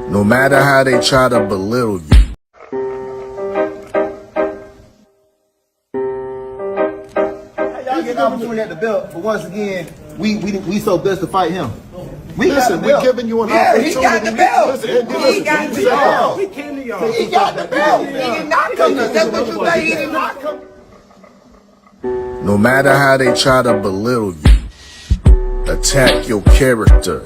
No matter how they try to belittle you. Y'all get an opportunity at the belt, but once again, we so blessed to fight him. Listen, we're giving you an opportunity. He got the belt. He got the belt. He came to y'all. He got the belt. He did not come to. That's what you say. He did not come. No matter how they try to belittle you, attack your character,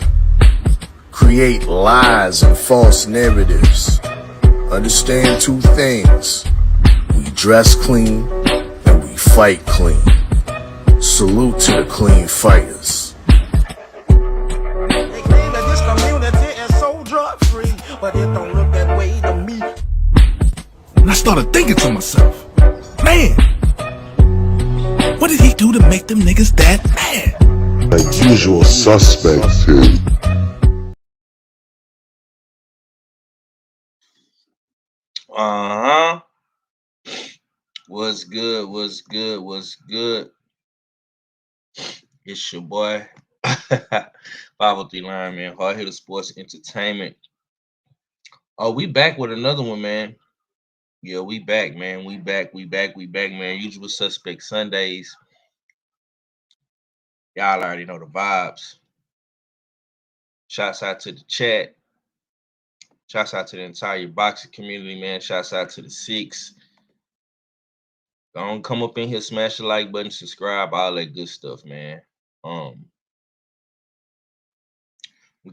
create lies and false narratives, understand two things: we dress clean and we fight clean. Salute to the clean fighters. They claim that this community is so drug-free, but it don't look that way to me. And I started thinking to myself, man, what did he do to make them niggas that mad? Like usual suspects here. What's good? What's good? What's good? It's your boy, 503 Line, man. Hard Hitter Sports Entertainment. Oh, we back with another one, man. Yeah, we back, man. We back, man. Usual Suspect Sundays. Y'all already know the vibes. Shouts out to the chat. Shouts out to the entire boxing community, man. Shouts out to the Six. Don't come up in here, smash the like button, subscribe, all that good stuff, man. We're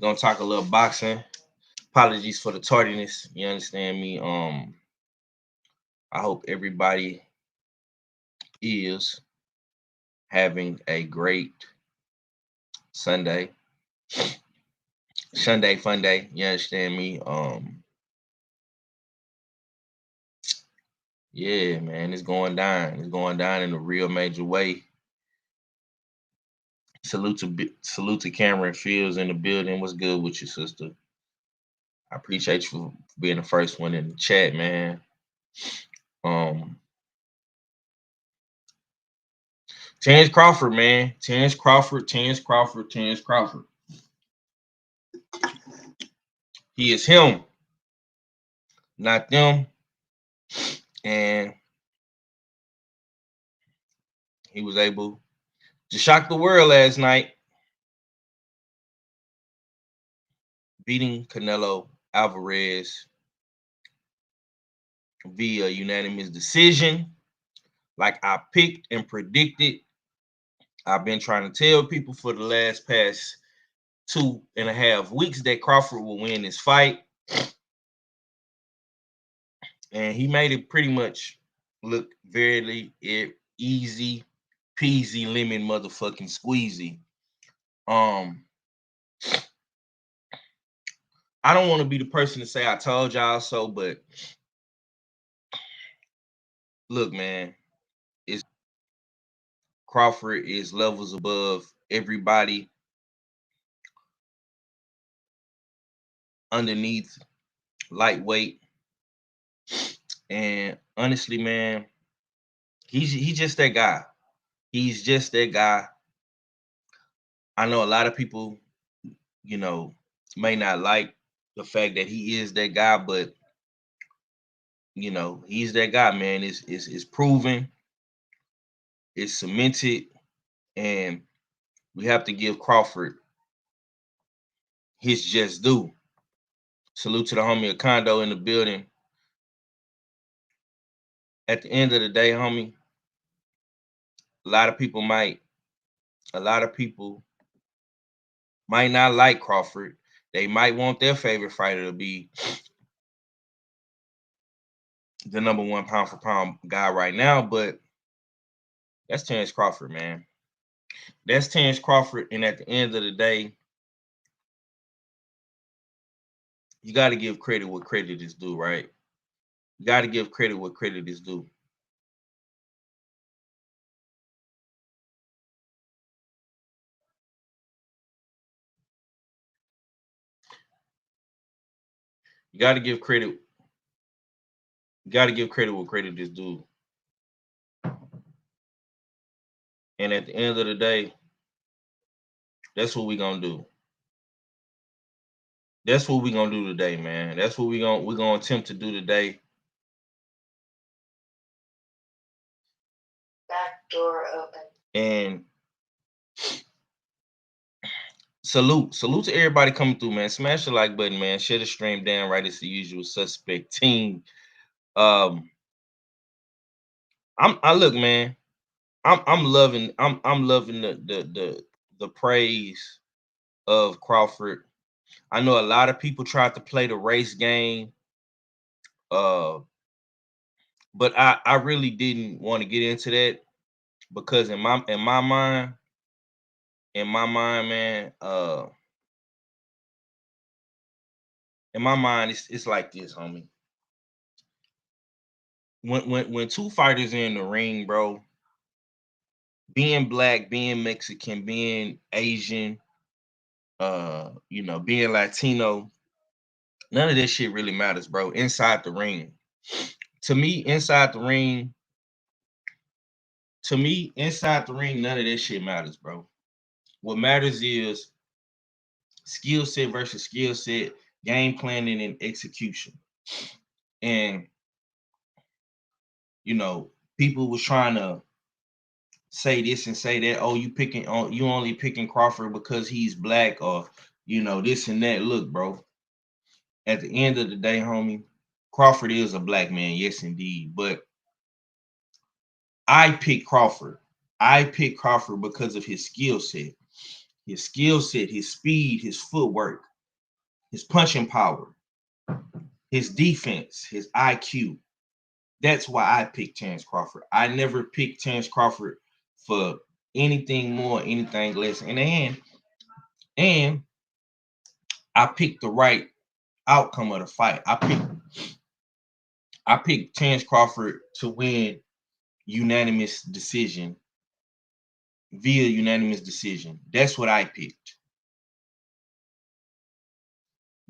gonna talk a little boxing. Apologies for the tardiness. You understand me? I hope everybody is having a great Sunday. Sunday fun day. You understand me? Yeah, man, it's going down. It's going down in a real major way. Salute to Cameron Fields in the building. What's good with you, sister? I appreciate you for being the first one in the chat, man. Terrence Crawford, man. Terrence Crawford. He is him, not them. And he was able to shock the world last night, beating Canelo Alvarez via unanimous decision, like I picked and predicted. I've been trying to tell people for the past 2.5 weeks that Crawford will win this fight. And he made it pretty much look very easy peasy lemon motherfucking squeezy. I don't want to be the person to say I told y'all so, but look, man, Crawford is levels above everybody underneath lightweight. And honestly, man, he's just that guy. He's just that guy. I know a lot of people, may not like the fact that he is that guy, but You know, he's that guy, man. It's proven, it's cemented, and we have to give Crawford his just due. Salute to the homie Acondo in the building. At the end of the day, homie, a lot of people might not like Crawford. They might want their favorite fighter to be the #1 pound for pound guy right now, but that's Terrence Crawford, man. That's Terrence Crawford, and at the end of the day, you got to give credit what credit is due, right? You got to give credit what credit is due. You got to give credit. You got to give credit what credit is due. And at the end of the day, that's what we're gonna do. That's what we're gonna do today, man. That's what we're gonna attempt to do today. Back door open. And salute to everybody coming through, man. Smash the like button, man. Share the stream down right. It's the usual suspect team. I look, man. I'm loving the praise of Crawford. I know a lot of people tried to play the race game, but I really didn't want to get into that because in my mind, man, in my mind, it's like this, homie. When two fighters are in the ring, bro, being black, being Mexican, being Asian, being Latino, none of this shit really matters, bro. Inside the ring. To me, inside the ring, none of this shit matters, bro. What matters is skill set versus skill set, game planning and execution. And people was trying to say this and say that, oh, you only picking Crawford because he's black, or this and that. Look, bro, at the end of the day, homie, Crawford is a black man, yes indeed, but I picked Crawford because of his skill set, his speed, his footwork, his punching power, his defense, his IQ. That's why I picked Terrence Crawford. I never picked Terrence Crawford for anything more, anything less. And I picked the right outcome of the fight. I picked Terrence Crawford to win unanimous decision, via unanimous decision. That's what I picked.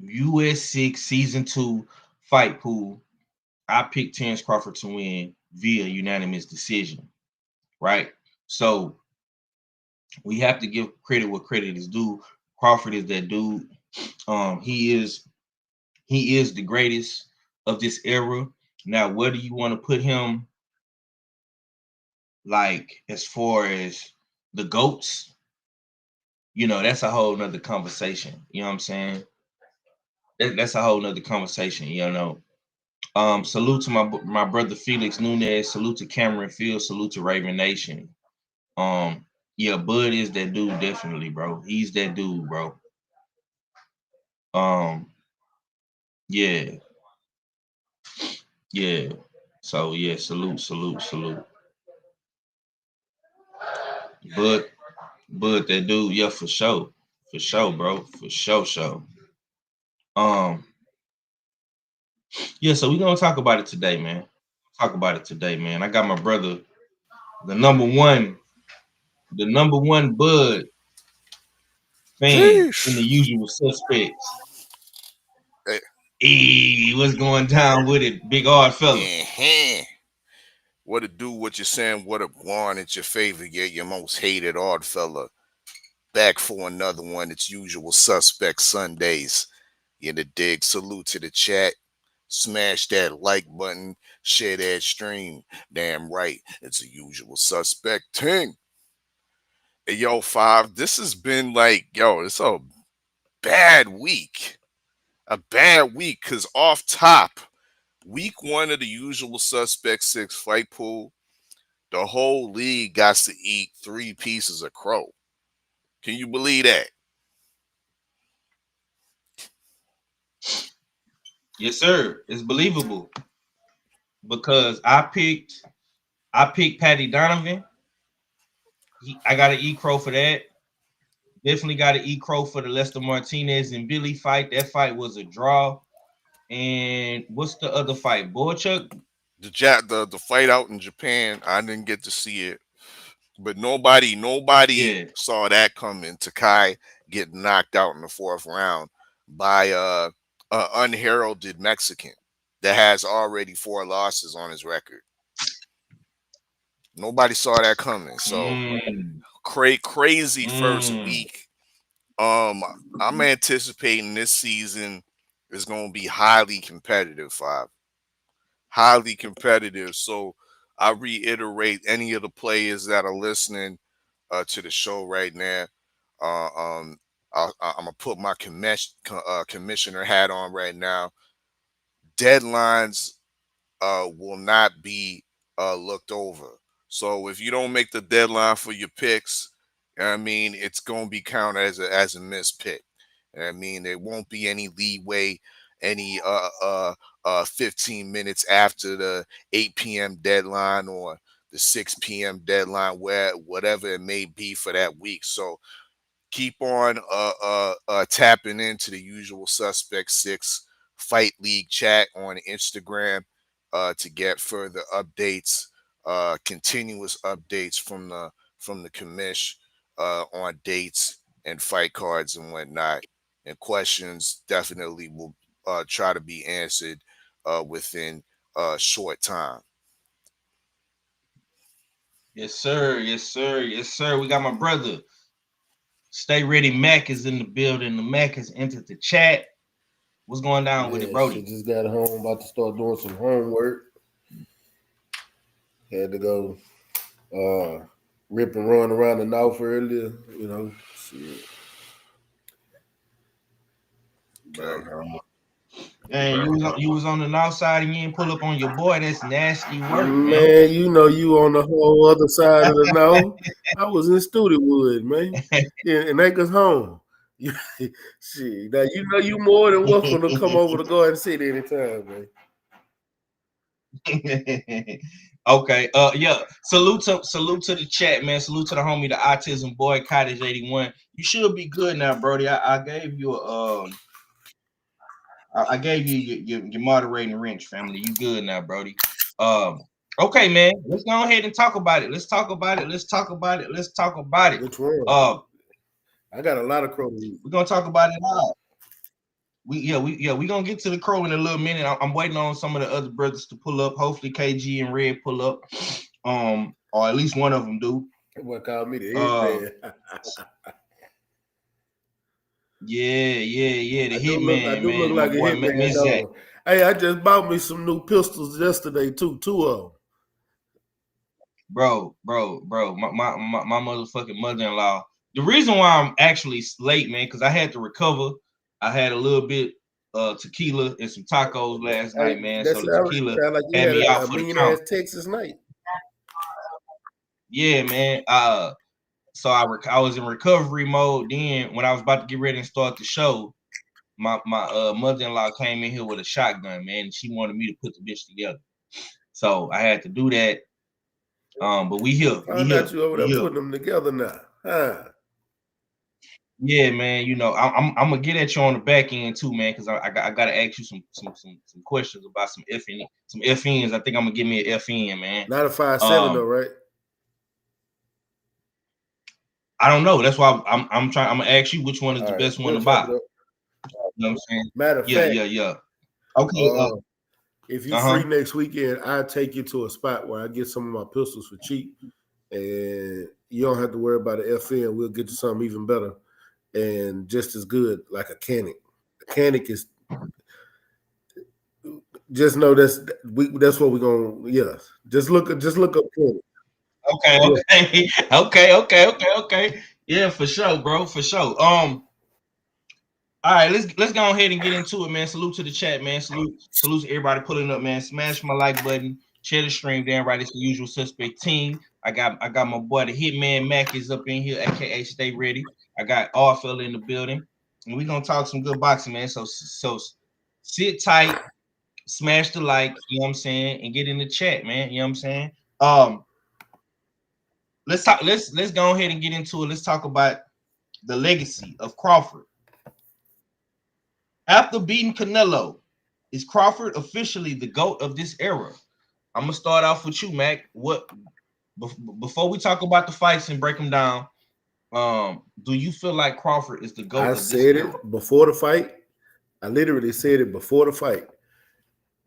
US6 season 2 fight pool. I picked Terrence Crawford to win via unanimous decision, right? So we have to give credit what credit is due. Crawford is that dude. He is the greatest of this era. Now, whether you want to put him like as far as the GOATs, that's a whole nother conversation. You know what I'm saying? That's a whole nother conversation, Salute to my brother Felix Nunez. Salute to Cameron Field. Salute to Raven Nation. Yeah, Bud is that dude, definitely, bro. He's that dude, bro. Yeah. So yeah, salute. Bud, that dude, yeah, for sure, bro, for sure. Yeah, so we're gonna talk about it today, man. I got my brother, the number one Bud fan in the usual suspects. Hey, what's going down with it, big odd fella? What it do, what you're saying, what up, Juan? It's your favorite, your most hated odd fella. Back for another one. It's usual suspect Sundays. In the dig. Salute to the chat. Smash that like button, share that stream. Damn right, it's a usual suspect thing. Hey, yo, Five, this has been like, yo, it's a bad week. A bad week, because off top, week 1 of the usual suspect 6 fight pool, the whole league got to eat 3 pieces of crow. Can you believe that? Yes, sir. It's believable because I picked Patty Donovan. I got to eat crow for that. Definitely got to eat crow for the Lester Martinez and Billy fight. That fight was a draw. And what's the other fight? Boychuk? The fight out in Japan, I didn't get to see it, but nobody Yeah. saw that coming. Takai getting knocked out in the 4th round by unheralded Mexican that has already 4 losses on his record. Nobody saw that coming. So crazy first week. I'm anticipating this season is going to be highly competitive, Five. Highly competitive. So I reiterate, any of the players that are listening to the show right now, I'm gonna put my commissioner hat on right now. Deadlines will not be looked over. So if you don't make the deadline for your picks, I mean, it's going to be counted as a missed pick. I mean, there won't be any leeway, any 15 minutes after the 8 p.m. deadline or the 6 p.m. deadline, whatever it may be for that week. So keep on tapping into the usual suspect 6 fight league chat on Instagram to get further updates, continuous updates from the commish on dates and fight cards and whatnot. And questions definitely will try to be answered within a short time. Yes, sir. Yes, sir. Yes, sir. We got my brother. Stay Ready Mac is in the building. The Mac has entered the chat. What's going down with it, Brody? Shit, just got home, about to start doing some homework. Had to go rip and run around the north earlier, you know. Shit. And you was on the north side and you didn't pull up on your boy. That's nasty work, man. You know, you on the whole other side of the north. I was in Studewood, man, in Acres Home. Shit, now you know you more than welcome to come over to Garden City anytime, man. Okay. Yeah. Salute to the chat, man. Salute to the homie, the Autism Boy, Cottage 81. You should be good now, Brody. I gave you I gave you your moderating wrench, family. You good now, Brody. Okay, man. Let's go ahead and talk about it. Let's talk about it. Let's talk about it. Let's talk about it. Which one? I got a lot of crow. We're gonna talk about it all. We gonna get to the crow in a little minute. I'm waiting on some of the other brothers to pull up. Hopefully KG and Red pull up. Or at least one of them do. What called me the hitman. Yeah. The hitman. I do look like a hitman. Hey, I just bought me some new pistols yesterday too. 2 of them. Bro. My motherfucking mother-in-law. The reason why I'm actually late, man, because I had to recover. I had a little bit tequila and some tacos last night, man. So the tequila had me out for the count. Texas night. Yeah, man. So I was in recovery mode. Then when I was about to get ready and start the show, my mother-in-law came in here with a shotgun, man, and she wanted me to put the bitch together. So I had to do that. But we here. I got you over there putting them together now. Huh. Yeah, man. You know, I'm gonna get at you on the back end too, man, because I gotta ask you some questions about some FNs. I think I'm gonna give me an FN, man. Not a 5.7 though, right? I don't know. That's why I'm trying. I'm gonna ask you which one is the best one to buy. You know what I'm saying? Matter of fact, yeah. Okay. If you're free next weekend, I'll take you to a spot where I get some of my pistols for cheap, and you don't have to worry about an FN. We'll get you something even better and just as good, like a Canic. A Canic is Just know that's what we're gonna. Yeah, just look up. Porter. Okay. Yeah, for sure, bro, for sure. All right, let's go ahead and get into it, man. Salute to the chat, man. Salute to everybody pulling up, man. Smash my like button, share the stream, damn right. It's the usual suspect team. I got my boy the Hitman Mac is up in here, aka Stay Ready. I got all fella in the building, and we gonna talk some good boxing, man. So sit tight, smash the like, you know what I'm saying, and get in the chat, man. You know what I'm saying? Let's talk. Let's go ahead and get into it. Let's talk about the legacy of Crawford. After beating Canelo, is Crawford officially the GOAT of this era? I'm gonna start off with you, Mac. What before we talk about the fights and break them down? Do you feel like Crawford is the GOAT I of this said era? it before the fight. I literally said it before the fight.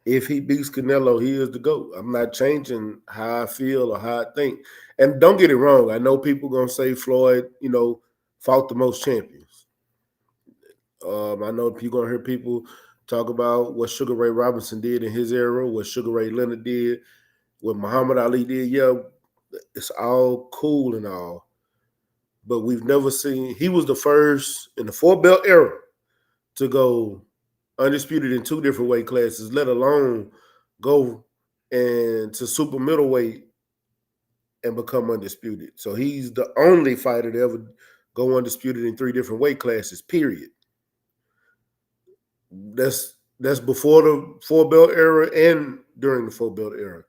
If he beats Canelo, he is the GOAT. I'm not changing how I feel or how I think. And don't get it wrong. I know people gonna say Floyd, fought the most champions. I know you're gonna hear people talk about what Sugar Ray Robinson did in his era, what Sugar Ray Leonard did, what Muhammad Ali did. Yeah, it's all cool and all. But we've never seen, he was the first in the 4-belt era to go undisputed in 2 different weight classes, let alone go and to super middleweight and become undisputed. So he's the only fighter to ever go undisputed in 3 different weight classes, period. That's before the 4-belt era and during the 4-belt era.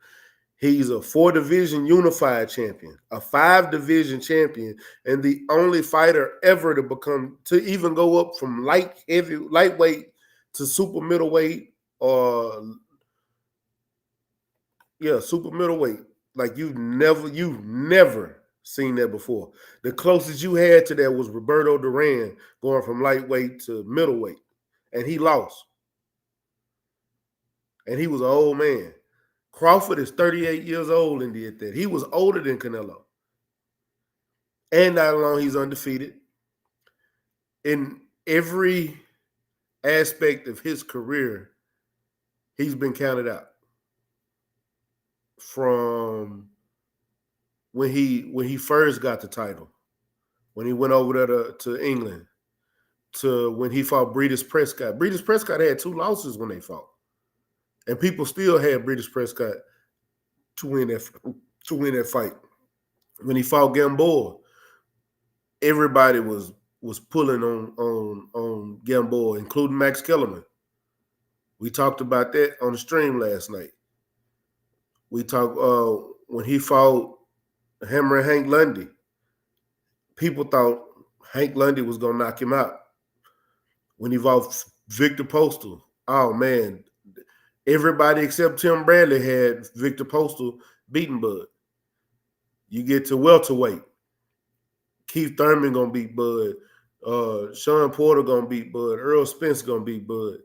He's a 4-division unified champion, a 5-division champion, and the only fighter ever to even go up from lightweight to super middleweight super middleweight. Like you've never seen that before. The closest you had to that was Roberto Duran going from lightweight to middleweight, and he lost. And he was an old man. Crawford is 38 years old and did that. He was older than Canelo. And not alone, he's undefeated. In every aspect of his career, he's been counted out. From when he first got the title, when he went over there to England, to when he fought Breeders Prescott. Breeders Prescott had 2 losses when they fought. And people still had Breeders Prescott to win that fight. When he fought Gamboa, everybody was pulling on Gamboa, including Max Kellerman. We talked about that on the stream last night. We talked when he fought Hammer and Hank Lundy. People thought Hank Lundy was gonna knock him out. When he fought Victor Postal, oh man, everybody except Tim Bradley had Victor Postal beaten Bud. You get to welterweight, Keith Thurman gonna beat Bud. Sean Porter gonna beat Bud. Earl Spence gonna beat Bud.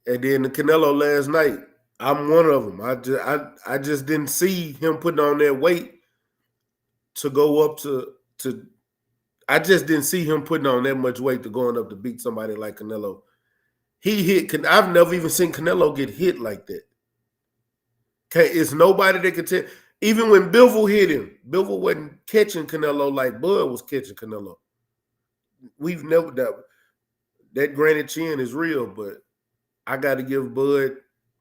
And then the Canelo last night, I'm one of them. I just didn't see him putting on that weight to go up to. I just didn't see him putting on that much weight to going up to beat somebody like Canelo. I've never even seen Canelo get hit like that. Okay, it's nobody that could tell. Even when Bivol hit him, Bivol wasn't catching Canelo like Bud was catching Canelo. We've never that granite chin is real, but I got to give Bud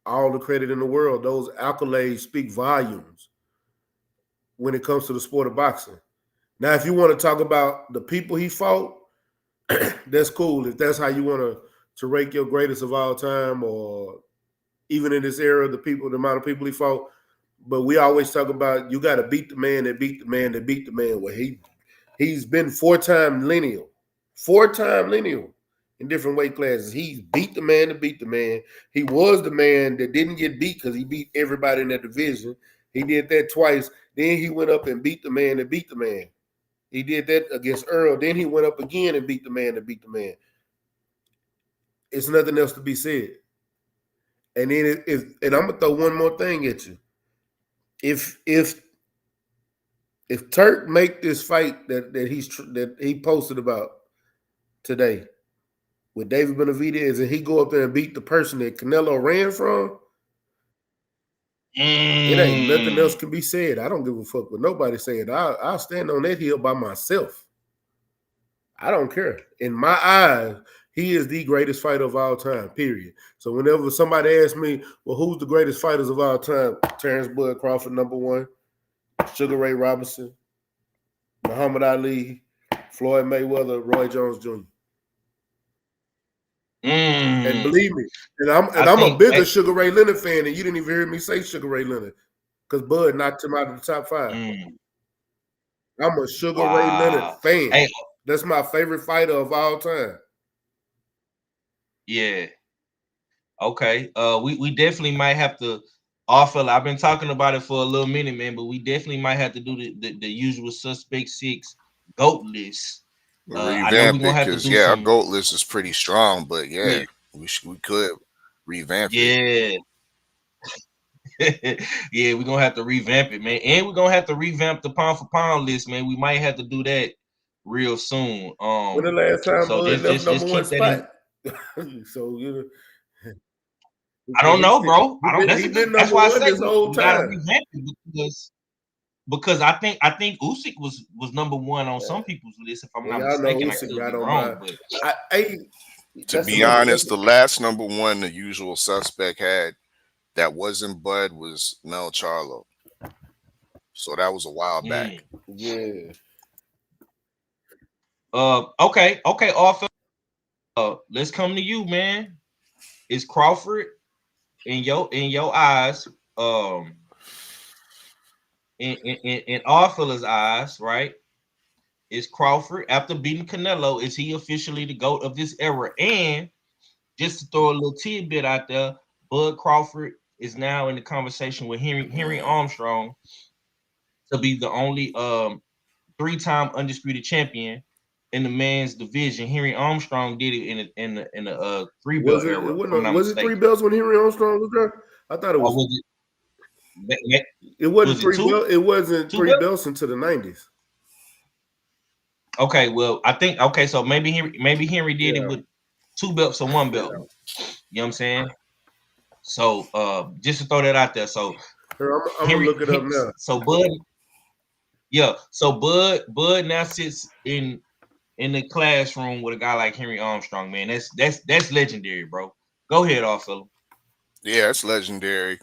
all the credit in the world. Those accolades speak volumes when it comes to the sport of boxing. Now, if you want to talk about the people he fought, that's cool. If that's how you want to rank your greatest of all time, or even in this era, the amount of people he fought. But we always talk about you got to beat the man that beat the man that beat the man. Well, he's been 4-time lineal in different weight classes. He beat the man that beat the man. He was the man that didn't get beat because he beat everybody in that division. He did that twice. Then he went up and beat the man that beat the man. He did that against Earl. Then he went up again and beat the man that beat the man. It's nothing else to be said. And then and I'm gonna throw one more thing at you. If Turk make this fight that he posted about today, with David Benavidez and he go up there and beat the person that Canelo ran from, it ain't nothing else can be said. I don't give a fuck what nobody said. I'll stand on that hill by myself. I don't care. In my eyes, he is the greatest fighter of all time, period. So whenever somebody asks me, well, who's the greatest fighters of all time? Terrence Bud Crawford, #1. Sugar Ray Robinson, Muhammad Ali, Floyd Mayweather, Roy Jones Jr. And believe me, I'm a bigger Sugar Ray Leonard fan, and you didn't even hear me say Sugar Ray Leonard because Bud knocked him out of the top 5. I'm a Sugar Ray Leonard fan. Hey, that's my favorite fighter of all time. Yeah. Okay. We definitely might have to offer. I've been talking about it for a little minute, man, but we definitely might have to do the usual suspect 6 GOAT list. I know we're gonna have to do our some. GOAT list is pretty strong, but yeah. we could revamp it. Yeah, we're gonna have to revamp it, man, and we're gonna have to revamp the pound for pound list, man. We might have to do that real soon. When the last time so Bud left just #1 keep that spot? So I don't know, bro. I don't. That's why I say this whole we gotta time. revamp it because I think Usyk was #1 on some people's list, if I'm not mistaken. I could be wrong, but to be honest, the last #1 the usual suspect had that wasn't Bud was Mel Charlo. So that was a while back. Yeah. Okay, Arthur. Let's come to you, man. Is Crawford in your eyes, in Arthur's eyes, right? Is Crawford, after beating Canelo, is he officially the GOAT of this era? And just to throw a little tidbit out there, Bud Crawford is now in the conversation with Henry Armstrong to be the only 3-time undisputed champion in the men's division. Henry Armstrong did it in the 3-belt era. Was it 3 belts when Henry Armstrong was there? I thought it was. It wasn't 3 belts. It wasn't 3 belts until the 90s. Okay, well, I think so maybe Henry did it with 2 belts or 1 belt. You know what I'm saying? So just to throw that out there. So I'm gonna look it up now. So Bud now sits in the classroom with a guy like Henry Armstrong, man. That's legendary, bro. Go ahead, Arthur. Yeah, it's legendary.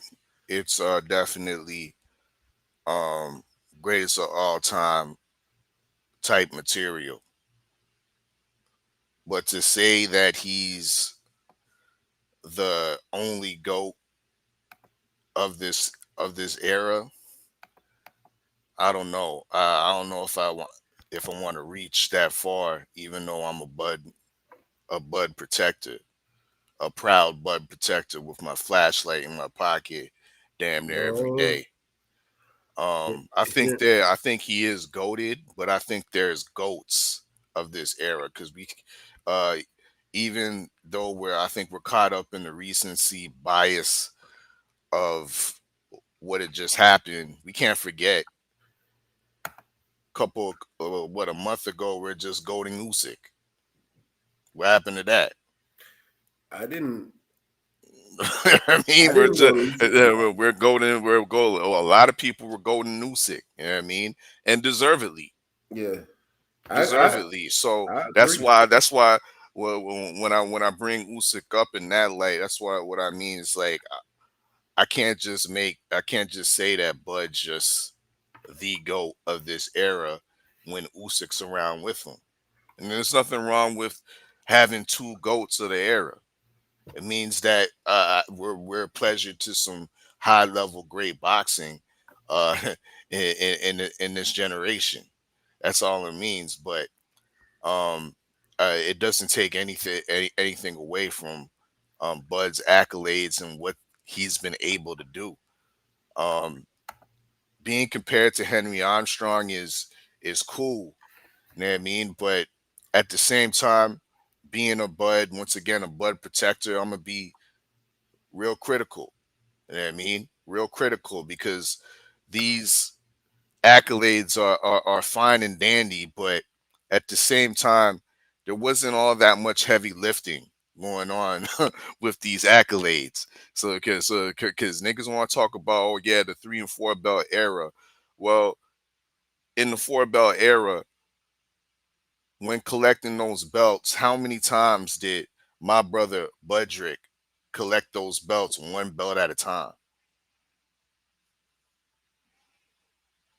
It's definitely greatest of all time type material. But to say that he's the only GOAT of this era, I don't know. I don't know if I want to reach that far, even though I'm a Bud protector, a proud Bud protector with my flashlight in my pocket damn near every day. I think he is goated, but I think there's GOATs of this era because even though I think we're caught up in the recency bias of what had just happened, we can't forget a month ago we're just goating Usyk. What happened to that? I didn't. I mean, we're goating. A lot of people were goating Usyk. You know what I mean, and deservedly. Yeah, deservedly. So that's why. Well, when I bring Usyk up in that light, that's why what I mean is like I can't just say that Bud's just the GOAT of this era when Usyk's around with him. And there's nothing wrong with having 2 GOATs of the era. It means that we're a pleasure to some high level great boxing in this generation. That's all it means. But it doesn't take anything away from Bud's accolades and what he's been able to do. Being compared to Henry Armstrong is cool, you know what I mean? But at the same time, being once again a Bud protector, I'm gonna be real critical. You know what I mean? Real critical because these accolades are fine and dandy, but at the same time, there wasn't all that much heavy lifting going on with these accolades. So because niggas want to talk about, oh yeah, the 3 and 4 belt era. Well, in the 4 belt era, when collecting those belts, how many times did my brother Budrick collect those belts one belt at a time?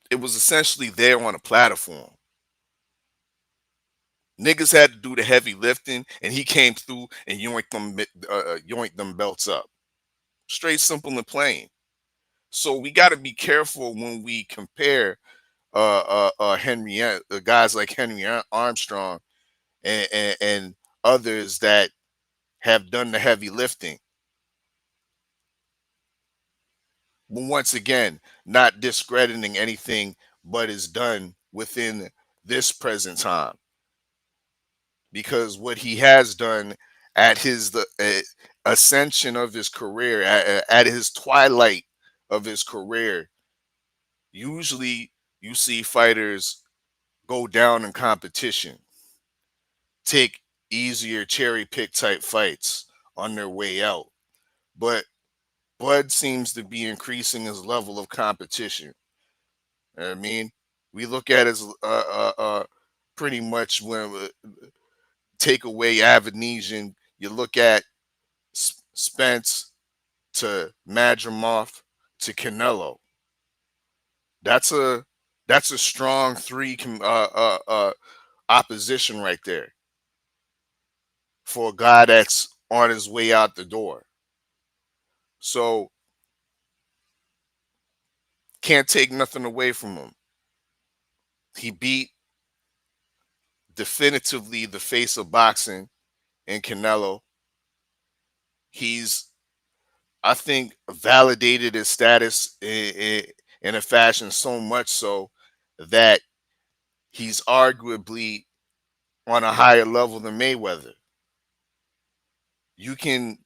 It was essentially there on a platform. Niggas had to do the heavy lifting, and he came through and yoinked them belts up. Straight, simple, and plain. So we got to be careful when we compare guys like Henry Armstrong and others that have done the heavy lifting. But once again, not discrediting anything but is done within this present time. Because what he has done at his ascension of his career, at his twilight of his career, usually you see fighters go down in competition, take easier cherry pick type fights on their way out. But Bud seems to be increasing his level of competition. You know what I mean, we look at as pretty much when take away Avanesian, you look at Spence to Madrimov to Canelo. That's a strong three opposition right there for a guy that's on his way out the door. So can't take nothing away from him. He beat definitively the face of boxing in Canelo. He's, I think, validated his status in a fashion so much so that he's arguably on a higher level than Mayweather. He can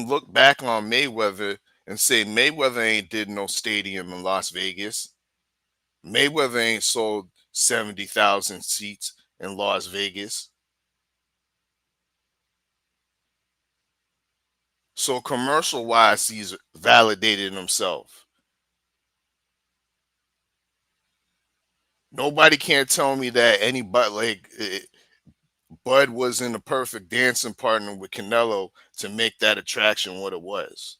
look back on Mayweather and say Mayweather ain't did no stadium in Las Vegas. Mayweather ain't sold 70,000 seats in Las Vegas. So commercial wise, he's validated himself. Nobody can't tell me that anybody Bud wasn't a perfect dancing partner with Canelo to make that attraction what it was.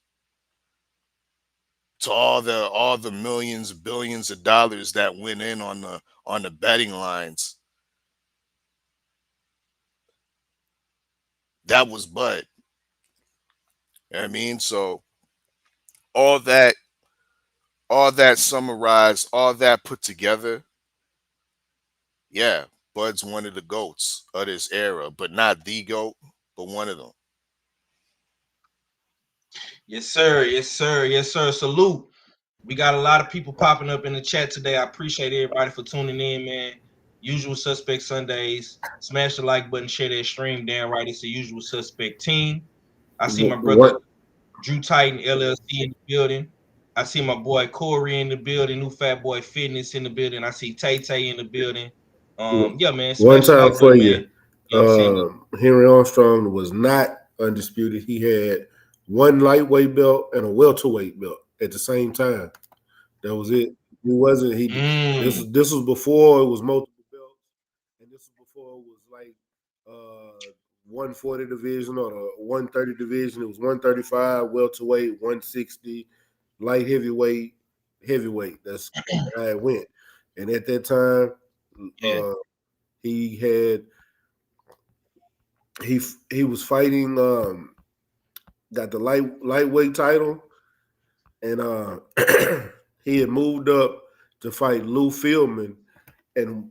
To all the millions, billions of dollars that went in on the betting lines. That was Bud. You know what I mean? So all that summarized, all that put together, yeah, Bud's one of the GOATs of this era, but not the GOAT, but one of them. Yes, sir. Yes, sir. Yes, sir. Salute. We got a lot of people popping up in the chat today. I appreciate everybody for tuning in, man. Usual Suspect Sundays. Smash the like button, share that stream. Damn right, it's the Usual Suspect team. I see my brother Drew Titan LLC in the building. I see my boy Corey in the building. New Fat Boy Fitness in the building. I see Tay Tay in the building. Yeah, man. One Smash the time like for button, you, man. You know what I'm saying? Henry Armstrong was not undisputed. He had one lightweight belt and a welterweight belt at the same time. That was it. He wasn't. This was before it was multiple belts, and this was before it was like 140 division or the 130 division. It was 135 welterweight, 160 light heavyweight, heavyweight. That's how it went. And at that time, he had he was fighting. Got the lightweight title, and he had moved up to fight Lou Feldman, and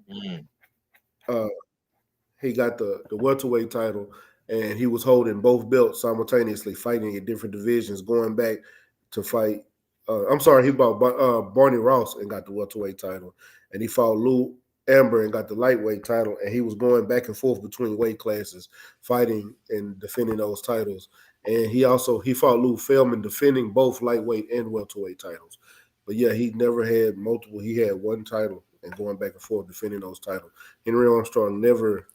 he got the welterweight title, and he was holding both belts simultaneously, fighting in different divisions, going back to fight. I'm sorry, he fought Barney Ross and got the welterweight title, and he fought Lou Amber and got the lightweight title, and he was going back and forth between weight classes, fighting and defending those titles. And he fought Lou Feldman, defending both lightweight and welterweight titles. But yeah, he never had multiple. He had one title, and going back and forth defending those titles. Henry Armstrong never.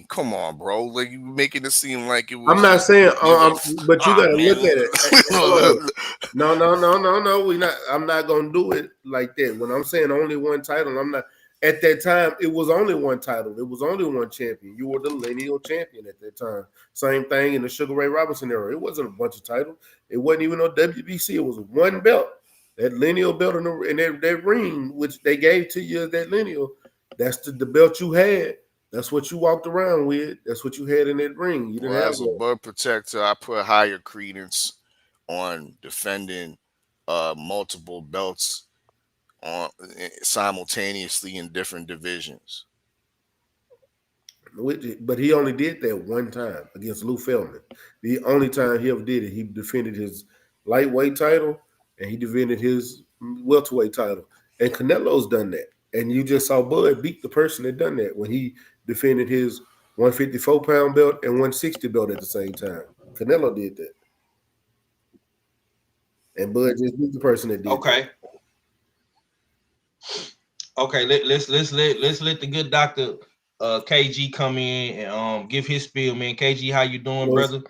Come on, bro. Like, you making it seem like it was. I'm not just, saying, you know, but you got to look at it. Hold on. man. No. We not. I'm not gonna do it like that. When I'm saying only one title, I'm not. At that time, it was only one title. It was only one champion. You were the lineal champion at that time. Same thing in the Sugar Ray Robinson era. It wasn't a bunch of titles. It wasn't even no WBC. It was one belt. That lineal belt in that ring, which they gave to you as that lineal, that's the belt you had. That's what you walked around with. That's what you had in that ring. You didn't have As a bud protector, I put higher credence on defending multiple belts on simultaneously in different divisions. But he only did that one time against Lou Feldman. The only time he ever did it, he defended his lightweight title and he defended his welterweight title. And Canelo's done that. And you just saw Bud beat the person that done that when he defended his 154-pound belt and 160 belt at the same time. Canelo did that. And Bud just beat the person that did that. Okay, let's let the good doctor KG come in and give his spiel, man. KG, how you doing, brother?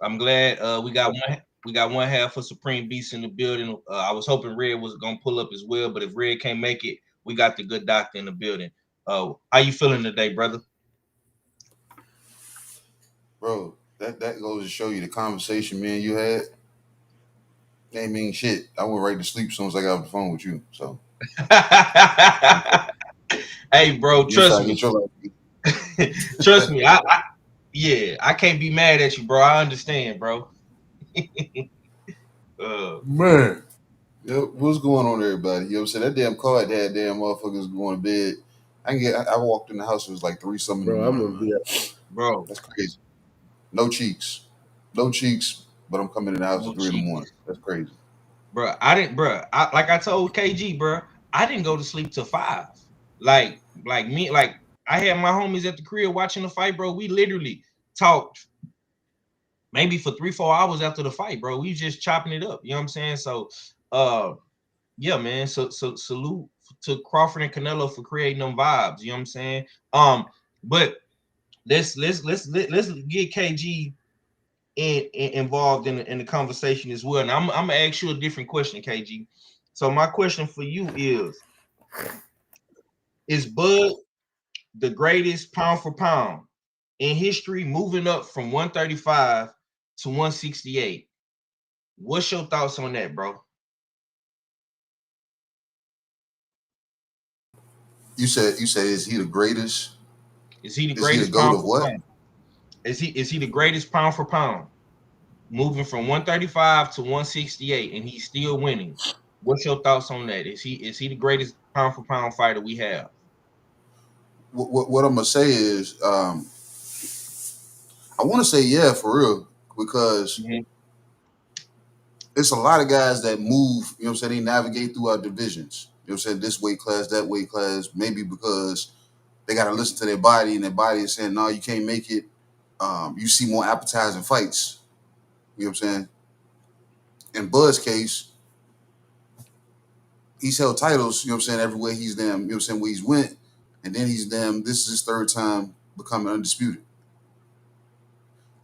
I'm glad we got one half of Supreme Beast in the building. I was hoping Red was gonna pull up as well, but if Red can't make it, we got the good doctor in the building. How you feeling today, brother? Bro, that goes to show you the conversation me and you had. Ain't mean shit. I went right to sleep as soon as I got off the phone with you. So hey, bro, trust me. Trust me. I can't be mad at you, bro. I understand, bro. Man. Yep, what's going on, everybody? You know what I'm saying? That damn car, that damn motherfuckers going to bed. I walked in the house, it was like 3-something in the morning. Bro, that's crazy. No cheeks, but I'm coming in the house at 3 in the morning. That's crazy, bro. Like I told KG, bro, I didn't go to sleep till 5. Like I had my homies at the crib watching the fight, bro. We literally talked maybe for 3-4 hours after the fight, bro. We just chopping it up. You know what I'm saying? So, yeah, man. So salute to Crawford and Canelo for creating them vibes. You know what I'm saying? But let's get KG involved in the conversation as well. And I'm gonna ask you a different question, KG. So my question for you is Bud the greatest pound for pound in history, moving up from 135 to 168? What's your thoughts on that, bro? You said is he the greatest? Is he the greatest? Is he the GOAT of what? Pound? Is he the greatest pound for pound, moving from 135 to 168, and he's still winning? What's your thoughts on that? Is he the greatest pound for pound fighter we have? What I'm gonna say is, I want to say yeah, for real, because it's a lot of guys that move. You know what I'm saying? They navigate through our divisions. You know what I'm saying? This weight class, that weight class, maybe because they got to listen to their body, and their body is saying, no, you can't make it. You see more appetizing fights. You know what I'm saying? In Bud's case, he's held titles, you know what I'm saying, everywhere he's damn, you know what I'm saying, where he's went, and then he's damn, this is his 3rd time becoming undisputed.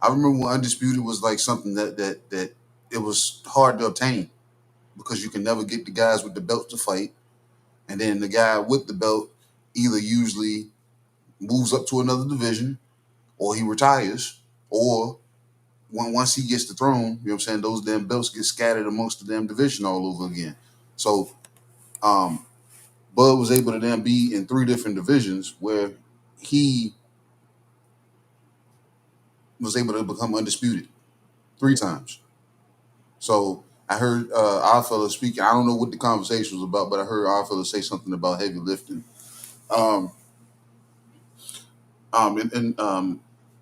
I remember when undisputed was like something that it was hard to obtain because you can never get the guys with the belt to fight. And then the guy with the belt either usually moves up to another division or he retires, or once he gets the throne, you know what I'm saying, those damn belts get scattered amongst the damn division all over again. So Bud was able to then be in 3 different divisions where he was able to become undisputed 3 times. So I heard our fella speaking. I don't know what the conversation was about, but I heard our fella say something about heavy lifting.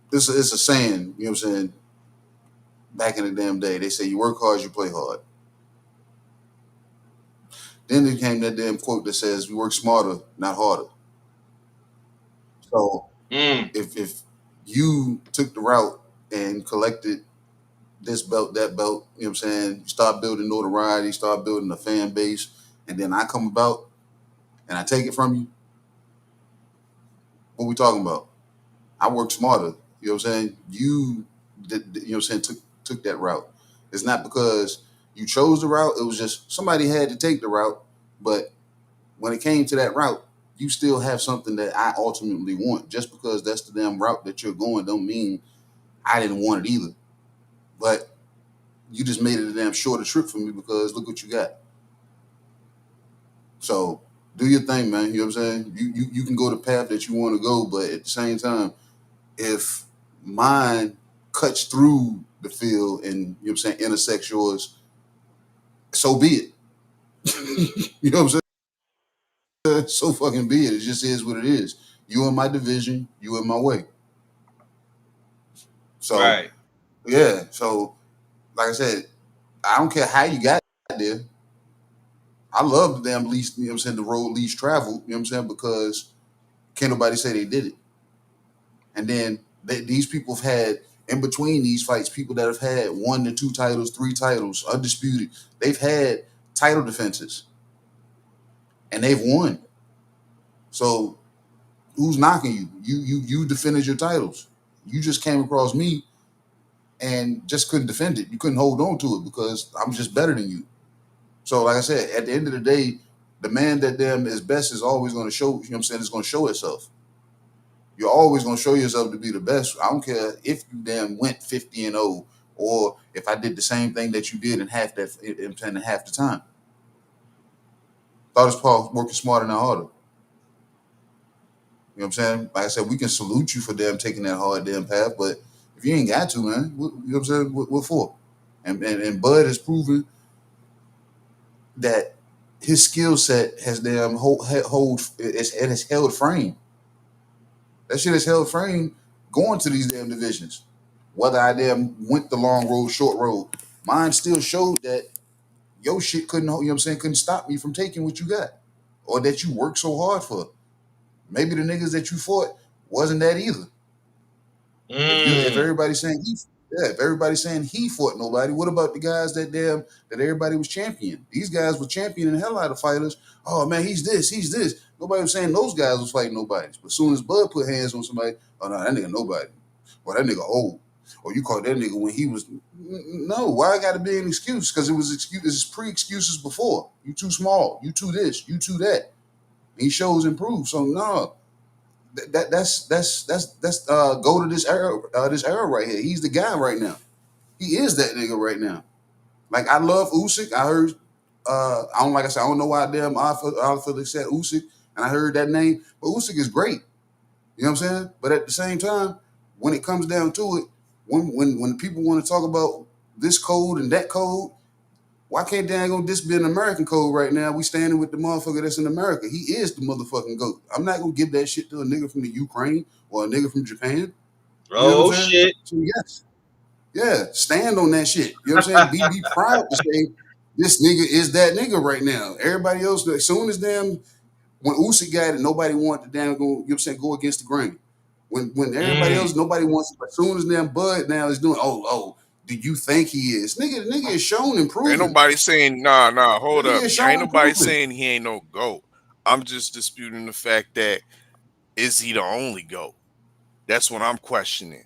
It's a saying, you know what I'm saying, back in the damn day. They say you work hard, you play hard. Then there came that damn quote that says we work smarter, not harder. So if you took the route and collected this belt, that belt, you know what I'm saying, you start building notoriety, start building a fan base, and then I come about and I take it from you, What we talking about? I worked smarter. You know what I'm saying? You did, you know what I'm saying, took that route. It's not because you chose the route, it was just somebody had to take the route, but when it came to that route, you still have something that I ultimately want. Just because that's the damn route that you're going don't mean I didn't want it either. But you just made it a damn shorter trip for me because look what you got. So do your thing, man. You know what I'm saying? You can go the path that you want to go, but at the same time, if mine cuts through the field and you know what I'm saying intersects yours, so be it. You know what I'm saying? So fucking be it. It just is what it is. You in my division, you in my way. So Right. yeah. So like I said, I don't care how you got there. I love the damn least, you know what I'm saying, the road least traveled, you know what I'm saying, because can't nobody say they did it. And then these people have had, in between these fights, people that have had 1 to 2 titles, 3 titles, undisputed. They've had title defenses, and they've won. So who's knocking you? You defended your titles. You just came across me and just couldn't defend it. You couldn't hold on to it because I'm just better than you. So like I said, at the end of the day, the man that damn is best is always going to show, you know what I'm saying, it's going to show itself. You're always going to show yourself to be the best. I don't care if you damn went 50-0 or if I did the same thing that you did in half the time. Thought it's Paul working smarter, not harder. You know what I'm saying? Like I said, we can salute you for damn taking that hard damn path, but if you ain't got to, man, you know what I'm saying? What for? And Bud has proven that his skill set has damn it has held frame. That shit has held frame going to these damn divisions. Whether I damn went the long road, short road, mine still showed that your shit couldn't, you know what I'm saying, couldn't stop me from taking what you got. Or that you worked so hard for. Maybe the niggas that you fought wasn't that either. If everybody's saying if everybody's saying he fought nobody, what about the guys that everybody was championing? These guys were championing the hell out of fighters. Oh man, he's this. Nobody was saying those guys was fighting nobody. But as soon as Bud put hands on somebody, oh no, that nigga nobody. Or that nigga old. Or you called that nigga when he was no, why I gotta be an excuse? Because it was pre-excuses before. You too small, you too this, you too that. And he shows improve. So no. That's go to this era right here. He's the guy right now. He is that nigga right now. Like I love Usyk. I heard I don't like I said, I don't know why damn Alpha said Usyk, and I heard that name, but Usyk is great. You know what I'm saying? But at the same time, when it comes down to it, when people want to talk about this code and that code, why can't this be an American code right now? We standing with the motherfucker that's in America. He is the motherfucking GOAT. I'm not gonna give that shit to a nigga from the Ukraine or a nigga from Japan. You know what I'm saying? Shit. So yes. Yeah, stand on that shit. You know what I'm saying? Be proud to say this nigga is that nigga right now. Everybody else, as soon as when Usyk got it, nobody wanted to damn go, you know what I'm saying, go against the grain. When everybody else, nobody wants it. But as soon as damn Bud now is doing, do you think he is? The nigga is shown improving. Ain't nobody saying nah, hold up. Ain't nobody improving. saying he ain't no GOAT. I'm just disputing the fact that is he the only GOAT? That's what I'm questioning.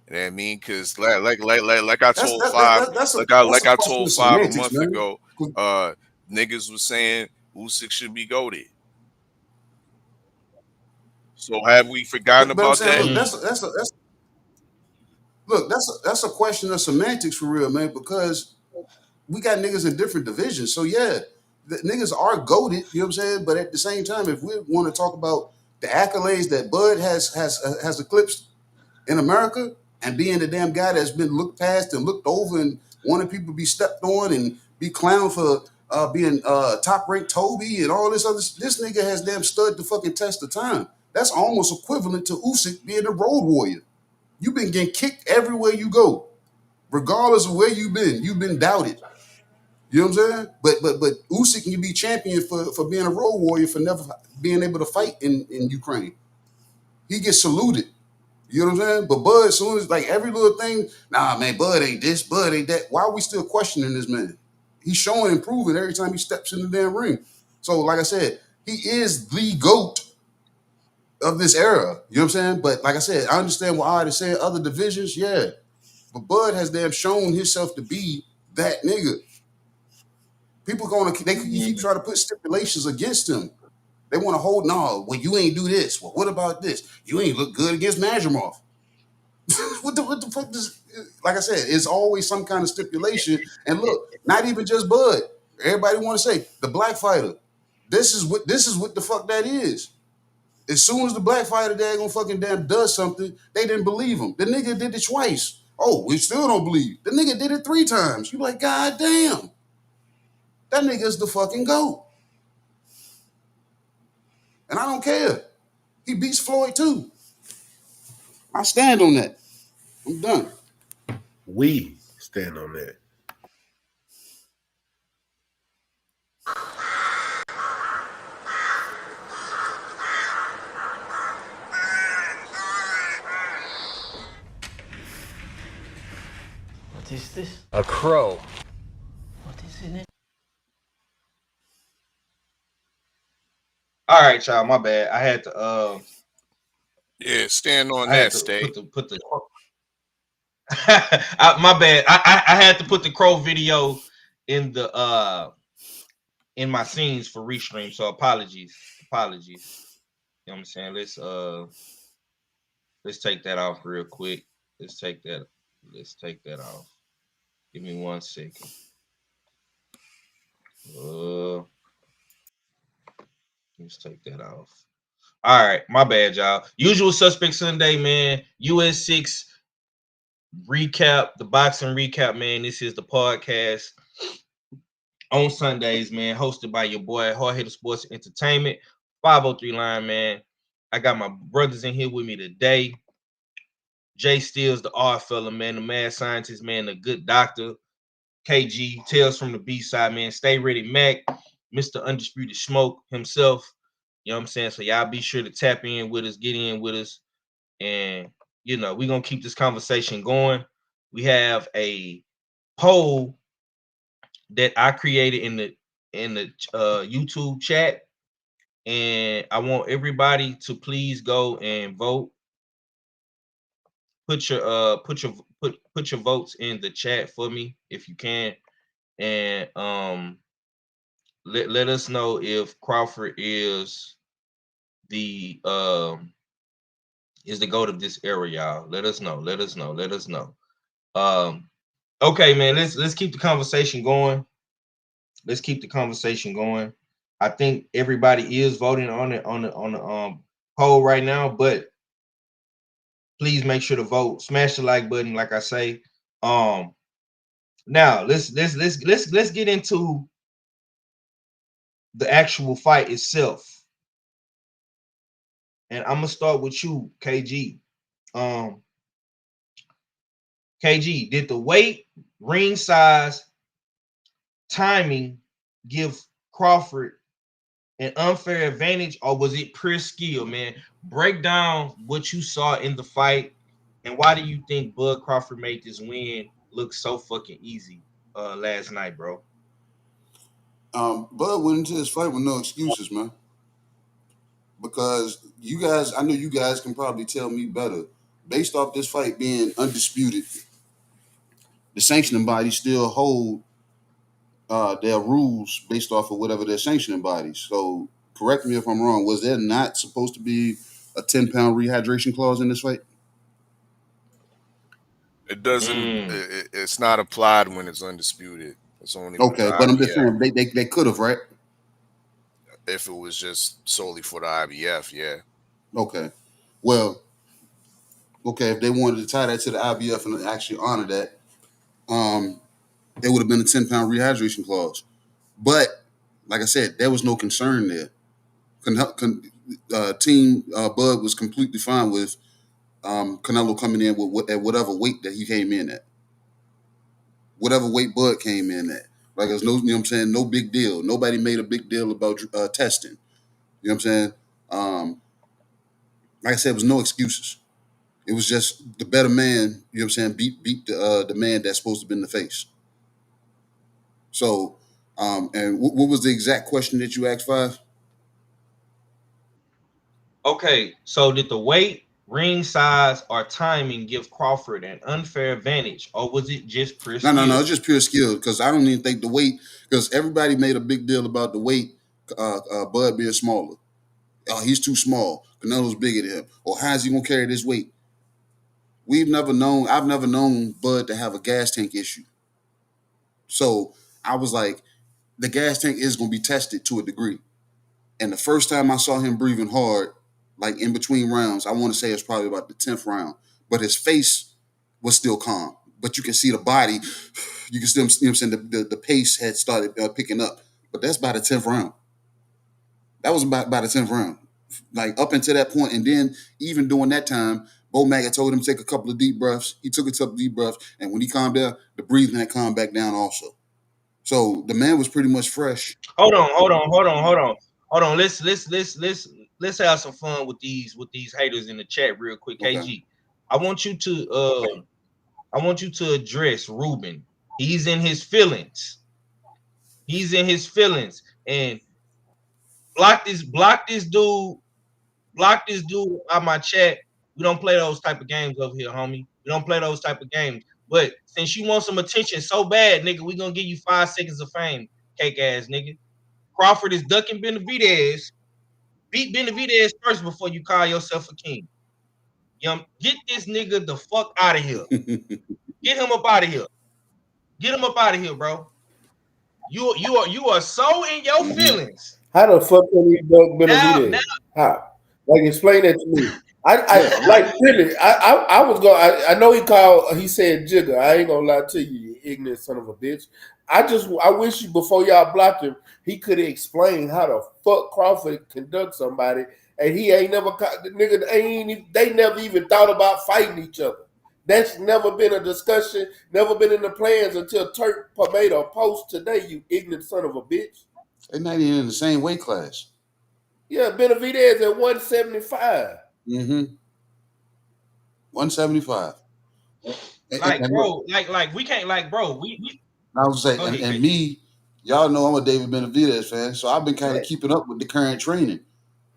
You know what I mean? Because like I told Five, That's a told of Five a semantics, month man. ago, niggas was saying Usyk should be goated. So have we forgotten But I'm about saying, that? look, that's a question of semantics for real, man, because we got niggas in different divisions. So yeah, the niggas are goated, you know what I'm saying? But at the same time, if we want to talk about the accolades that Bud has eclipsed in America and being the damn guy that's been looked past and looked over and wanting people to be stepped on and be clowned for being top ranked Toby and all this other, this nigga has damn stood the fucking test of time. That's almost equivalent to Usyk being a road warrior. You've been getting kicked everywhere you go, regardless of where you've been doubted. You know what I'm saying? But Usyk can be champion for being a road warrior, for never being able to fight in Ukraine. He gets saluted. You know what I'm saying? But Bud, as soon as like every little thing, nah, man, Bud ain't this, Bud ain't that. Why are we still questioning this man? He's showing improvement every time he steps in the damn ring. So, like I said, he is the GOAT of this era. You know what I'm saying? But like I said, I understand what Odd is saying. Other divisions, yeah. But Bud has damn shown himself to be that nigga. People they keep trying to put stipulations against him. They want to hold, no, well, you ain't do this. Well, what about this? You ain't look good against Majimov. what the fuck does, like I said, it's always some kind of stipulation. And look, not even just Bud. Everybody want to say the black fighter. This is what the fuck that is. As soon as the black fighter daggone fucking damn does something, they didn't believe him. The nigga did it twice. Oh, we still don't believe. The nigga did it 3 times. You like, God damn. That nigga's the fucking GOAT. And I don't care. He beats Floyd too. I stand on that. I'm done. We stand on that. What is this? A crow. What is in it? All right, y'all. My bad. I had to. Yeah, stand on I had that, to State. put the. My bad. I had to put the crow video in the in my scenes for restream. So apologies. You know what I'm saying? Let's take that off real quick. Let's take that off. Give me 1 second. Let's take that off. All right, my bad, y'all. Usual Suspect Sunday, man. US6 recap, the boxing recap, man. This is the podcast on Sundays, man, hosted by your boy, Hard-Headed Sports Entertainment, 503 line, man. I got my brothers in here with me today. Jay Steele's the art fella, man, the mad scientist, man, the good doctor. KG, Tales from the B-side, man. Stay ready, Mac. Mr. Undisputed Smoke himself. You know what I'm saying? So y'all be sure to tap in with us, get in with us. And, you know, we're going to keep this conversation going. We have a poll that I created in the YouTube chat. And I want everybody to please go and vote. Put your votes in the chat for me if you can. And let us know if Crawford is the GOAT of this era, y'all. Let us know. Okay, man, let's keep the conversation going. I think everybody is voting on the poll right now, but please make sure to vote. Smash the like button, like I say. Now let's get into the actual fight itself. And I'm gonna start with you, KG. KG, did the weight, ring size, timing give Crawford an unfair advantage, or was it pure skill, man? Break down what you saw in the fight, and why do you think Bud Crawford made this win look so fucking easy last night, bro? Bud went into this fight with no excuses, man. Because you guys, I know you guys can probably tell me better. Based off this fight being undisputed, the sanctioning bodies still hold their rules based off of whatever their sanctioning bodies. So correct me if I'm wrong. Was there not supposed to be a 10-pound rehydration clause in this fight? It doesn't. It's not applied when it's undisputed. It's only with Okay, the but I'm just IBF. saying they could have, right? If it was just solely for the IBF, yeah. Okay. Well, okay, if they wanted to tie that to the IBF and actually honor that, there would have been a 10-pound rehydration clause. But like I said, there was no concern there. Team Bud was completely fine with Canelo coming in at whatever weight that he came in at. Whatever weight Bud came in at. Like, there's no, you know what I'm saying, no big deal. Nobody made a big deal about testing. You know what I'm saying? Like I said, it was no excuses. It was just the better man, you know what I'm saying, beat the man that's supposed to be in the face. So, and what was the exact question that you asked, Five? Okay, so did the weight, ring size, or timing give Crawford an unfair advantage, or was it just pure No, skill? it's just pure skill because I don't even think the weight, because everybody made a big deal about the weight, Bud being smaller. He's too small. Canelo's bigger than him. Or how is he gonna carry this weight? I've never known Bud to have a gas tank issue. So I was like, the gas tank is gonna be tested to a degree. And the first time I saw him breathing hard, like in between rounds, I want to say it's probably about the 10th round, but his face was still calm. But you can see the body, you can still, you know what I'm saying, the pace had started picking up. But that's by the 10th round. That was about by the 10th round. Like up until that point, and then even during that time, Bo Maga told him to take a couple of deep breaths. He took a couple of deep breaths, and when he calmed down, the breathing had calmed back down also. So the man was pretty much fresh. Hold on. Let's have some fun with these haters in the chat real quick. Okay. KG, I want you to address Ruben. He's in his feelings. And block this dude out my chat. We don't play those type of games over here, homie. We don't play those type of games. But since you want some attention so bad, nigga, we gonna give you 5 seconds of fame, cake ass nigga. Crawford is ducking Benavidez. Beat Benavidez first before you call yourself a king. Get this nigga the fuck out of here. Get him up out of here. Get him up out of here, bro. You are so in your feelings. How the fuck can he dunk Now, Benavidez? How? Like, explain that to me. I like really. I was going. I know he said jigger. I ain't gonna lie to you, you ignorant son of a bitch. I wish you before y'all blocked him, he could have explained how the fuck Crawford can dunk somebody, and he ain't never the nigga they never even thought about fighting each other. That's never been a discussion, never been in the plans until Turk made a post today, you ignorant son of a bitch. They're not even in the same weight class. Yeah, Benavidez at 175. Mm-hmm. 175. like, And bro, like we can't, like, bro, we I was saying, ahead, and me, y'all know I'm a David Benavidez fan, so I've been kind of Yeah. keeping up with the current training.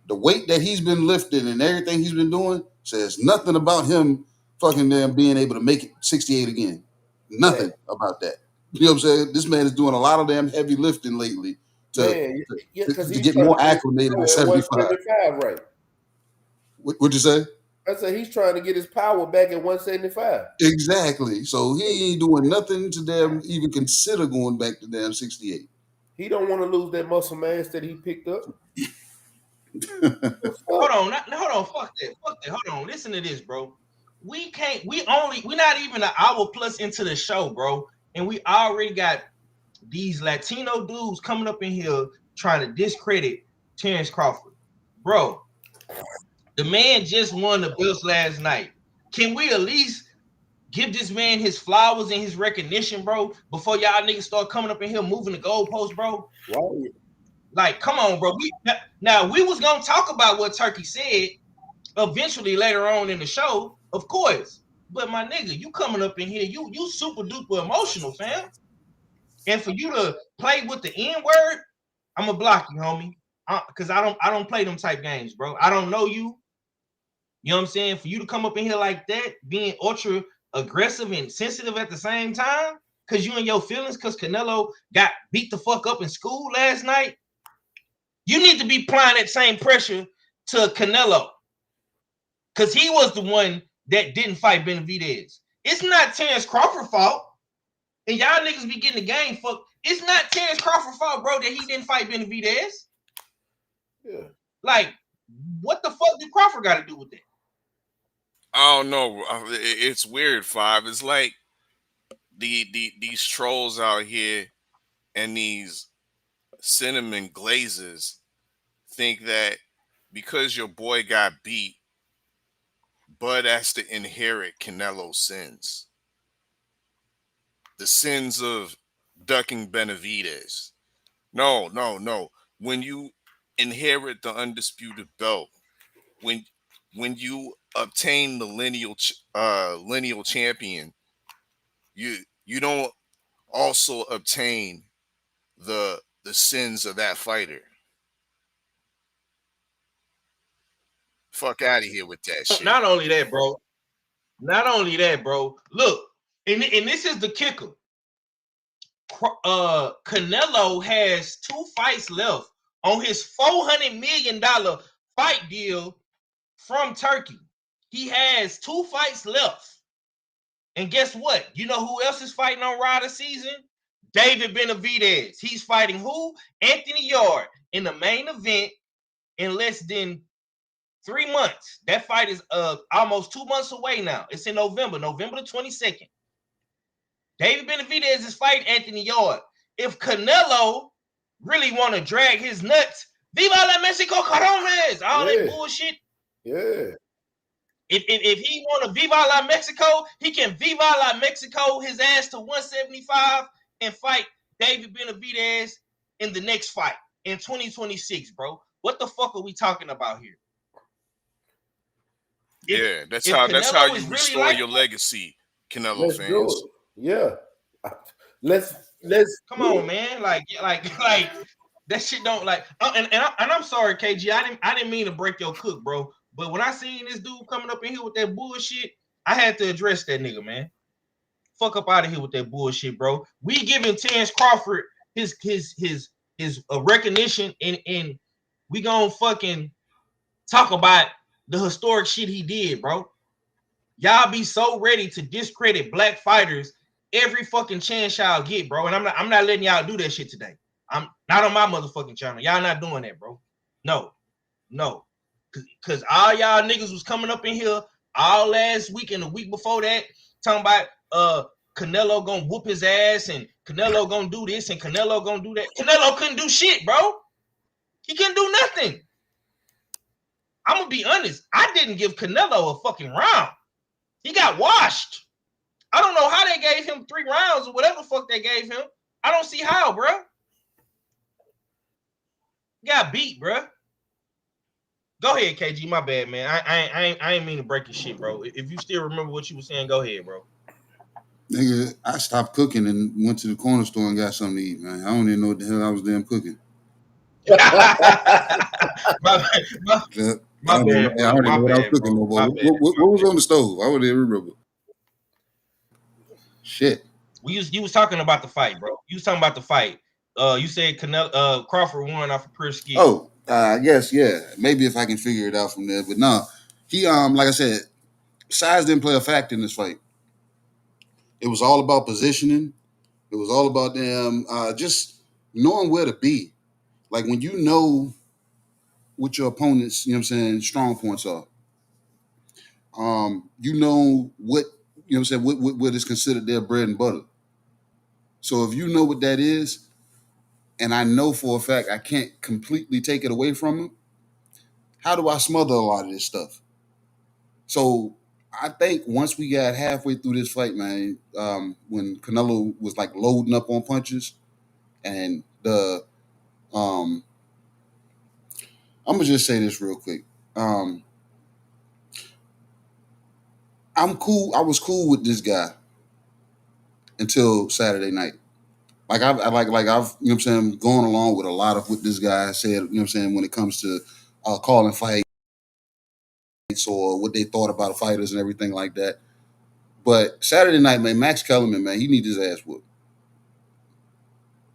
The weight that he's been lifting and everything he's been doing says nothing about him fucking them being able to make it 68 again. Nothing about that. You know what I'm saying? This man is doing a lot of damn heavy lifting lately to Man, yeah, because to he's get trying to more get his acclimated power at at 75. 175, right? What'd you say? I said he's trying to get his power back at 175. Exactly. So he ain't doing nothing to damn even consider going back to damn 68. He don't want to lose that muscle mass that he picked up. hold on, fuck that. Hold on, listen to this, bro. We're not even an hour plus into the show, bro, and we already got these Latino dudes coming up in here trying to discredit Terrence Crawford. Bro, the man just won the belts last night. Can we at least give this man his flowers and his recognition, bro, before y'all niggas start coming up in here moving the goalposts, bro? Right. Like, come on, bro. We was gonna talk about what Turkey said eventually later on in the show, of course. But my nigga, you coming up in here, you super duper emotional, fam. And for you to play with the N word, I'm gonna block you, homie. Cause I don't play them type games, bro. I don't know you. You know what I'm saying? For you to come up in here like that, being ultra aggressive and sensitive at the same time, cause you in your feelings, cause Canelo got beat the fuck up in school last night. You need to be applying that same pressure to Canelo, cause he was the one that didn't fight Benavidez. It's not Terrence Crawford's fault. And y'all niggas be getting the game fucked. It's not Terrence Crawford's fault, bro, that he didn't fight Benavidez. Yeah. Like, what the fuck did Crawford got to do with that? I don't know. It's weird, Five. It's like these trolls out here and these cinnamon glazes think that because your boy got beat, Bud has to inherit Canelo's sins. The sins of ducking Benavidez. No. When you inherit the undisputed belt, when you obtain the lineal champion, you don't also obtain the sins of that fighter. Fuck out of here with that shit. Not only that, bro. Look, and this is the kicker. Canelo has 2 fights left on his $400 million fight deal from Turkey. He has 2 fights left. And guess what? You know who else is fighting on Ryder season? David Benavidez. He's fighting who? Anthony Yard in the main event in less than 3 months. That fight is almost 2 months away now. It's in November the 22nd. David Benavidez is fighting Anthony Yard. If Canelo really want to drag his nuts, Viva la Mexico Corones, all that bullshit. Yeah. If he want to Viva la Mexico, he can Viva la Mexico his ass to 175 and fight David Benavidez in the next fight in 2026, bro. What the fuck are we talking about here? Yeah, that's how you restore your legacy, Canelo Let's fans. do it. Yeah. Let's come on, man. Like that shit don't like. And I'm sorry, KG. I didn't mean to break your cook, bro. But when I seen this dude coming up in here with that bullshit, I had to address that nigga, man. Fuck up out of here with that bullshit, bro. We giving Terrence Crawford his recognition, and we gonna fucking talk about the historic shit he did, bro. Y'all be so ready to discredit black fighters every fucking chance y'all get, bro. And I'm not letting y'all do that shit today. I'm not on my motherfucking channel. Y'all not doing that, bro. No. Cause all y'all niggas was coming up in here all last week and the week before that, talking about Canelo gonna whoop his ass and Canelo gonna do this and Canelo gonna do that. Canelo couldn't do shit, bro. He couldn't do nothing. I'm gonna be honest. I didn't give Canelo a fucking round. He got washed. I don't know how they gave him 3 rounds or whatever the fuck they gave him. I don't see how, bro. He got beat, bro. Go ahead, KG. My bad, man. I ain't mean to break your shit, bro. If you still remember what you were saying, go ahead, bro. Nigga, I stopped cooking and went to the corner store and got something to eat, man. I don't even know what the hell I was damn cooking. my bad, I don't even know what I was cooking no more. What was on the stove? I wouldn't even remember. Shit. You was talking about the fight, bro. You was talking about the fight. You said Crawford won off a pure skill. Oh, I guess, yeah. Maybe if I can figure it out from there. But no, he like I said, size didn't play a factor in this fight. It was all about positioning. It was all about them just knowing where to be. Like when you know what your opponent's, you know what I'm saying, strong points are. You know what, you know what I'm saying, what is considered their bread and butter. So if you know what that is, and I know for a fact I can't completely take it away from him, how do I smother a lot of this stuff? So I think once we got halfway through this fight, man, when Canelo was like loading up on punches, and I'm gonna just say this real quick. I'm cool. I was cool with this guy until Saturday night. Like I've you know what I'm saying, going along with a lot of what this guy said, you know what I'm saying, when it comes to calling fights or what they thought about fighters and everything like that. But Saturday night, man, Max Kellerman, man, he needs his ass whooped.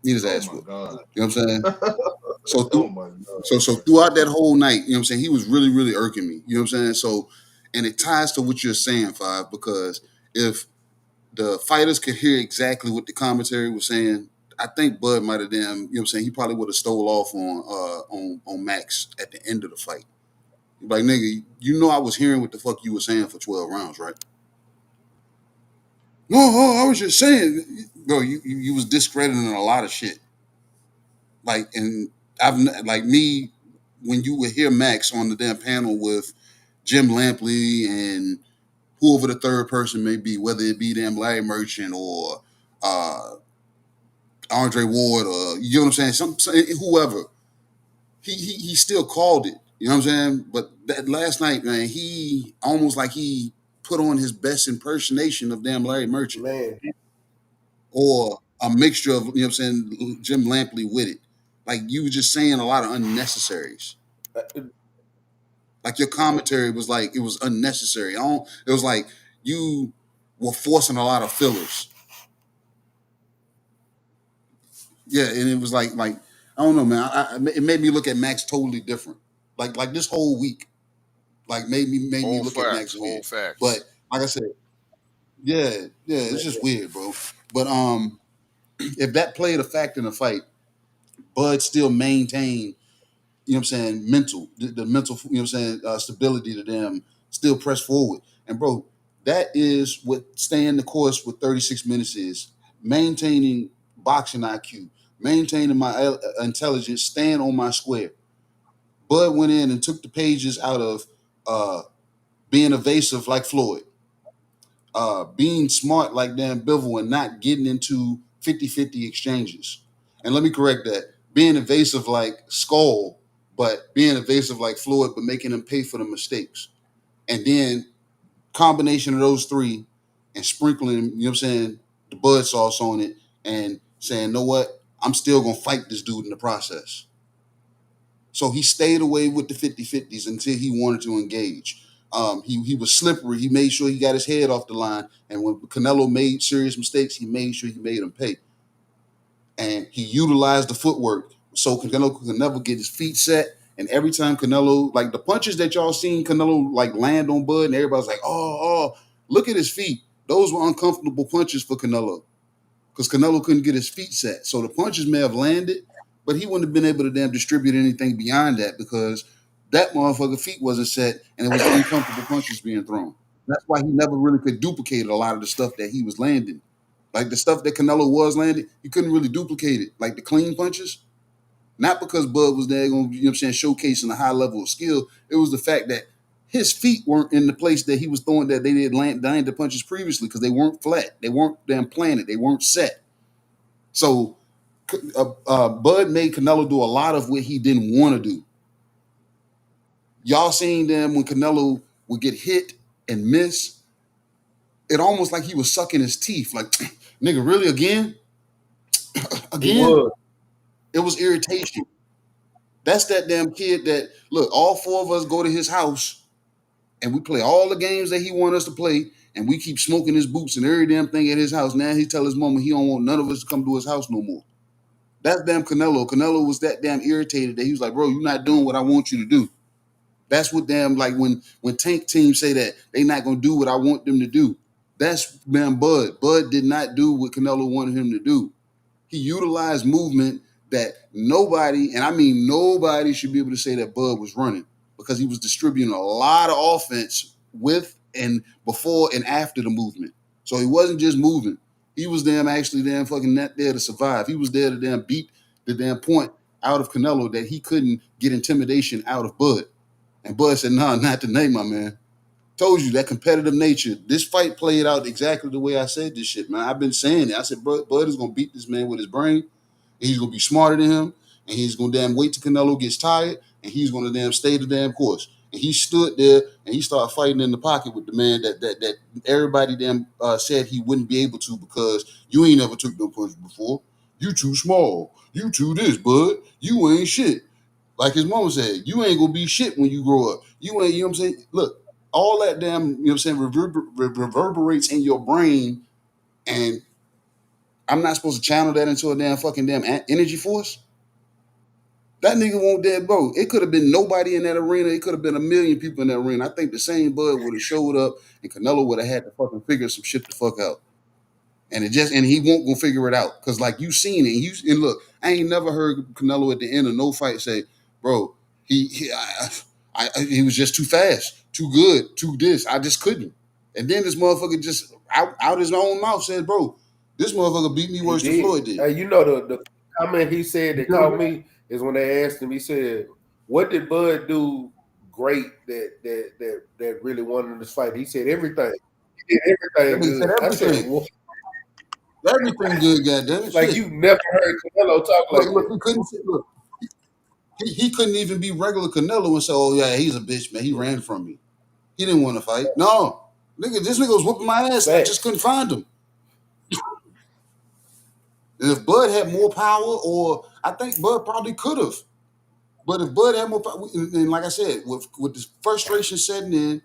You know what I'm saying? So throughout that whole night, you know what I'm saying, he was really, really irking me. You know what I'm saying? So, and it ties to what you're saying, Five, because if the fighters could hear exactly what the commentary was saying, I think Bud might have you know what I'm saying, he probably would have stole off on Max at the end of the fight. Like, nigga, you know I was hearing what the fuck you were saying for 12 rounds, right? No, I was just saying, bro, you was discrediting a lot of shit. Like, and I've like me, when you would hear Max on the damn panel with Jim Lampley and whoever the third person may be, whether it be damn Larry Merchant or Andre Ward or, you know what I'm saying, whoever, he still called it. You know what I'm saying? But that last night, man, he almost like he put on his best impersonation of damn Larry Merchant. Man. Or a mixture of, you know what I'm saying, Jim Lampley with it. Like, you were just saying a lot of unnecessaries. Like your commentary was like it was unnecessary. It was like you were forcing a lot of fillers. Yeah, and it was like I don't know, man. It made me look at Max totally different. Like this whole week, like made me Whole look at Max facts, whole weird. But facts. like I said, yeah, it's just weird, bro. But if that played a factor in the fight, Bud still maintained, you know what I'm saying, the mental, you know what I'm saying, stability to them, still press forward. And bro, that is what staying the course with 36 minutes is. Maintaining boxing IQ, maintaining my intelligence, staying on my square. Bud went in and took the pages out of being evasive like Floyd, being smart like Dan Bivol, and not getting into 50-50 exchanges. And let me correct that. Being evasive like Skull, but being evasive like Floyd, but making him pay for the mistakes. And then combination of those three and sprinkling, you know what I'm saying, the bud sauce on it and saying, know what? I'm still going to fight this dude in the process. So he stayed away with the 50-50s until he wanted to engage. He was slippery. He made sure he got his head off the line. And when Canelo made serious mistakes, he made sure he made him pay. And he utilized the footwork so Canelo could never get his feet set. And every time Canelo, like the punches that y'all seen Canelo like land on Bud, and everybody's like, oh, look at his feet. Those were uncomfortable punches for Canelo because Canelo couldn't get his feet set. So the punches may have landed, but he wouldn't have been able to damn distribute anything beyond that because that motherfucker feet wasn't set and it was uncomfortable punches being thrown. That's why he never really could duplicate a lot of the stuff that he was landing. Like the stuff that Canelo was landing, he couldn't really duplicate it. Like the clean punches, not because Bud was there going, you know what I'm saying, showcasing a high level of skill. It was the fact that his feet weren't in the place that he was throwing that they did land the punches previously because they weren't flat. They weren't damn planted. They weren't set. So Bud made Canelo do a lot of what he didn't want to do. Y'all seen them when Canelo would get hit and miss. It almost like he was sucking his teeth. Like, nigga, really again? Again? It was irritation. That's that damn kid that, look, all four of us go to his house and we play all the games that he want us to play and we keep smoking his boots and every damn thing at his house. Now he tell his mama he don't want none of us to come to his house no more. That's damn Canelo. Canelo was that damn irritated that he was like, bro, you're not doing what I want you to do. That's what damn, like when tank teams say that they not going to do what I want them to do. That's damn Bud. Bud did not do what Canelo wanted him to do. He utilized movement that nobody, and I mean nobody, should be able to say that Bud was running because he was distributing a lot of offense with and before and after the movement. So he wasn't just moving. He was damn actually damn fucking not there to survive. He was there to damn beat the damn point out of Canelo that he couldn't get intimidation out of Bud. And Bud said, nah, not today, my man. Told you that competitive nature. This fight played out exactly the way I said this shit, man. I've been saying it. I said, Bud is going to beat this man with his brain. And he's going to be smarter than him. And he's going to damn wait till Canelo gets tired. And he's going to damn stay the damn course. And he stood there and he started fighting in the pocket with the man that everybody damn said he wouldn't be able to because you ain't never took no punch before. You too small. You too this, Bud. You ain't shit. Like his mama said, you ain't going to be shit when you grow up. You ain't, you know what I'm saying? Look. All that damn, you know what I'm saying, reverberates in your brain, and I'm not supposed to channel that into a damn fucking damn energy force? That nigga won't dead, bro. It could have been nobody in that arena. It could have been a million people in that arena. I think the same Bud would have showed up, and Canelo would have had to fucking figure some shit the fuck out. And he won't go figure it out. Because, like, you seen it. And look, I ain't never heard Canelo at the end of no fight say, bro, he was just too fast, too good, too this. I just couldn't. And then this motherfucker just out his own mouth said, bro, this motherfucker beat me worse than Floyd did. Hey, you know the comment he said that caught me is when they asked him, he said, what did Bud do great that really won in this fight? He said everything. He did everything good. I said, what? Everything good, goddamn it. Like shit. You never heard Canelo talk like that. He couldn't even be regular Canelo and say, oh yeah, he's a bitch, man. He ran from me. He didn't want to fight. No. Nigga, this nigga was whooping my ass. I just couldn't find him. And if Bud had more power, or I think Bud probably could have. But if Bud had more, and like I said, with the frustration setting in,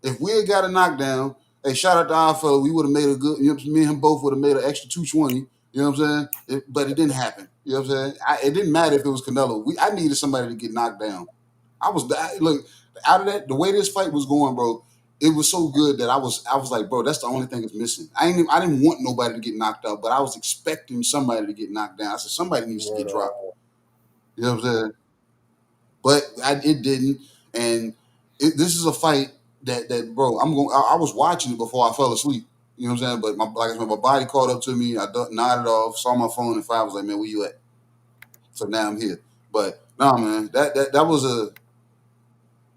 if we had got a knockdown, hey, shout out to our fellow, we would have made a good. You know, me and him both would have made an extra 220. You know what I'm saying? But it didn't happen. You know what I'm saying? It didn't matter if it was Canelo. I needed somebody to get knocked down. Look, out of that, the way this fight was going, bro, it was so good that I was like, bro, that's the only thing that's missing. I didn't want nobody to get knocked out, but I was expecting somebody to get knocked down. I said somebody needs to get dropped. You know what I'm saying? But it didn't, and this is a fight that bro, I was watching it before I fell asleep. You know what I'm saying? But like I said, my body caught up to me. I nodded off, saw my phone, and I was like, man, where you at? So now I'm here. But nah, man, that was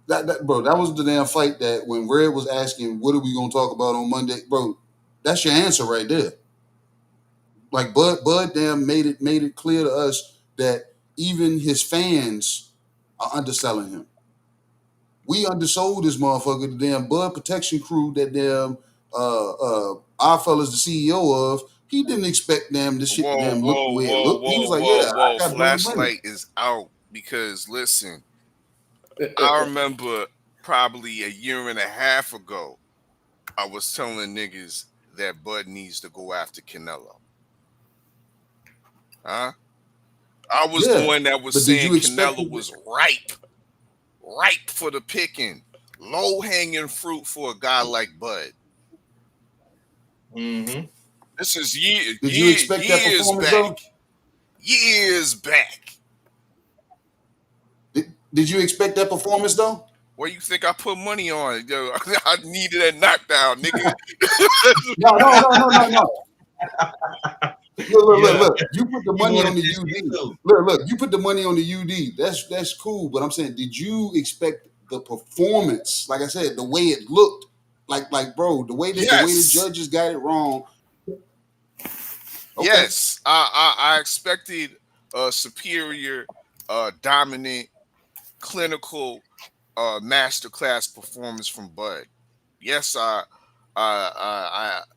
bro, that was the damn fight that when Red was asking, what are we gonna talk about on Monday, bro? That's your answer right there. Like Bud damn made it clear to us that even his fans are underselling him. We undersold this motherfucker, the damn Bud Protection Crew that damn our fella's the CEO of. He didn't expect them this shit to damn look the way it looked. He was like, yeah, I got plenty of money. Flashlight is out because listen, I remember probably a year and a half ago, I was telling niggas that Bud needs to go after Canelo. Huh? I was the one that was saying Canelo was ripe for the picking, low hanging fruit for a guy like Bud. Mm-hmm. This is years. Did you expect that performance though? Years back. Did you expect that performance though? What you think I put money on? Yo, I needed that knockdown, nigga. No. Look. You put the money on the UD. Look. You put the money on the UD. That's cool. But I'm saying, did you expect the performance? Like I said, the way it looked. Like, bro, the way the judges got it wrong. Okay. Yes, I expected a superior, dominant, clinical, masterclass performance from Bud. Yes, I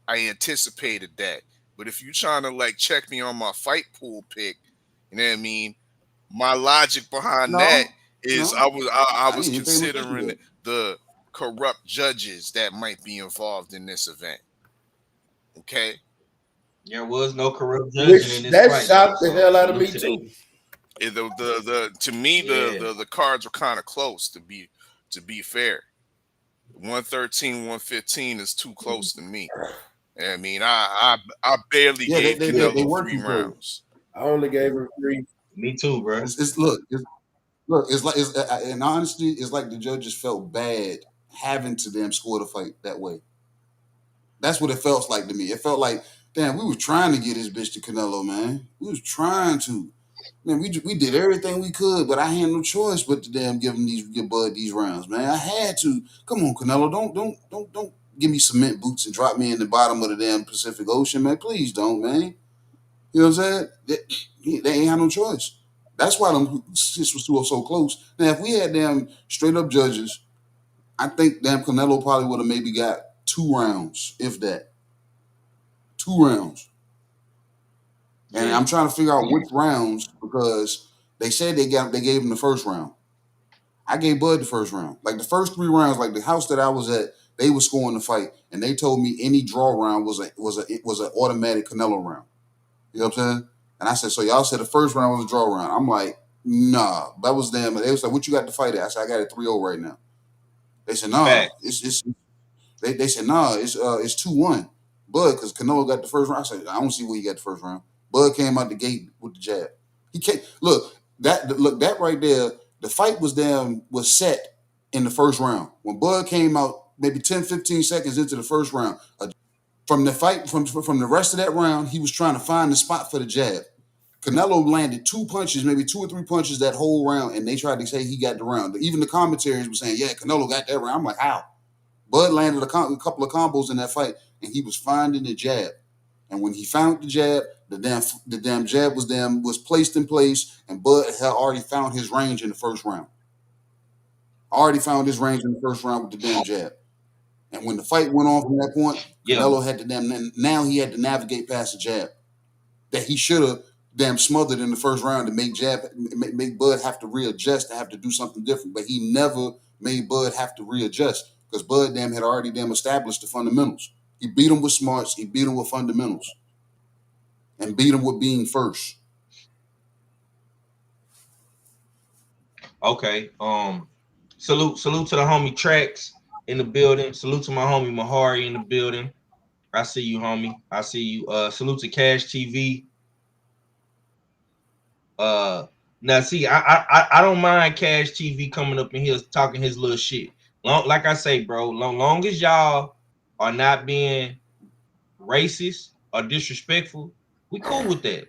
anticipated that. But if you're trying to like check me on my fight pool pick, you know what I mean? My logic behind that is I was considering the corrupt judges that might be involved in this event. Okay. There was no corrupt judging in this that fight. That shocked the hell out of me too. To me, the cards were kind of close to be fair. 113, 115 is too close to me. I mean, I barely gave Canelo 3 rounds. I only gave him 3. Me too, bro. It's like in honesty, it's like the judges felt bad having to damn score the fight that way. That's what it felt like to me. It felt like, damn, we were trying to get this bitch to Canelo, man. We was trying to. Man, we did everything we could, but I had no choice but to damn give Bud these rounds, man. I had to. Come on, Canelo, don't give me cement boots and drop me in the bottom of the damn Pacific Ocean, man. Please don't, man. You know what I'm saying? They ain't had no choice. That's why them shits was so close. Now, if we had damn straight up judges, I think damn Canelo probably would have maybe got 2 rounds, if that. 2 rounds. And I'm trying to figure out which rounds because they said they gave him the first round. I gave Bud the first round. Like the first 3 rounds, like the house that I was at, they were scoring the fight, and they told me any draw round was an automatic Canelo round. You know what I'm saying? And I said, so y'all said the first round was a draw round. I'm like, nah, that was them. They was like, what you got to fight at? I said, I got it 3-0 right now. They said, nah, they said, nah, it's 2-1. Bud, because Canelo got the first round. I said, I don't see where he got the first round. Bud came out the gate with the jab. He came, look that right there. The fight was set in the first round. When Bud came out, maybe 10, 15 seconds into the first round, from the fight, from the rest of that round, he was trying to find the spot for the jab. Canelo landed 2 punches, maybe 2 or 3 punches that whole round, and they tried to say he got the round. Even the commentaries were saying, yeah, Canelo got that round. I'm like, how? Bud landed a couple of combos in that fight, and he was finding the jab. And when he found the jab, the damn jab was placed in place, and Bud had already found his range in the first round. Already found his range in the first round with the damn jab. And when the fight went on from that point, Canelo had to now he had to navigate past the jab that he should have damn smothered in the first round to make Bud have to readjust, to have to do something different. But he never made Bud have to readjust because Bud damn had already damn established the fundamentals. He beat him with smarts, he beat him with fundamentals, and beat him with being first. Okay. Salute to the homie Tracks in the building. Salute to my homie Mahari in the building. I see you, homie. I see you. Salute to Cash TV. Now see, I don't mind Cash TV coming up in here talking his little shit. Like I say, bro, long as y'all are not being racist or disrespectful, we cool with that.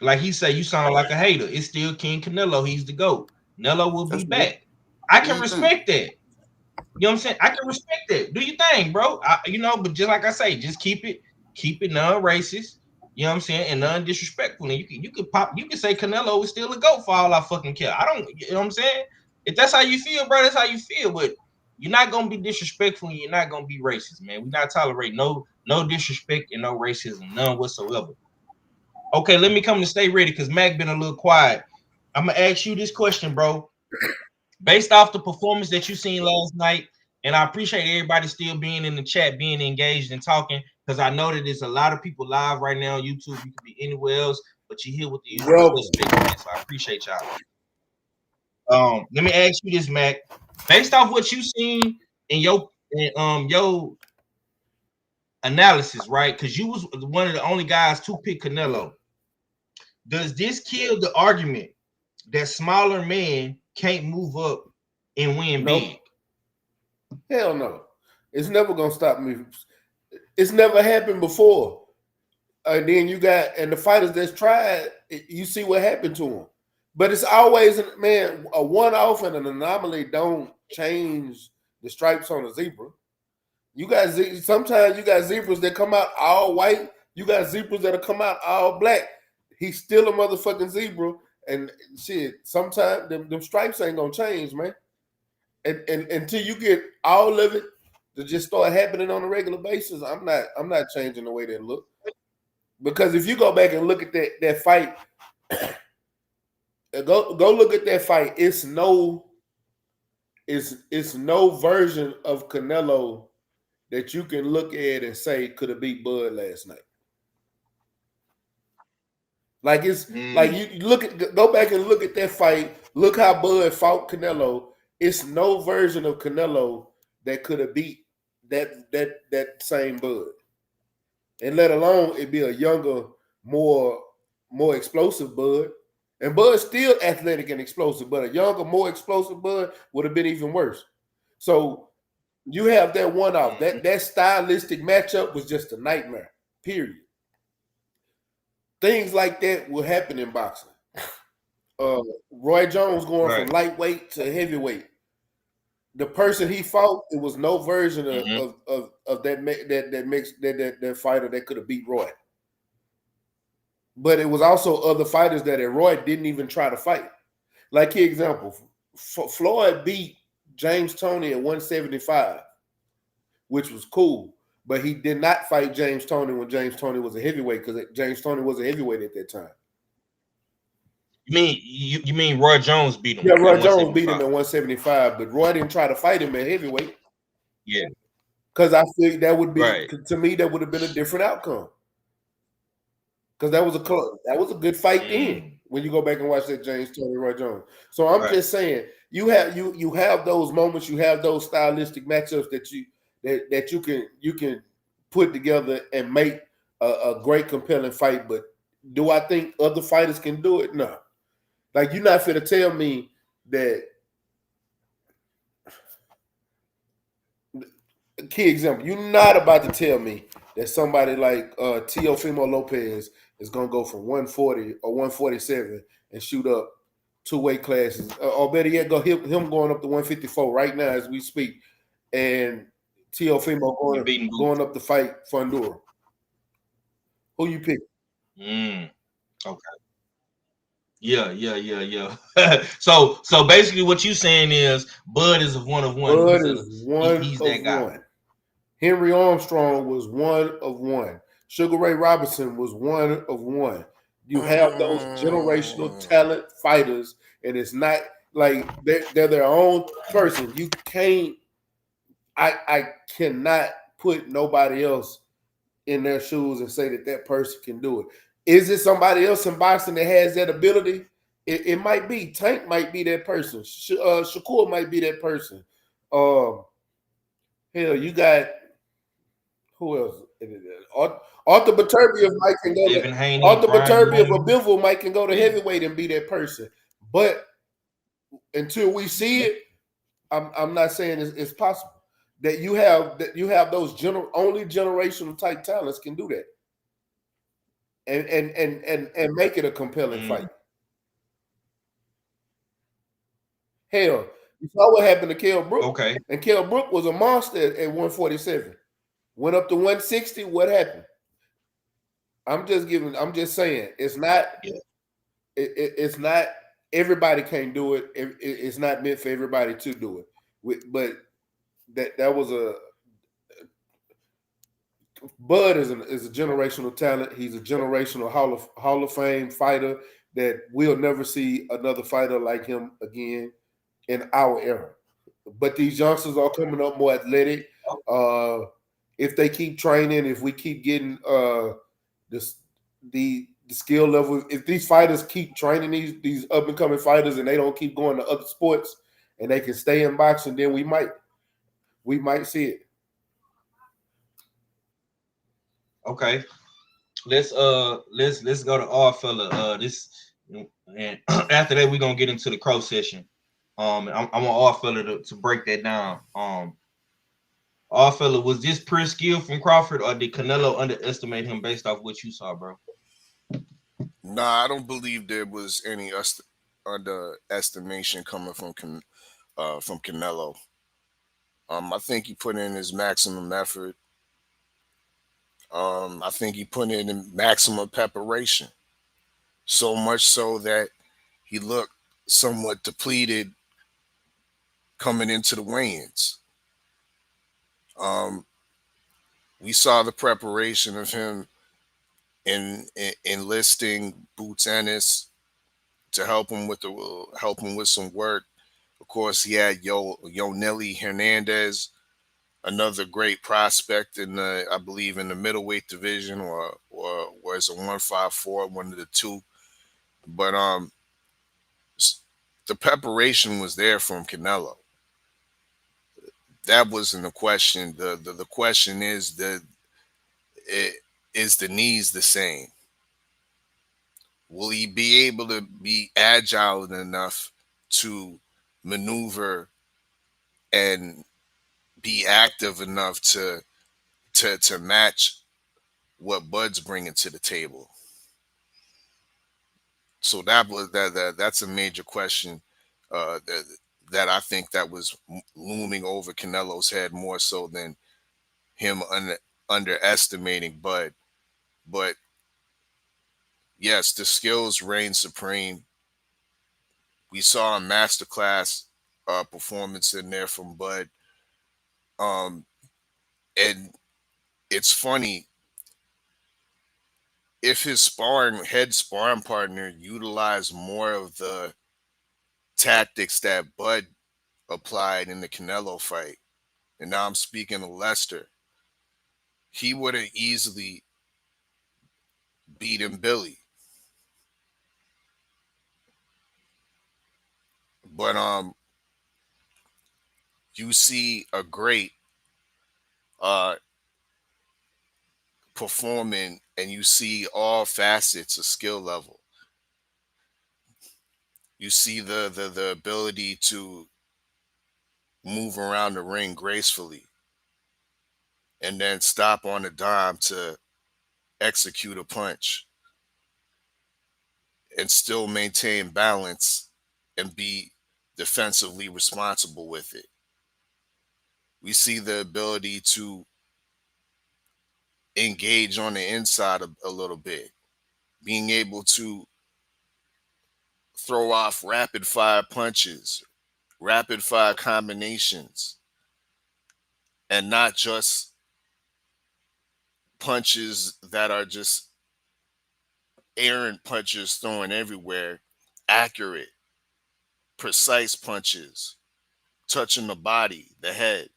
Like he said, you sound like a hater. It's still King Canelo. He's the GOAT. Canelo will be back. I can respect that. You know what I'm saying? I can respect that. Do your thing, bro. But just like I say, just keep it non-racist. You know what I'm saying? And non-disrespectful. And you can say Canelo is still a GOAT for all I fucking care. You know what I'm saying? If that's how you feel, bro, that's how you feel. But you're not gonna be disrespectful and you're not gonna be racist, man. We're not tolerating no disrespect and no racism, none whatsoever. Okay, let me come to stay ready because Mac been a little quiet. I'm gonna ask you this question, bro. Based off the performance that you seen last night, and I appreciate everybody still being in the chat, being engaged and talking, because I know that there's a lot of people live right now on YouTube. You could be anywhere else, but you're here with the usual suspects, man. So I appreciate y'all. Let me ask you this, Mac. Based off what you seen in your analysis, right? Because you was one of the only guys to pick Canelo. Does this kill the argument that smaller men can't move up and win big? Hell no. It's never gonna stop me. It's never happened before. And then the fighters that's tried, you see what happened to them. But it's always, man, a one-off and an anomaly don't change the stripes on a zebra. Sometimes you got zebras that come out all white. You got zebras that'll come out all black. He's still a motherfucking zebra. And shit, sometimes them stripes ain't gonna change, man. And until you get all of it to just start happening on a regular basis, I'm not changing the way they look. Because if you go back and look at that fight, go look at that fight. It's no version of Canelo that you can look at and say could have beat Bud last night. Like like you go back and look at that fight. Look how Bud fought Canelo. It's no version of Canelo that could have beat that same Bud. And let alone it be a younger, more explosive Bud. And Bud's still athletic and explosive, but a younger, more explosive Bud would have been even worse. So you have that one off. That stylistic matchup was just a nightmare. Period. Things like that will happen in boxing. Roy Jones going from lightweight to heavyweight. The person he fought, it was no version of that fighter that could have beat Roy. But it was also other fighters that Roy didn't even try to fight. Like, for example, Floyd beat James Toney at 175, which was cool. But he did not fight James Toney when James Toney was a heavyweight because James Toney was a heavyweight at that time. You mean Roy Jones beat him? Yeah, Roy Jones beat him at 175, but Roy didn't try to fight him at heavyweight. Yeah. Because I think that would be, to me, that would have been a different outcome. Because that was a good fight then when you go back and watch that James Toney, Roy Jones. So I'm just saying, you have those moments, you have those stylistic matchups that you can put together and make a great compelling fight. But do I think other fighters can do it? No. Like, you're not finna tell me that. Key example, you're not about to tell me that somebody like Teofimo Lopez is gonna go from 140 or 147 and shoot up 2 weight classes, or better yet, go him going up to 154 right now as we speak, and Teofimo going up to fight Fundora. Who you pick? Okay. Yeah. So basically, what you saying is Bud is a one of one. Bud is one of one. Henry Armstrong was one of one. Sugar Ray Robinson was one of one. You have those generational talent fighters, and it's not like they're their own person. You can't. I cannot put nobody else in their shoes and say that person can do it. Is it somebody else in boxing that has that ability? It might be. Tank might be that person. Shakur might be that person. Hell, you got who else? Arthur Baturbia might can go Devin to Haney, Arthur Brian Baturbia of Haney. a Bivol might can go to heavyweight and be that person. But until we see it, I'm not saying it's possible. That you have those only generational type talents can do that. And make it a compelling fight. Hell, you saw what happened to Kell Brook. Okay. And Kell Brook was a monster at 147. Went up to 160. What happened? I'm just saying it's not. It's not. Everybody can't do it. It's not meant for everybody to do it. But that was a. Bud is a generational talent. He's a generational Hall of Fame fighter that we'll never see another fighter like him again in our era. But these youngsters are coming up more athletic. If they keep training, if we keep getting the skill level, if these fighters keep training these up and coming fighters and they don't keep going to other sports and they can stay in boxing, then we might see it. Okay. Let's go to All Fella. This and after that we're gonna get into the Crow session. I want All Fella to break that down. All Fella, was this pure skill from Crawford, or did Canelo underestimate him based off what you saw, bro? Nah, I don't believe there was any underestimation coming from Canelo. I think he put in his maximum effort. I think he put in maximum preparation. So much so that he looked somewhat depleted coming into the weigh-ins. We saw the preparation of him in enlisting Boots Ennis to help him with some work. Of course, he had Nelly Hernandez, another great prospect in I believe in the middleweight division, or was a 154, one of the two. But the preparation was there from Canelo. That wasn't the question. The question is is the knees the same? Will he be able to be agile enough to maneuver and be active enough to match what Bud's bringing to the table? So that's a major question that I think that was looming over Canelo's head more so than him underestimating Bud. But yes, the skills reign supreme. We saw a masterclass performance in there from Bud. And it's funny, if his head sparring partner utilized more of the tactics that Bud applied in the Canelo fight, and now I'm speaking of Lester, he would have easily beaten Billy. But you see a great performing, and you see all facets of skill level. You see the ability to move around the ring gracefully and then stop on a dime to execute a punch and still maintain balance and be defensively responsible with it. We see the ability to engage on the inside a little bit, being able to throw off rapid fire punches, rapid fire combinations, and not just punches that are just errant punches thrown everywhere, accurate, precise punches, touching the body, the head,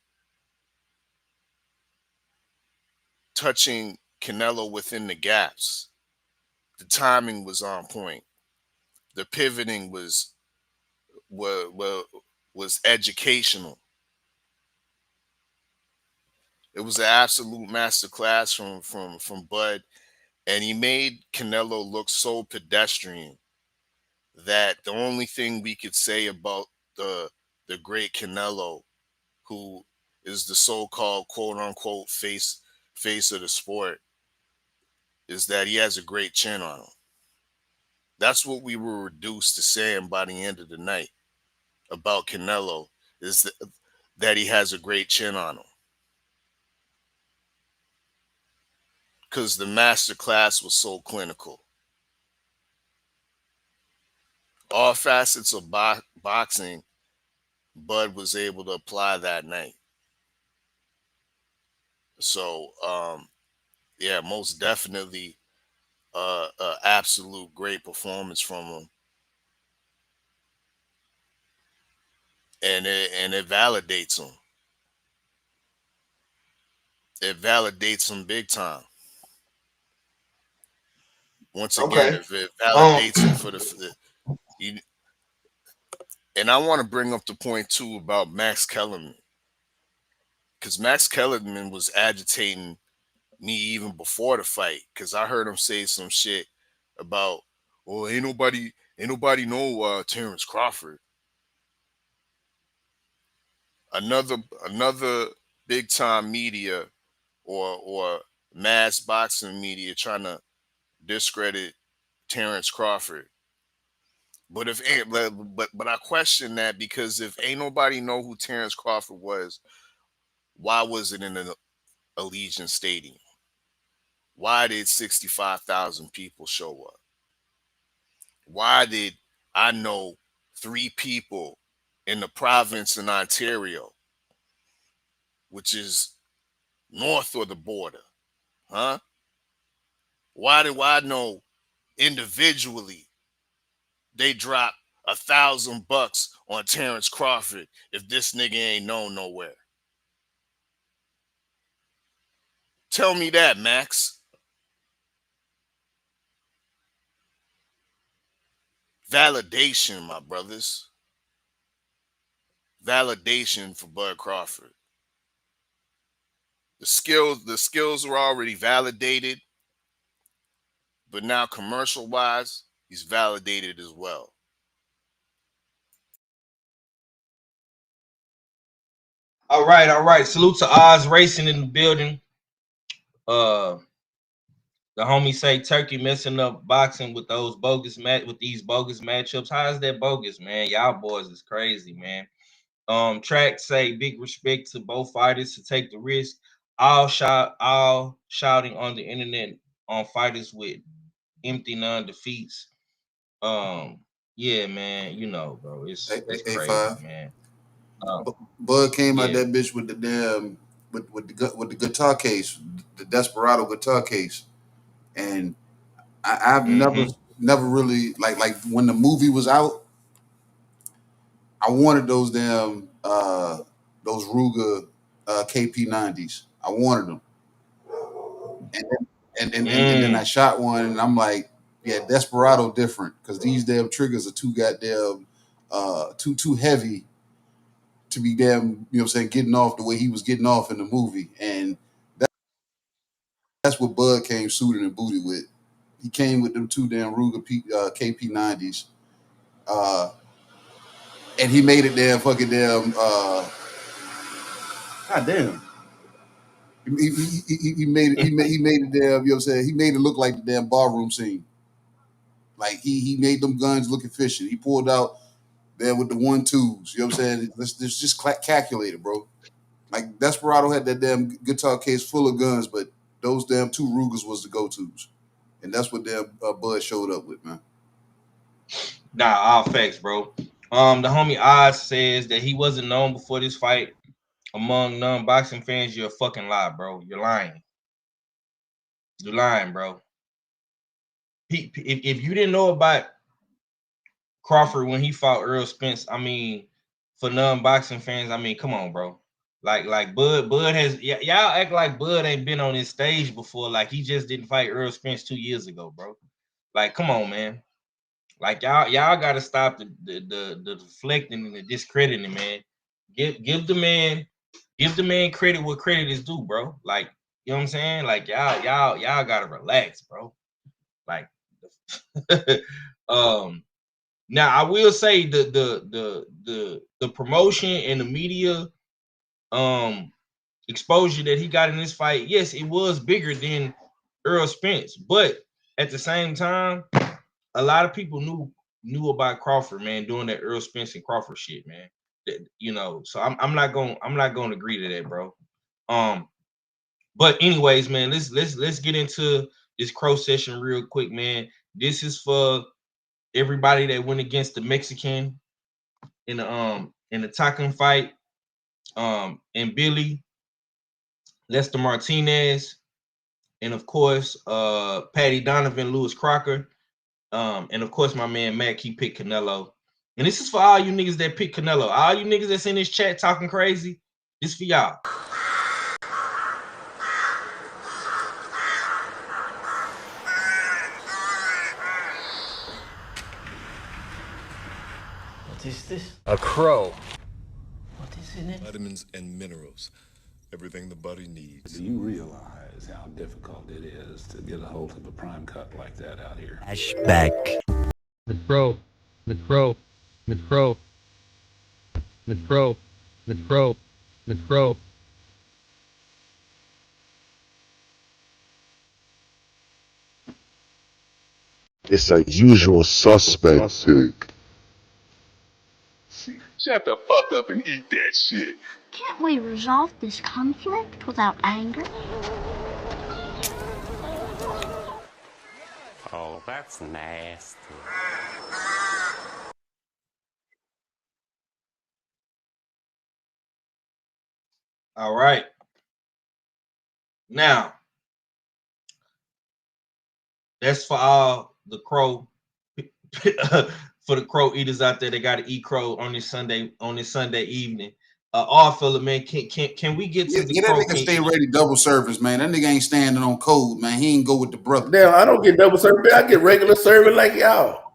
touching Canelo within the gaps. The timing was on point. The pivoting was educational. It was an absolute masterclass from Bud, and he made Canelo look so pedestrian that the only thing we could say about the great Canelo, who is the so-called quote unquote face of the sport, is that he has a great chin on him. That's what we were reduced to saying by the end of the night about Canelo, is that he has a great chin on him. Because the master class was so clinical. All facets of boxing, Bud was able to apply that night. So, yeah, most definitely absolute great performance from him. And it validates him. It validates him big time. Once again, Okay. if it validates him for you, and I want to bring up the point too about Max Kellerman, because Max Kellerman was agitating me even before the fight, because I heard him say some shit about, well, ain't nobody know Terrence Crawford. Another big time media or mass boxing media trying to discredit Terrence Crawford. But but I question that, because if ain't nobody know who Terrence Crawford was, why was it in an Allegiant Stadium? Why did 65,000 people show up? Why did I know 3 people in the province in Ontario, which is north of the border? Huh? Why do I know individually they drop $1,000 on Terrence Crawford if this nigga ain't known nowhere? Tell me that, Max. Validation, my brothers. Validation for Bud Crawford. The skills were already validated, but now commercial wise, he's validated as well. All right, all right. Salute to Oz Racing in the building. The homie say Turkey messing up boxing with these bogus matchups. How is that bogus, man? Y'all boys is crazy, man. Track say big respect to both fighters to take the risk. All shouting on the internet on fighters with empty non-defeats. Yeah, man, you know, bro, it's crazy, A5. man. Bud came out Yeah. that bitch with the damn with the guitar case, the Desperado guitar case, and I've never really like when the movie was out, I wanted those damn those Ruger KP90s. I wanted them, and then I shot one, and I'm like, yeah, Desperado different, because these damn triggers are too goddamn too heavy to be damn, you know what I'm saying, getting off the way he was getting off in the movie. And that's what Bud came suited and booted with. He came with them 2 damn Ruger KP90s. And he made it damn fucking damn god damn. He made it damn, you know what I'm saying? He made it look like the damn barroom scene. Like he made them guns look efficient. He pulled out there with the 1-2s. You know what I'm saying? It's just calculated, bro. Like Desperado had that damn guitar case full of guns, but those damn 2 Rugers was the go-tos, and that's what damn Bud showed up with, man. Nah, all facts, bro. The homie Oz says that he wasn't known before this fight. Among non-boxing fans, you're a fucking lie, bro. You're lying. You're lying, bro. if you didn't know about Crawford when he fought Earl Spence, I mean, for non-boxing fans, I mean, come on, bro. Like Bud has y'all act like Bud ain't been on this stage before. Like he just didn't fight Earl Spence 2 years ago, bro. Like, come on, man. Like y'all gotta stop the deflecting and the discrediting, man. Give the man credit what credit is due, bro. Like, you know what I'm saying? Like y'all gotta relax, bro. Like now I will say the promotion and the media exposure that he got in this fight, yes, it was bigger than Earl Spence, but at the same time, a lot of people knew about Crawford, man, doing that Earl Spence and Crawford shit, man. You know, so I'm not gonna agree to that, bro. But anyways, man, let's get into this Crow session real quick, man. This is for everybody that went against the Mexican in the Takan fight, and Billy, Lester Martinez, and of course, Patty Donovan, Lewis Crocker, and of course, my man Mac, he picked Canelo. And this is for all you niggas that pick Canelo. All you niggas that's in this chat talking crazy, this for y'all. What is this? A crow. What is in it? Vitamins and minerals. Everything the body needs. Do you realize how difficult it is to get a hold of a prime cut like that out here? Flashback. The crow. The crow. The crow. The crow. The crow. The crow. It's a usual suspect pick. Shut the fuck up and eat that shit. Can't we resolve this conflict without anger? Oh, that's nasty. All right. Now, that's for all the crow for the crow eaters out there that got to eat crow on this Sunday evening. All fella, man, can we get to the that crow? nigga stay ready double service, man. That nigga ain't standing on code, man. He ain't go with the brother. Damn, I don't get double service. I get regular service like y'all.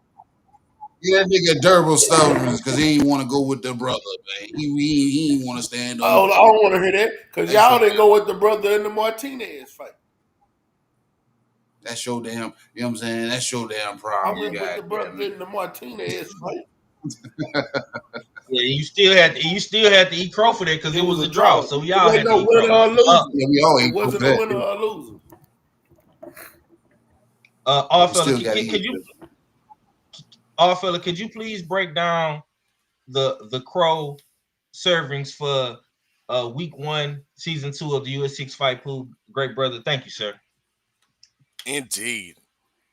Yeah, that nigga durable stubbornness because he ain't want to go with the brother, man. He ain't want to stand on. Oh, I don't want to hear that because y'all didn't go with the brother in the Martinez fight. That's your damn, you know what I'm saying? That's your damn problem. I went with the brother in the Martinez fight. Yeah, you still had to eat crow for that because it was a draw. So y'all had to eat winner or loser. Yeah, we all ate it wasn't a winner or a loser. Fella, could you please break down the crow servings for week 1, season 2 of the US6 fight pool? Great brother, thank you, sir. Indeed.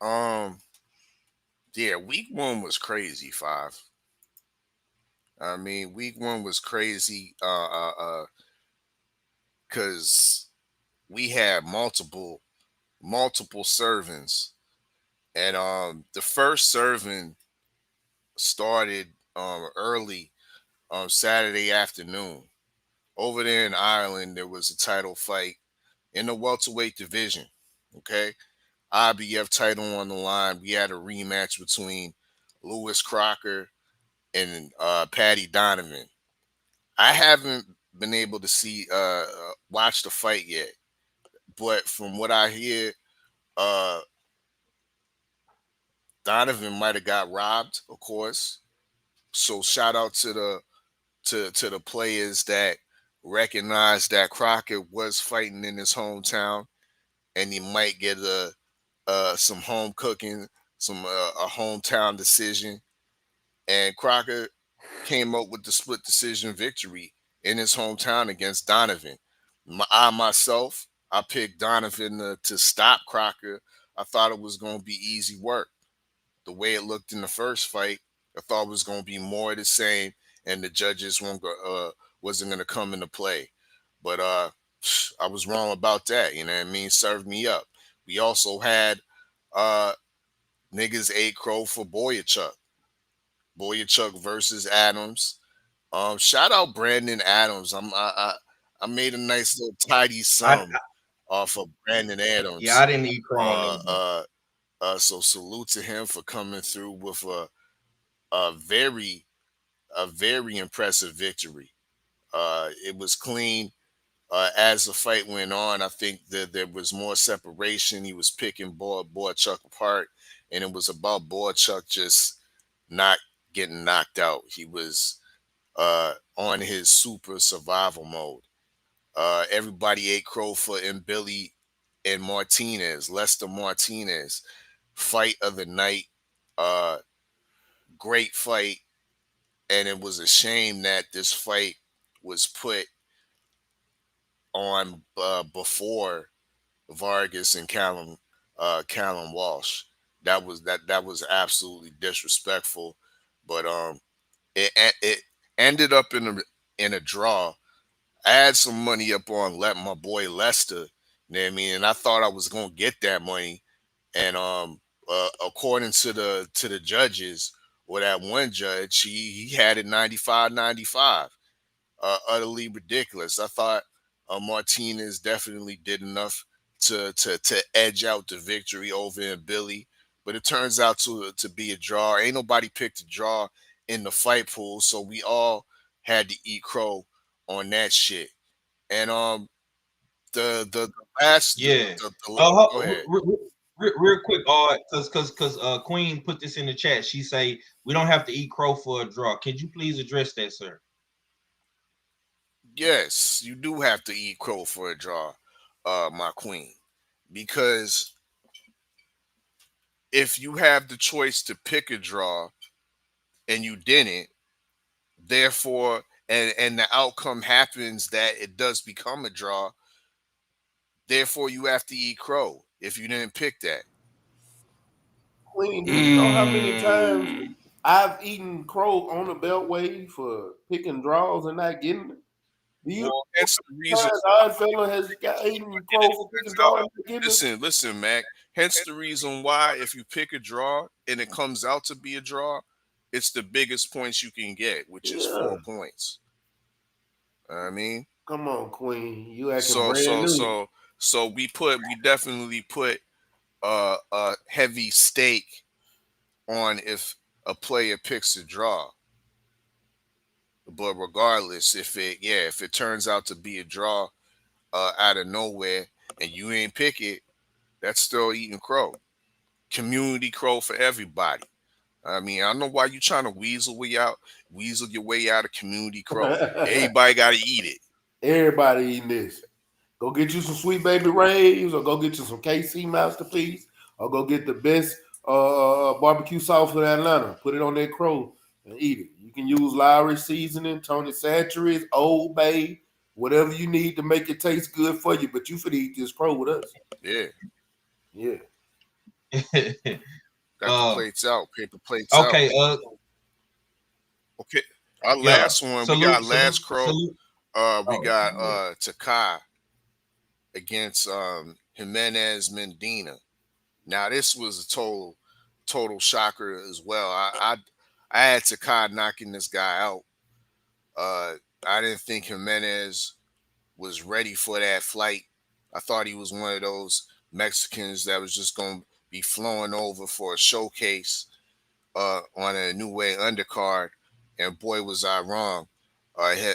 Yeah, week 1 was crazy, 5. I mean, week 1 was crazy because we had multiple servings, and the first serving started early Saturday afternoon. Over there in Ireland, there was a title fight in the welterweight division. Okay, IBF title on the line. We had a rematch between Lewis Crocker and Patty Donovan. I haven't been able to watch the fight yet, but from what I hear, Donovan might have got robbed, of course. So shout out to the players that recognized that Crocker was fighting in his hometown, and he might get some home cooking, a hometown decision. And Crocker came up with the split decision victory in his hometown against Donovan. I picked Donovan to stop Crocker. I thought it was going to be easy work. The way it looked in the first fight, I thought it was going to be more of the same, and the judges wasn't going to come into play. But I was wrong about that. You know what I mean? Served me up. We also had niggas ate crow for Boyachuk. Boyachuk versus Adams. Shout out Brandon Adams. I made a nice little tidy sum off of Brandon Yeah, I Adams. didn't eat crow on this one. So salute to him for coming through with a very impressive victory. It was clean. As the fight went on, I think that there was more separation. He was picking Boyachuk apart, and it was about Boyachuk just not getting knocked out. He was on his super survival mode. Everybody ate Crawford and Billy and Martinez, Lester Martinez, fight of the night. Uh, Great fight, and it was a shame that this fight was put on before Vargas and Callum Walsh. That was absolutely disrespectful. But it ended up in a draw. I had some money up on let my boy Lester, you know what I mean, and I thought I was gonna get that money. And according to the judges, or that one judge, he had it 95-95. Utterly ridiculous. I thought Martinez definitely did enough to edge out the victory over in Billy, but it turns out to be a draw. Ain't nobody picked a draw in the fight pool, so we all had to eat crow on that shit. And the last Yeah. go ahead. Real quick, because Queen put this in the chat. She say we don't have to eat crow for a draw. Can you please address that, sir? Yes, you do have to eat crow for a draw, my queen, because if you have the choice to pick a draw and you didn't, therefore, and the outcome happens that it does become a draw, therefore you have to eat crow if you didn't pick that. Queen, do you know how many times I've eaten crow on the beltway for picking draws and not getting it? Do you Well, hence the reason. Oddfellow has got eaten crow for picking draws and not getting it? Listen, Mac. Hence the reason why if you pick a draw and it comes out to be a draw, it's the biggest points you can get, which is 4 points. I mean, come on, Queen, you acting brand new. So we definitely put a heavy stake on if a player picks a draw. But regardless, if it turns out to be a draw out of nowhere and you ain't pick it, that's still eating crow. Community crow for everybody. I mean, I don't know why you trying to weasel your way out of community crow. Everybody got to eat it. Everybody eating this. Go get you some Sweet Baby Ray's, or go get you some KC Masterpiece, or go get the best barbecue sauce in Atlanta. Put it on that crow and eat it. You can use Lowry seasoning, Tony Chachere's, Old Bay, whatever you need to make it taste good for you. But you finna eat this crow with us. Yeah. Yeah. Got the plates out, paper plates okay, out. Okay. Our last one, we got last crow. We got Takai against Jimenez Medina. Now this was a total shocker as well. I had Takai knocking this guy out. I didn't think Jimenez was ready for that flight. I thought he was one of those Mexicans that was just going to be flowing over for a showcase on a New Way undercard. And boy, was I wrong.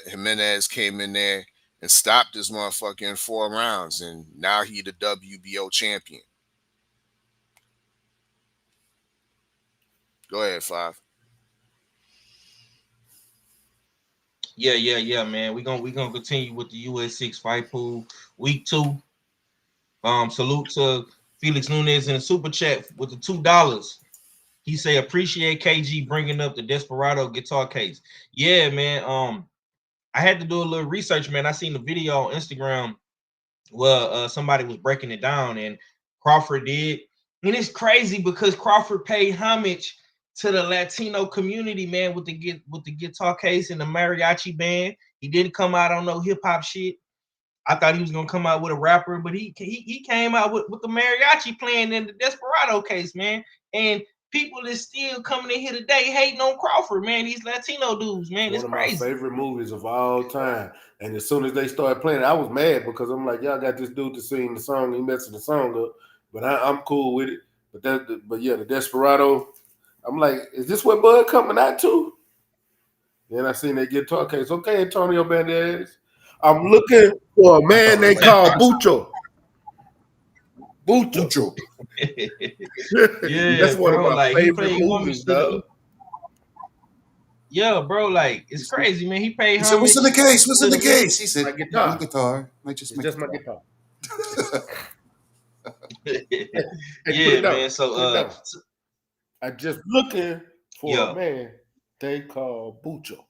Jimenez came in there and stopped this motherfucker in 4 rounds, and now he the WBO champion. Go ahead, 5. Yeah, man. We're gonna continue with the US6 fight pool week 2. Salute to Felix Nunez in the super chat with the $2. He say appreciate KG bringing up the Desperado guitar case. Yeah, man. I had to do a little research, man. I seen the video on Instagram where somebody was breaking it down, and Crawford did. And it's crazy because Crawford paid homage to the Latino community, man, with the guitar case and the mariachi band. He didn't come out on no hip hop shit. I thought he was gonna come out with a rapper, but he came out with the mariachi playing in the Desperado case, man. And people is still coming in here today hating on Crawford, man. These Latino dudes, man, it's One of crazy. my favorite movies of all time. And as soon as they started playing, I was mad because I'm like, y'all got this dude to sing the song, he messing the song up, but I'm cool with it. But yeah, the Desperado. I'm like, is this what Bud coming out to? Then I seen that guitar case. Okay, Antonio Banderas. I'm looking for a man they call Bucho. Bucho. Yeah, That's one bro. of my Like he favorite paid movies, dog. Yeah, bro. Like it's crazy, man. He paid He said, homage. "What's in the case? What's in the to case?" He said, My "My guitar. Like It's just my guitar. Hey, Yeah, man. So I just looking for yeah. a man they call Bucho.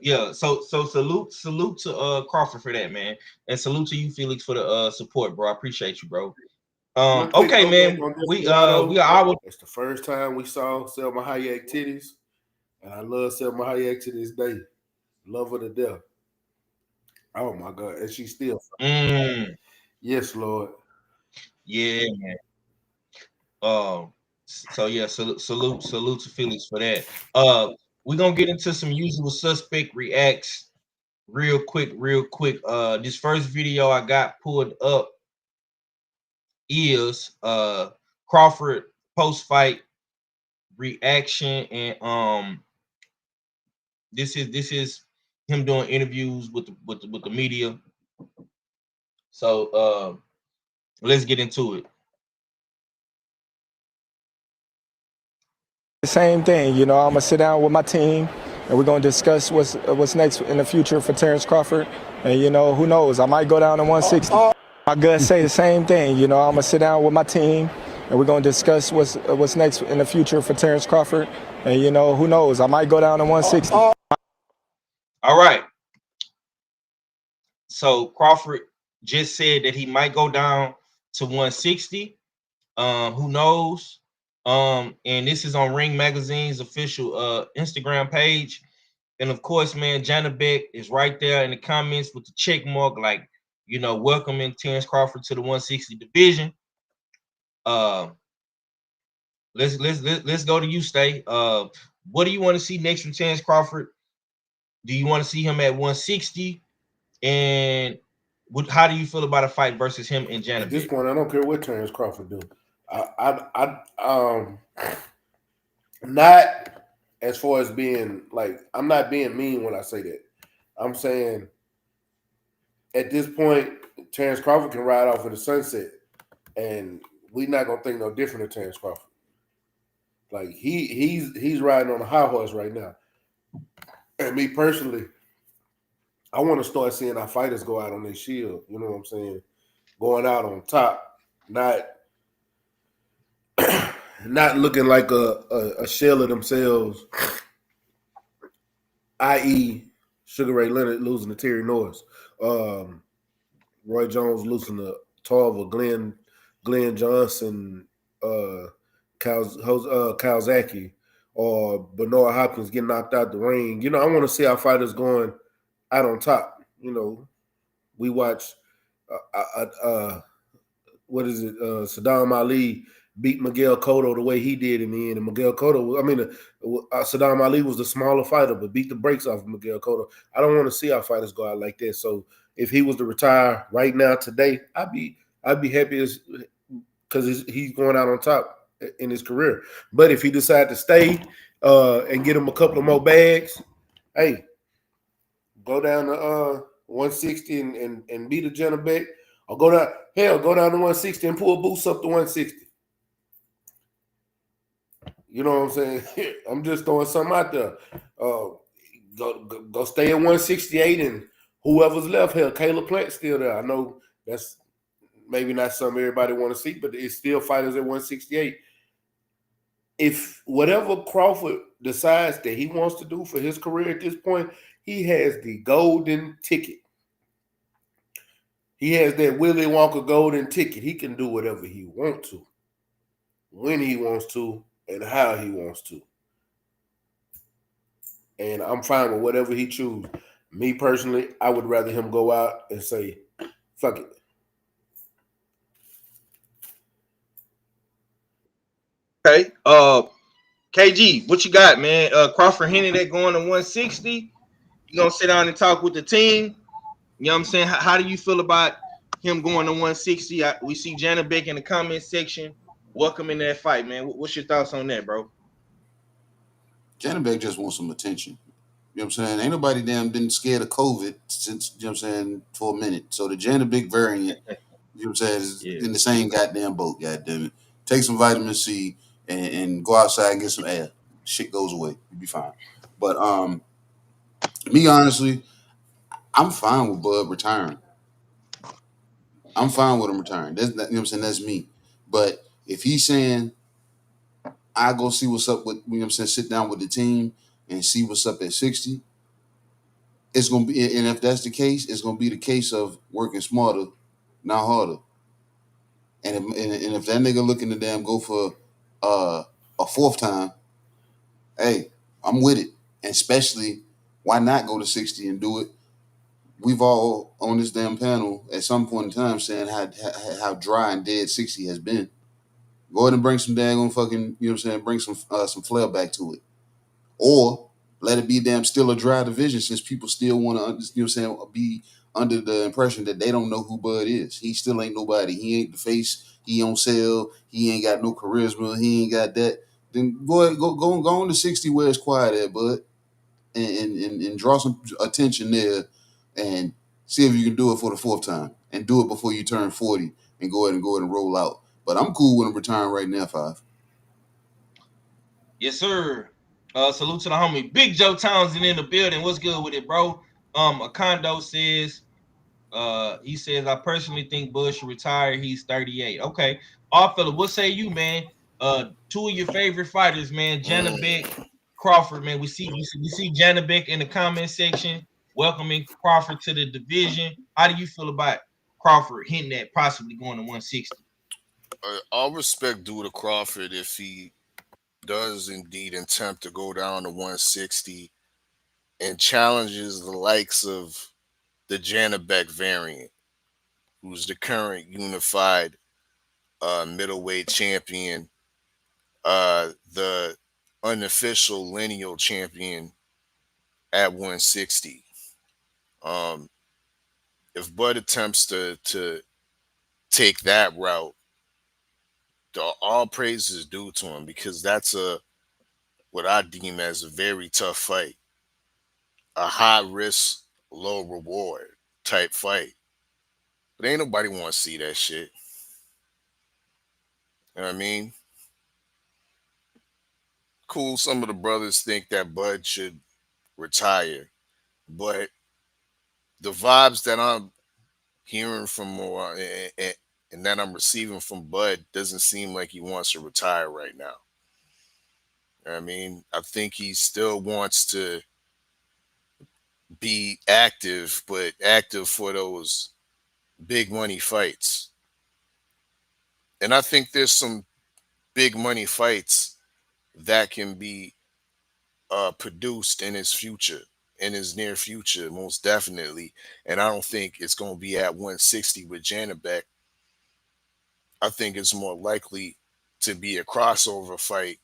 Yeah, so salute to Crawford for that, man, and salute to you, Felix, for the support, bro. I appreciate you, bro. Real quick, Okay, man. on We Desperado, are it's the first time we saw Selma Hayek titties, and I love Selma Hayek to this day. Love her to death. Oh my God, and she's still. Yes, Lord. Yeah, man. So yeah, salute to Felix for that. We're gonna get into some usual suspect reacts real quick. This first video I got pulled up is Crawford post-fight reaction, and this is him doing interviews with the media. So let's get into it. The same thing, I'm gonna sit down with my team, and we're gonna discuss what's next in the future for Terrence Crawford. And who knows? I might go down to 160. My gut say the same thing, I'm gonna sit down with my team, and we're gonna discuss what's next in the future for Terrence Crawford. And who knows? I might go down to 160. All right. So Crawford just said that he might go down to 160. Who knows? And this is on Ring Magazine's official Instagram page. And of course, man, Jana Beck is right there in the comments with the check mark, like, welcoming Terrence Crawford to the 160 division. Let's go to you, Stay. What do you want to see next from Terrence Crawford? Do you want to see him at 160? And how do you feel about a fight versus him and Jana? At this point, I don't care what Terrence Crawford do. Not as far as being like, I'm not being mean when I say that. I'm saying at this point, Terrence Crawford can ride off in the sunset, and we're not gonna think no different of Terrence Crawford. Like he's riding on a high horse right now. And me personally, I want to start seeing our fighters go out on their shield. You know what I'm saying? Going out on top, not looking like a shell of themselves, i.e. Sugar Ray Leonard losing to Terry Norris, Roy Jones losing to Tarver, Glenn Johnson, Kawasaki, or Bernard Hopkins getting knocked out the ring. I want to see our fighters going out on top. We watch what is it? Saddam Ali beat Miguel Cotto the way he did in the end. And Miguel Cotto, Saddam Ali was the smaller fighter, but beat the brakes off of Miguel Cotto. I don't want to see our fighters go out like that. So if he was to retire right now today, I'd be happy because he's going out on top in his career. But if he decided to stay and get him a couple of more bags, hey, go down to 160 and beat a Jenna Beck, or go down to 160 and pull Boots up to 160. You know what I'm saying? I'm just throwing something out there. Go stay at 168, and whoever's left here, Caleb Plant's still there. I know that's maybe not something everybody want to see, but it's still fighters at 168. If whatever Crawford decides that he wants to do for his career at this point, he has the golden ticket. He has that Willy Wonka golden ticket. He can do whatever he wants to, when he wants to, and how he wants to. And I'm fine with whatever he chooses. Me personally, I would rather him go out and say, "Fuck it." Okay. KG, what you got, man? Crawford hinted at going to 160. You gonna sit down and talk with the team? You know what I'm saying? How do you feel about him going to 160? We see Janet Beck in the comment section welcoming that fight, man. What's your thoughts on that, bro? Janabek just wants some attention. You know what I'm saying? Ain't nobody damn been scared of COVID since, you know what I'm saying, for a minute. So the Janabek variant, you know what I'm saying, is Yeah. in the same goddamn boat, goddamn it. Take some vitamin C and go outside and get some air. Shit goes away. You'll be fine. But me honestly, I'm fine with Bud retiring. I'm fine with him retiring. That's, you know what I'm saying? That's me. But if he's saying I go see what's up with, you know what I'm saying, sit down with the team and see what's up at 60, it's gonna be, and if that's the case, it's gonna be the case of working smarter, not harder. And if that nigga looking to damn go for a fourth time, hey, I'm with it. And especially, why not go to 60 and do it? We've all on this damn panel at some point in time saying how dry and dead 60 has been. Go ahead and bring some daggone fucking, you know what I'm saying, bring some flair back to it. Or let it be damn still a dry division since people still want to, you know what I'm saying, be under the impression that they don't know who Bud is. He still ain't nobody. He ain't the face. He don't sell. He ain't got no charisma. He ain't got that. Then go ahead, go on to 60 where it's quiet at, Bud, and draw some attention there and see if you can do it for the fourth time and do it before you turn 40 and go ahead and roll out. But I'm cool with him retiring right now, Five. Yes, sir. Salute to the homie Big Joe Townsend in the building. What's good with it, bro? Acondo says, he says, I personally think Bud should retire. He's 38. Okay. All fella, what say you, man? Two of your favorite fighters, man, Janabek, Crawford, man. We see Janabek in the comment section welcoming Crawford to the division. How do you feel about Crawford hinting at possibly going to 160? I'll respect due to Crawford if he does indeed attempt to go down to 160 and challenges the likes of the Janabek variant, who's the current unified middleweight champion, the unofficial lineal champion at 160. Um, if Bud attempts to take that route, all praise is due to him because that's what I deem as a very tough fight, a high risk, low reward type fight. But ain't nobody want to see that shit. You know what I mean? Cool. Some of the brothers think that Bud should retire, but the vibes that I'm hearing from and that I'm receiving from Bud doesn't seem like he wants to retire right now. I mean, I think he still wants to be active, but active for those big money fights. And I think there's some big money fights that can be produced in his future, in his near future, most definitely. And I don't think it's going to be at 160 with Janabek. I think it's more likely to be a crossover fight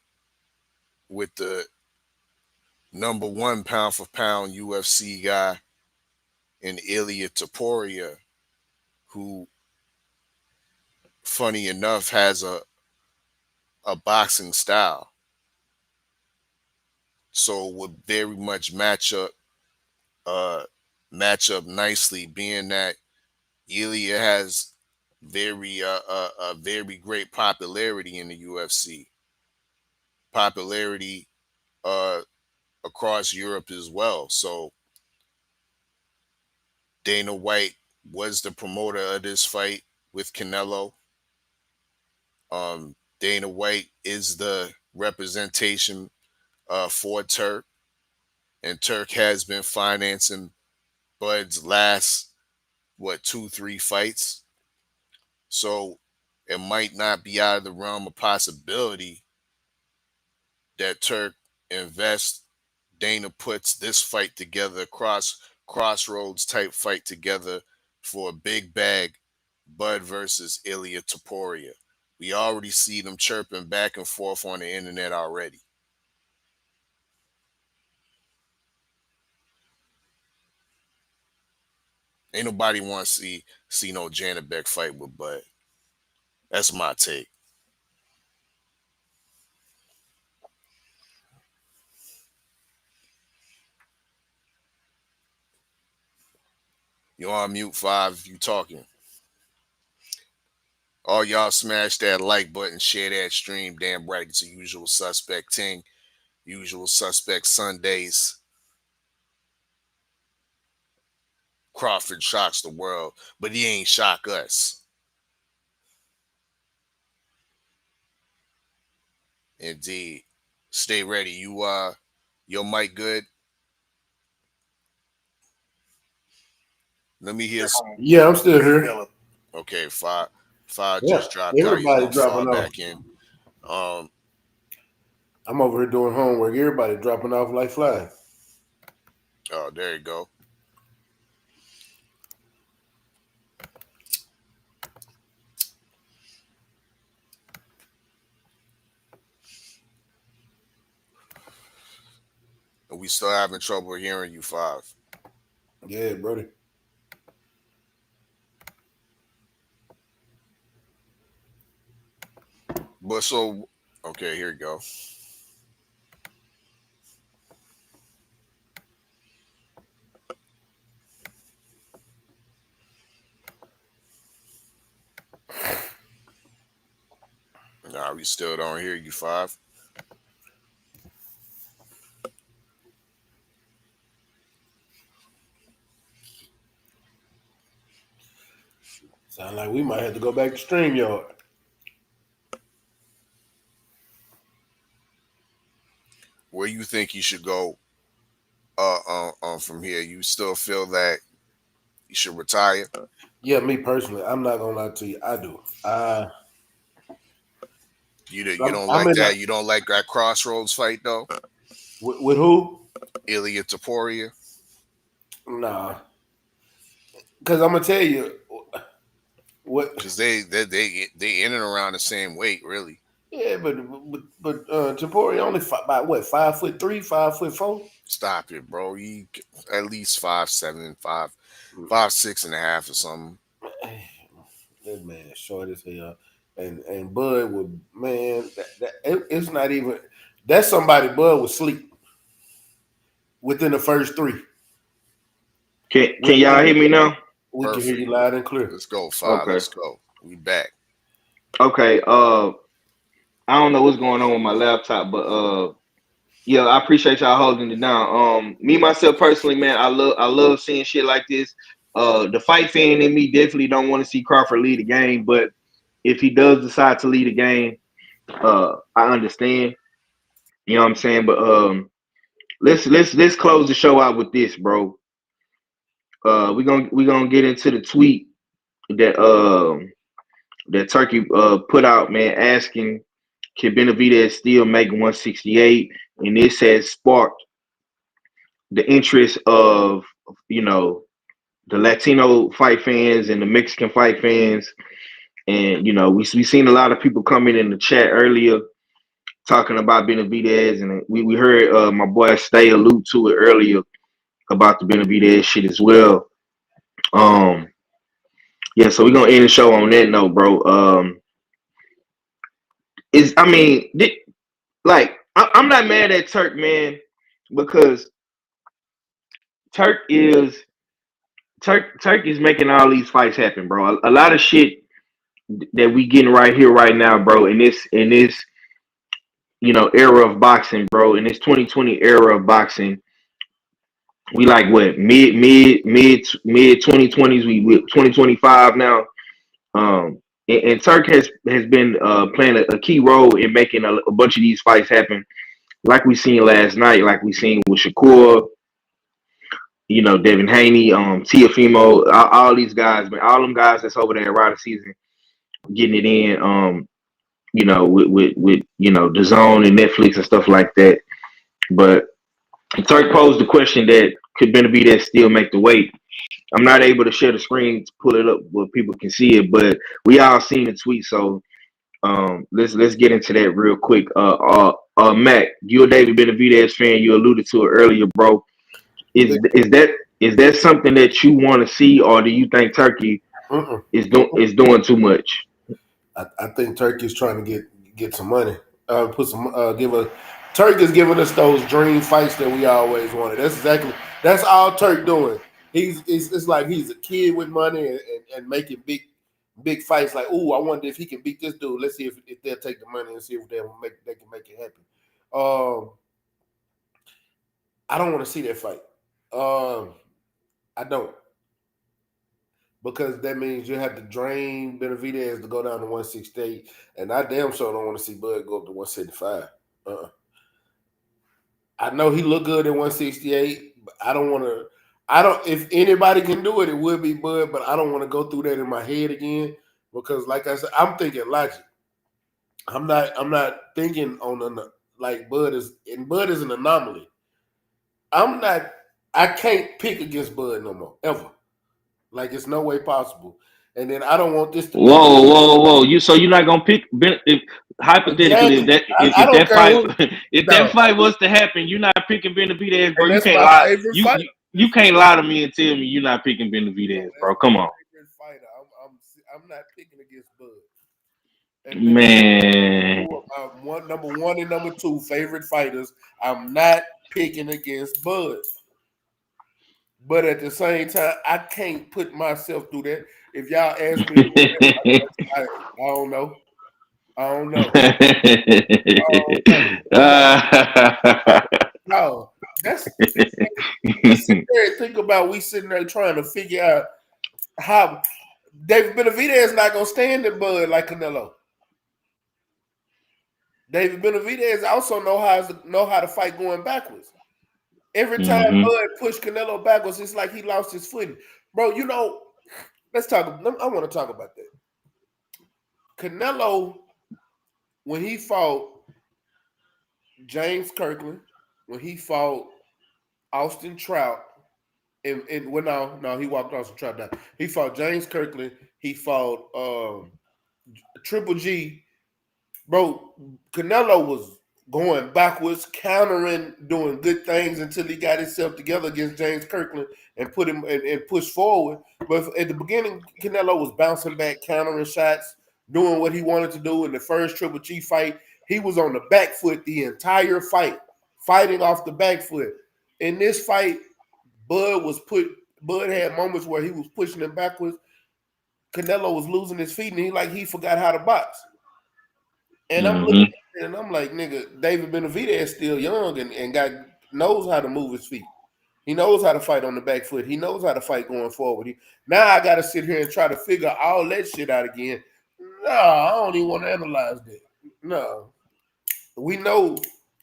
with the number one pound for pound UFC guy in Ilya Taporia, who, funny enough, has a boxing style. So would very much uh match up nicely, being that Ilya has a very great popularity in the UFC. Popularity uh across Europe as well. So Dana White was the promoter of this fight with Canelo. Dana White is the representation for Turk, and Turk has been financing Bud's last, what, 2, 3 fights. So it might not be out of the realm of possibility that Turk invests, Dana puts this fight together across crossroads type fight together for a big bag, Bud versus Ilia Topuria. We already see them chirping back and forth on the internet already. Ain't nobody want to see no Janabek fight with Bud. That's my take. You on mute 5 if you talking. All y'all smash that like button, share that stream. Damn right, it's a usual suspect ting. Usual suspect Sundays. Crawford shocks the world, but he ain't shock us. Indeed. Stay ready. Your mic good? Let me hear some. Yeah, I'm still here. Okay, five Yeah, just dropped out. He's everybody gonna fall dropping off. back in. I'm over here doing homework. Everybody dropping off like flies. Oh, there you go. And we still having trouble hearing you 5. Yeah, brother. But so okay, here you go. Nah, we still don't hear you 5. Sound like we might have to go back to StreamYard. Where you think you should go from here? You still feel that you should retire? Yeah, me personally, I'm not gonna lie to you. I do. You don't like that? You don't like that crossroads fight though? With who? Ilia Topuria? Nah. Because I'm gonna tell you what. Because they in and around the same weight, really. Yeah, but Topuria only by what 5'3", 5'4". Stop it, bro. You at least 5'7", 5'6.5" or something. That man short as hell, and Bud would it's not even that's somebody Bud would sleep within the first 3. Can y'all hear me now? We can hear you loud and clear. Let's go 5. Okay. Let's go. We back. Okay. I don't know what's going on with my laptop, but yeah, I appreciate y'all holding it down. Me myself personally, man, I love seeing shit like this. The fight fan in me definitely don't want to see Crawford lead the game, but if he does decide to lead the game, I understand. You know what I'm saying? But let's close the show out with this, bro. We're gonna get into the tweet that Turkey put out, man, asking can Benavidez still make 168, and this has sparked the interest of the Latino fight fans and the Mexican fight fans, and we seen a lot of people coming in the chat earlier talking about Benavidez, and we heard my boy Stay allude to it earlier about the Benavidez shit as well. Yeah, so we're gonna end the show on that note, bro. I'm not mad at Turk, man, because Turk is making all these fights happen, bro. A lot of shit that we getting right here, right now, bro. In this era of boxing, bro. In this 2020 era of boxing, we like what mid 2020s. We 2025 now. And Turk has been playing a key role in making a bunch of these fights happen, like we seen last night, like we seen with Shakur, Devin Haney, Tiafimo, all these guys, man, all them guys that's over there at Rider Season getting it in, with the Zone and Netflix and stuff like that. But Turk posed the question that could Benavidez still make the weight. I'm not able to share the screen to pull it up where people can see it, but we all seen the tweet. So let's get into that real quick. Mac, you're a David Benavidez fan. You alluded to it earlier, bro. Is that something that you want to see, or do you think Turkey is doing too much? I think Turkey's trying to get some money. Turk is giving us those dream fights that we always wanted. That's all Turk doing. It's like he's a kid with money and making big fights. Like, ooh, I wonder if he can beat this dude. Let's see if they'll take the money and see if they can make it happen. I don't want to see that fight. I don't. Because that means you have to drain Benavidez to go down to 168, and I damn sure don't want to see Bud go up to 175. I know he looked good at 168, but I don't want to. If anybody can do it, it would be Bud, but I don't want to go through that in my head again because, like I said, I'm thinking logic. I'm not thinking like Bud is an anomaly. I can't pick against Bud no more ever. Like it's no way possible. And then I don't want this to. Whoa! You're not gonna pick hypothetically if that fight was to happen, you're not picking Benavidez, bro. You can't lie. You can't lie to me and tell me you're not picking Benavidez, bro. Come on. I'm not picking against Bud. Man, number one and number two favorite fighters. I'm not picking against Bud. But at the same time, I can't put myself through that. If y'all ask me, I don't know. No, let's sit there and think about we sitting there trying to figure out how David Benavidez is not gonna stand in Bud like Canelo. David Benavidez also know how to fight going backwards. Every time Bud pushed Canelo backwards, it's like he lost his footing. Bro, let's talk. I want to talk about that. Canelo, when he fought James Kirkland, when he fought Austin Trout, he walked Austin Trout down. He fought James Kirkland. He fought Triple G. Bro, Canelo was going backwards, countering, doing good things until he got himself together against James Kirkland and put him and pushed forward. But at the beginning, Canelo was bouncing back, countering shots, doing what he wanted to do. In the first Triple G fight, he was on the back foot the entire fight, fighting off the back foot. In this fight, Bud had moments where he was pushing him backwards. Canelo was losing his feet, and he forgot how to box. And I'm looking at it and I'm like, nigga, David Benavidez is still young and knows how to move his feet. He knows how to fight on the back foot. He knows how to fight going forward. Now I got to sit here and try to figure all that shit out again. No, I don't even want to analyze that. No. We know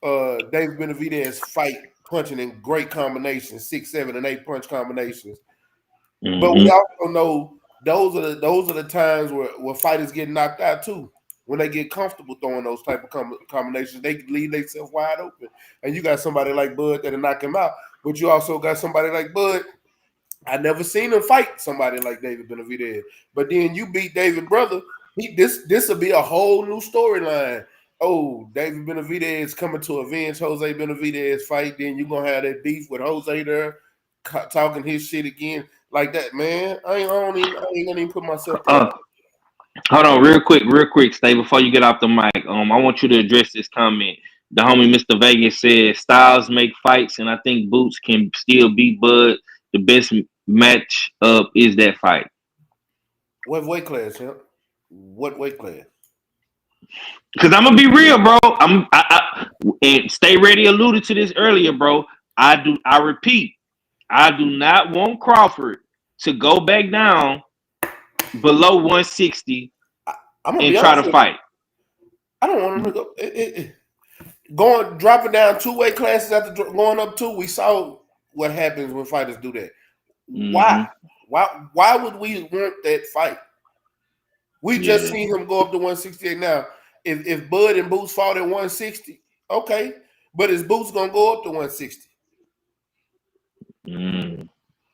David Benavidez fight punching in great combinations, 6, 7, and 8 punch combinations. But we also know those are the times where fighters get knocked out too. When they get comfortable throwing those type of combinations, they leave themselves wide open. And you got somebody like Bud that'll knock him out. But you also got somebody like Bud. I never seen him fight somebody like David Benavidez. But then you beat David brother. This will be a whole new storyline. Oh, David Benavidez coming to avenge Jose Benavidez fight. Then you're going to have that beef with Jose there talking his shit again. Like that, man. I ain't going to even put myself through. Hold on, real quick, Stay, before you get off the mic. I want you to address this comment. The homie Mr. Vegas said styles make fights, and I think Boots can still beat Bud. The best match up is that fight. What weight class, yeah? What weight class? Because I'm gonna be real, bro. And Stay Ready alluded to this earlier, bro. I repeat, I do not want Crawford to go back down below 160 and try to fight. I don't want him to go. Dropping down 2 weight classes after going up 2, we saw what happens when fighters do that. Why? Why would we want that fight? We just seen him go up to 168 now. If Bud and Boots fought at 160, okay. But is Boots gonna go up to 160?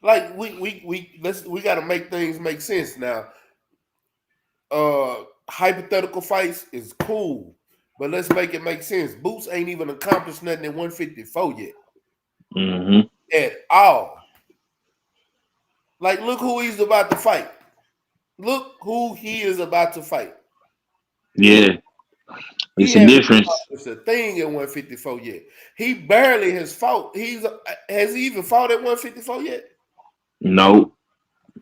Like we got to make things make sense now. Hypothetical fights is cool, but let's make it make sense. Boots ain't even accomplished nothing at 154 yet at all. Like, look who he's about to fight. Look who he is about to fight. Yeah, He it's a hasn't difference. accomplished a thing at 154 yet. He barely has fought. Has he even fought at 154 yet? No.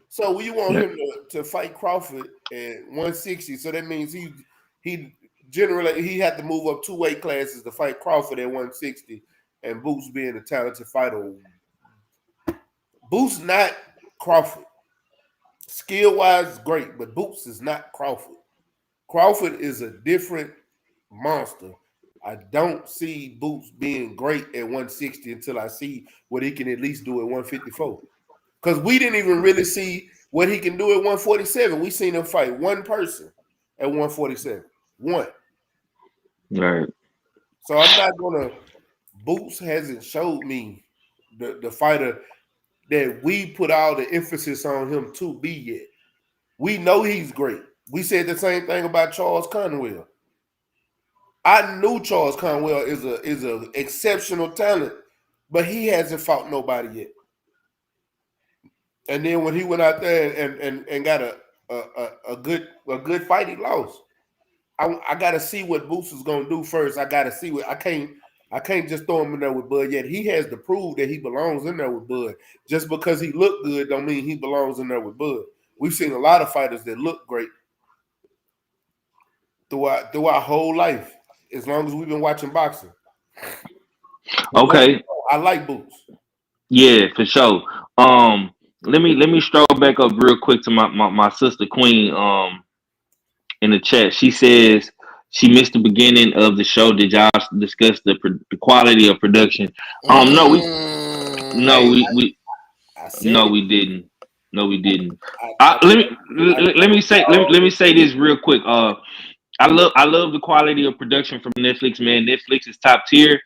So you want Yeah. him to fight Crawford at 160. So that means he generally he had to move up 2 weight classes to fight Crawford at 160. And Boots being a talented fighter. Boots not Crawford. Skill wise, great, but Boots is not Crawford. Crawford is a different monster. I don't see Boots being great at 160 until I see what he can at least do at 154. Because we didn't even really see what he can do at 147. We seen him fight one person at 147. One. Right. So I'm not gonna. Boots hasn't showed me the fighter that we put all the emphasis on him to be yet. We know he's great. We said the same thing about Charles Conwell. I knew Charles Conwell is a exceptional talent, but he hasn't fought nobody yet. And then when he went out there and got a good fight, he lost. I got to see what Boots is gonna do first. I got to see what I can't just throw him in there with Bud yet. He has to prove that he belongs in there with Bud. Just because he looked good don't mean he belongs in there with Bud. We've seen a lot of fighters that look great throughout our whole life, as long as we've been watching boxing. But Okay. I like Boots. Yeah, for sure. Let me stroll back up real quick to my sister Queen in the chat. She says she missed the beginning of the show. Did y'all discuss the quality of production? No, I said no, it. we didn't. No, we didn't. I Let me say this real quick. I love the quality of production from Netflix, man. Netflix is top tier.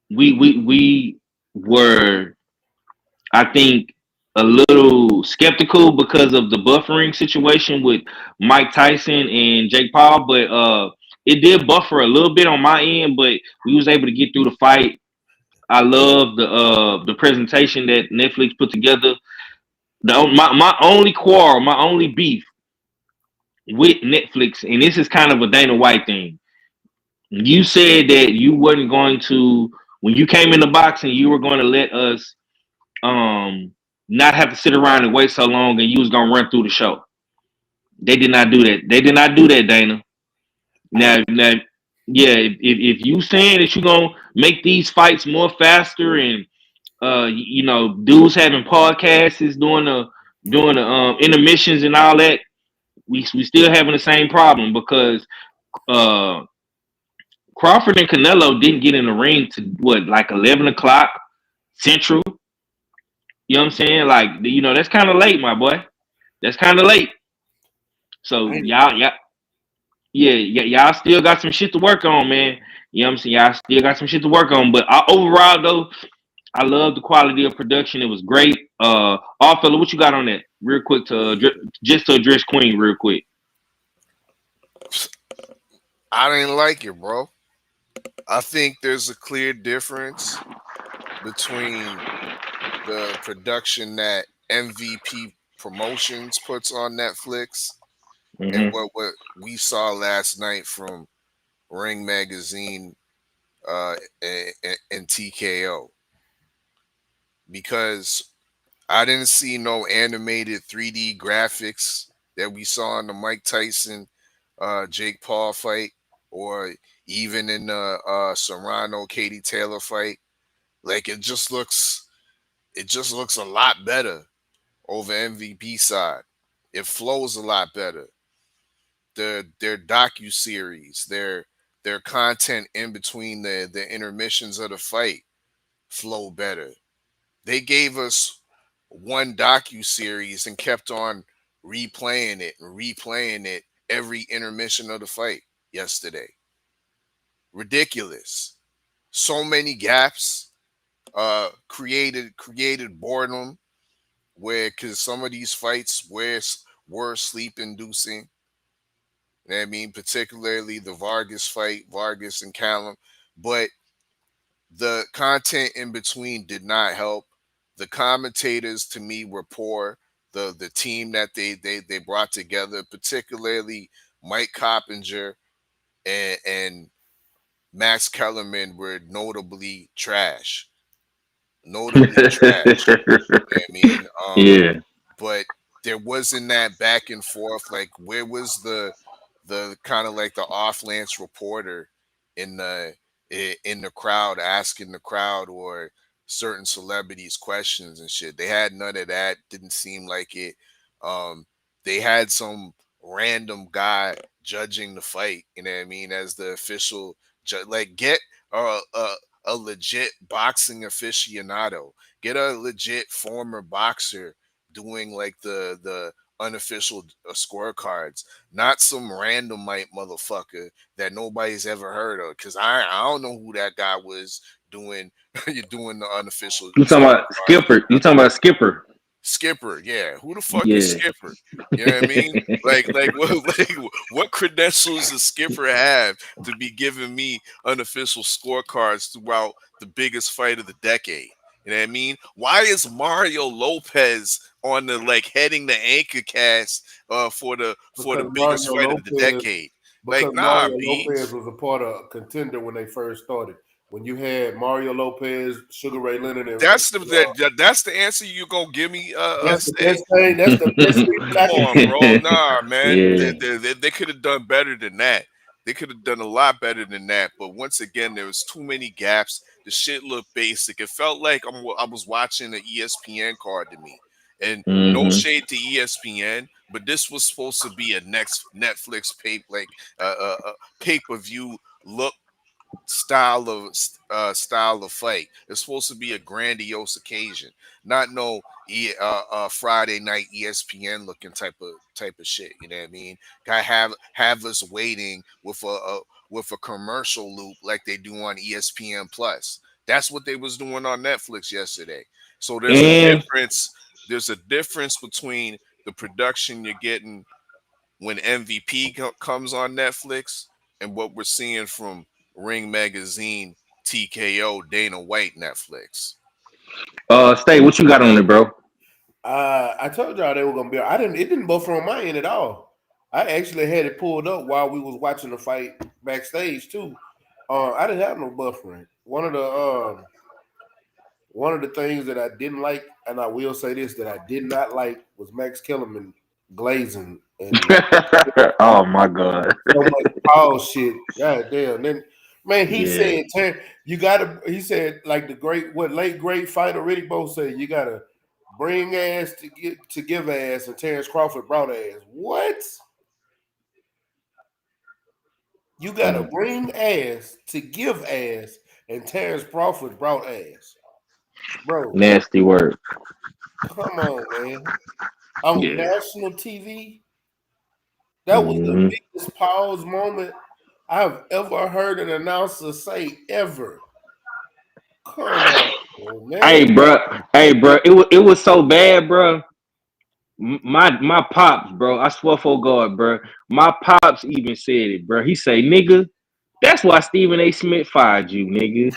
We were, I think, a little skeptical because of the buffering situation with Mike Tyson and Jake Paul, but it did buffer a little bit on my end, but we was able to get through the fight. I love the presentation that Netflix put together. My only quarrel, my only beef with Netflix, and this is kind of a Dana White thing. You said that you wasn't going to, when you came in the boxing, you were going to let us not have to sit around and wait so long, and you was gonna run through the show. They did not do that. They did not do that, Dana. Now, yeah, if you saying that you're gonna make these fights more faster, and dudes having podcasts is doing the intermissions and all that, we still having the same problem because uh Crawford and Canelo didn't get in the ring to what, like 11 o'clock Central. You know what I'm saying? Like, that's kind of late, my boy. That's kind of late. So y'all still got some shit to work on, man. You know what I'm saying? Y'all still got some shit to work on. But overall, though, I love the quality of production. It was great. All fella, what you got on that? Real quick just to address Queen real quick. I didn't like it, bro. I think there's a clear difference between the production that MVP Promotions puts on Netflix and what we saw last night from Ring Magazine and TKO. Because I didn't see no animated 3D graphics that we saw in the Mike Tyson Jake Paul fight, or even in the Serrano Katie Taylor fight. Like, it just looks a lot better over MVP side. It flows a lot better. Their docu-series, their content in between the intermissions of the fight flow better. They gave us one docu-series and kept on replaying it every intermission of the fight yesterday. Ridiculous. So many gaps, created boredom, where because some of these fights were sleep inducing. You know what I mean, particularly the Vargas fight, Vargas and Callum, but the content in between did not help. The commentators to me were poor. The team that they brought together, particularly Mike Coppinger and Max Kellerman, were notably trash. Notably trash. You know what I mean? Yeah. But there wasn't that back and forth. Like, where was the kind of like the off Lance reporter in the crowd asking the crowd or certain celebrities questions and shit? They had none of that. Didn't seem like it. Um, they had some random guy judging the fight. You know what I mean? As the official judge, like get a legit boxing aficionado, get a legit former boxer doing like the unofficial scorecards, not some randomite motherfucker that nobody's ever heard of. Because I don't know who that guy was doing. You're doing the unofficial You talking about scorecards. Skipper? You talking about Skipper? Skipper, yeah. Who the fuck is Yeah. Skipper? You know what I mean? What credentials does Skipper have to be giving me unofficial scorecards throughout the biggest fight of the decade? You know what I mean? Why is Mario Lopez on the heading the anchor cast for the Because biggest fight of the decade? Like, nah, Mario Lopez Beans. was a part of Contender when they first started. When you had Mario Lopez, Sugar Ray Leonard, and That's the answer you're gonna give me, that's the Stay? best thing. That's the best thing Come I can on, give bro. you. Nah, man. Yeah. They could have done better than that. They could have done a lot better than that. But once again, there was too many gaps. The shit looked basic. It felt like I was watching an ESPN card to me. And no Mm-hmm. shade to ESPN, but this was supposed to be a next Netflix pay per view look style of fight. It's supposed to be a grandiose occasion, not no Friday night ESPN looking type of shit. You know what I mean? Guy have us waiting with a commercial loop like they do on ESPN Plus. That's what they was doing on Netflix yesterday. So there's a And difference. There's a difference between the production you're getting when MVP comes on Netflix and what we're seeing from Ring Magazine, TKO, Dana White, Netflix. Stay, what you got on it, bro? I told y'all they were gonna be. It didn't buffer on my end at all. I actually had it pulled up while we was watching the fight backstage too. I didn't have no buffering. One of the things that I didn't like, and I will say this, that I did not like was Max Kellerman glazing and like Oh my god. so much tall shit. God damn. Then man, he Yeah. said, you gotta, he said, like the late great fighter Riddick Bowe said, you gotta bring ass to give ass, and Terrence Crawford brought ass. What? You gotta bring ass to give ass, and Terrence Crawford brought ass. Bro, Nasty word. come on, man. On Yeah. national TV, that was the Mm-hmm. biggest pause moment I've ever heard an announcer say ever. Come on, man. Hey, bro. It was so bad, bro. My pops, bro. I swear for God, bro. My pops even said it, bro. He say, "Nigga, that's why Stephen A. Smith fired you, nigga."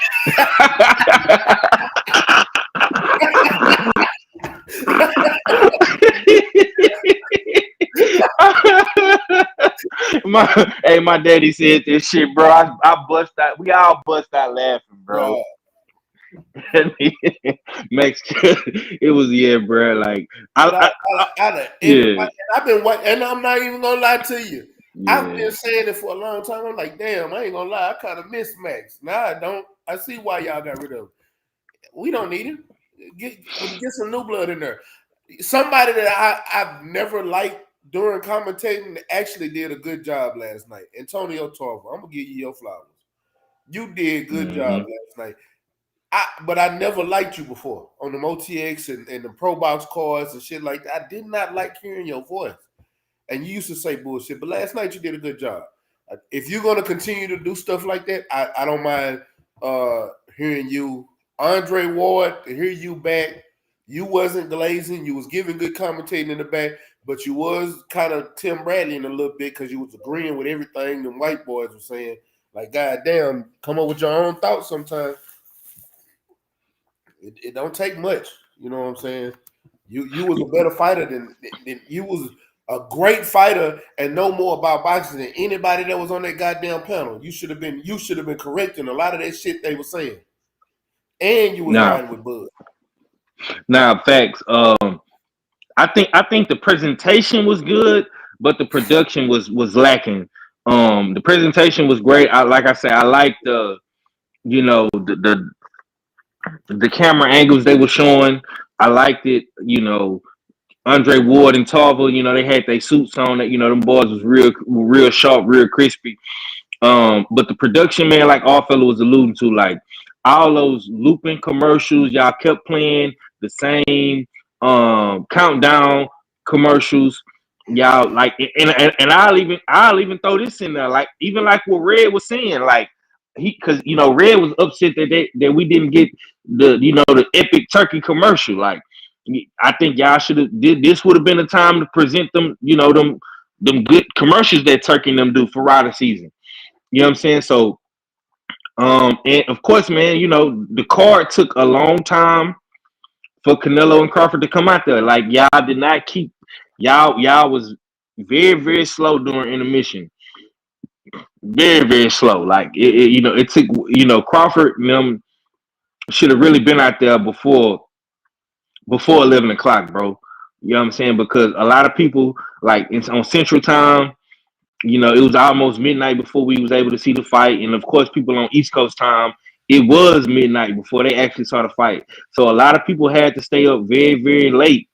My daddy said this shit, bro. I bust out. We all bust out laughing, bro. Bro, Max, it was bro. Like but yeah, I've been waiting, and I'm not even gonna lie to you. I've yeah. been saying it for a long time. I'm like, damn, I ain't gonna lie, I kind of miss Max. Now I don't. I see why y'all got rid of him. We don't need him. Get some new blood in there. Somebody that I've never liked during commentating actually did a good job last night. Antonio Tarver. I'm gonna give you your flowers. You did a good job last night. But I never liked you before on the OTX and the Pro Box cards and shit like that. I did not like hearing your voice. And you used to say bullshit, but last night you did a good job. If you're gonna continue to do stuff like that, I don't mind hearing you Andre Ward, to hear you back, you wasn't glazing. You was giving good commentating in the back, but you was kind of Tim Bradley in a little bit because you was agreeing with everything the white boys were saying. Like, goddamn, come up with your own thoughts sometimes. It don't take much. You know what I'm saying? You was a better fighter than you was a great fighter and know more about boxing than anybody that was on that goddamn panel. You should have been correcting a lot of that shit they were saying. And you was Now, riding with Bud. facts. I think the presentation was good, but the production was lacking. The presentation was great. Like I said, I liked you know, the camera angles they were showing. I liked it. Andre Ward and Tarver, they had their suits on. That them boys was real sharp, real crispy. But the production, man, like all fella was alluding to, like all those looping commercials, y'all kept playing the same countdown commercials. Y'all like, and I'll even throw this in there, like even like what Red was saying, like because Red was upset that we didn't get the epic turkey commercial. Like I think y'all should have did this. Would have been the time to present them, them good commercials that Turkey and them do for Rider season. You know what I'm saying? So, and of course, man, the card took a long time for Canelo and Crawford to come out there. Like y'all did not keep y'all was very, very slow during intermission. Very, very slow. Like it took Crawford and them should have really been out there before 11 o'clock, bro. You know what I'm saying? Because a lot of people like it's on Central Time. It was almost midnight before we was able to see the fight, and of course, people on East Coast time, it was midnight before they actually saw the fight. So a lot of people had to stay up very, very late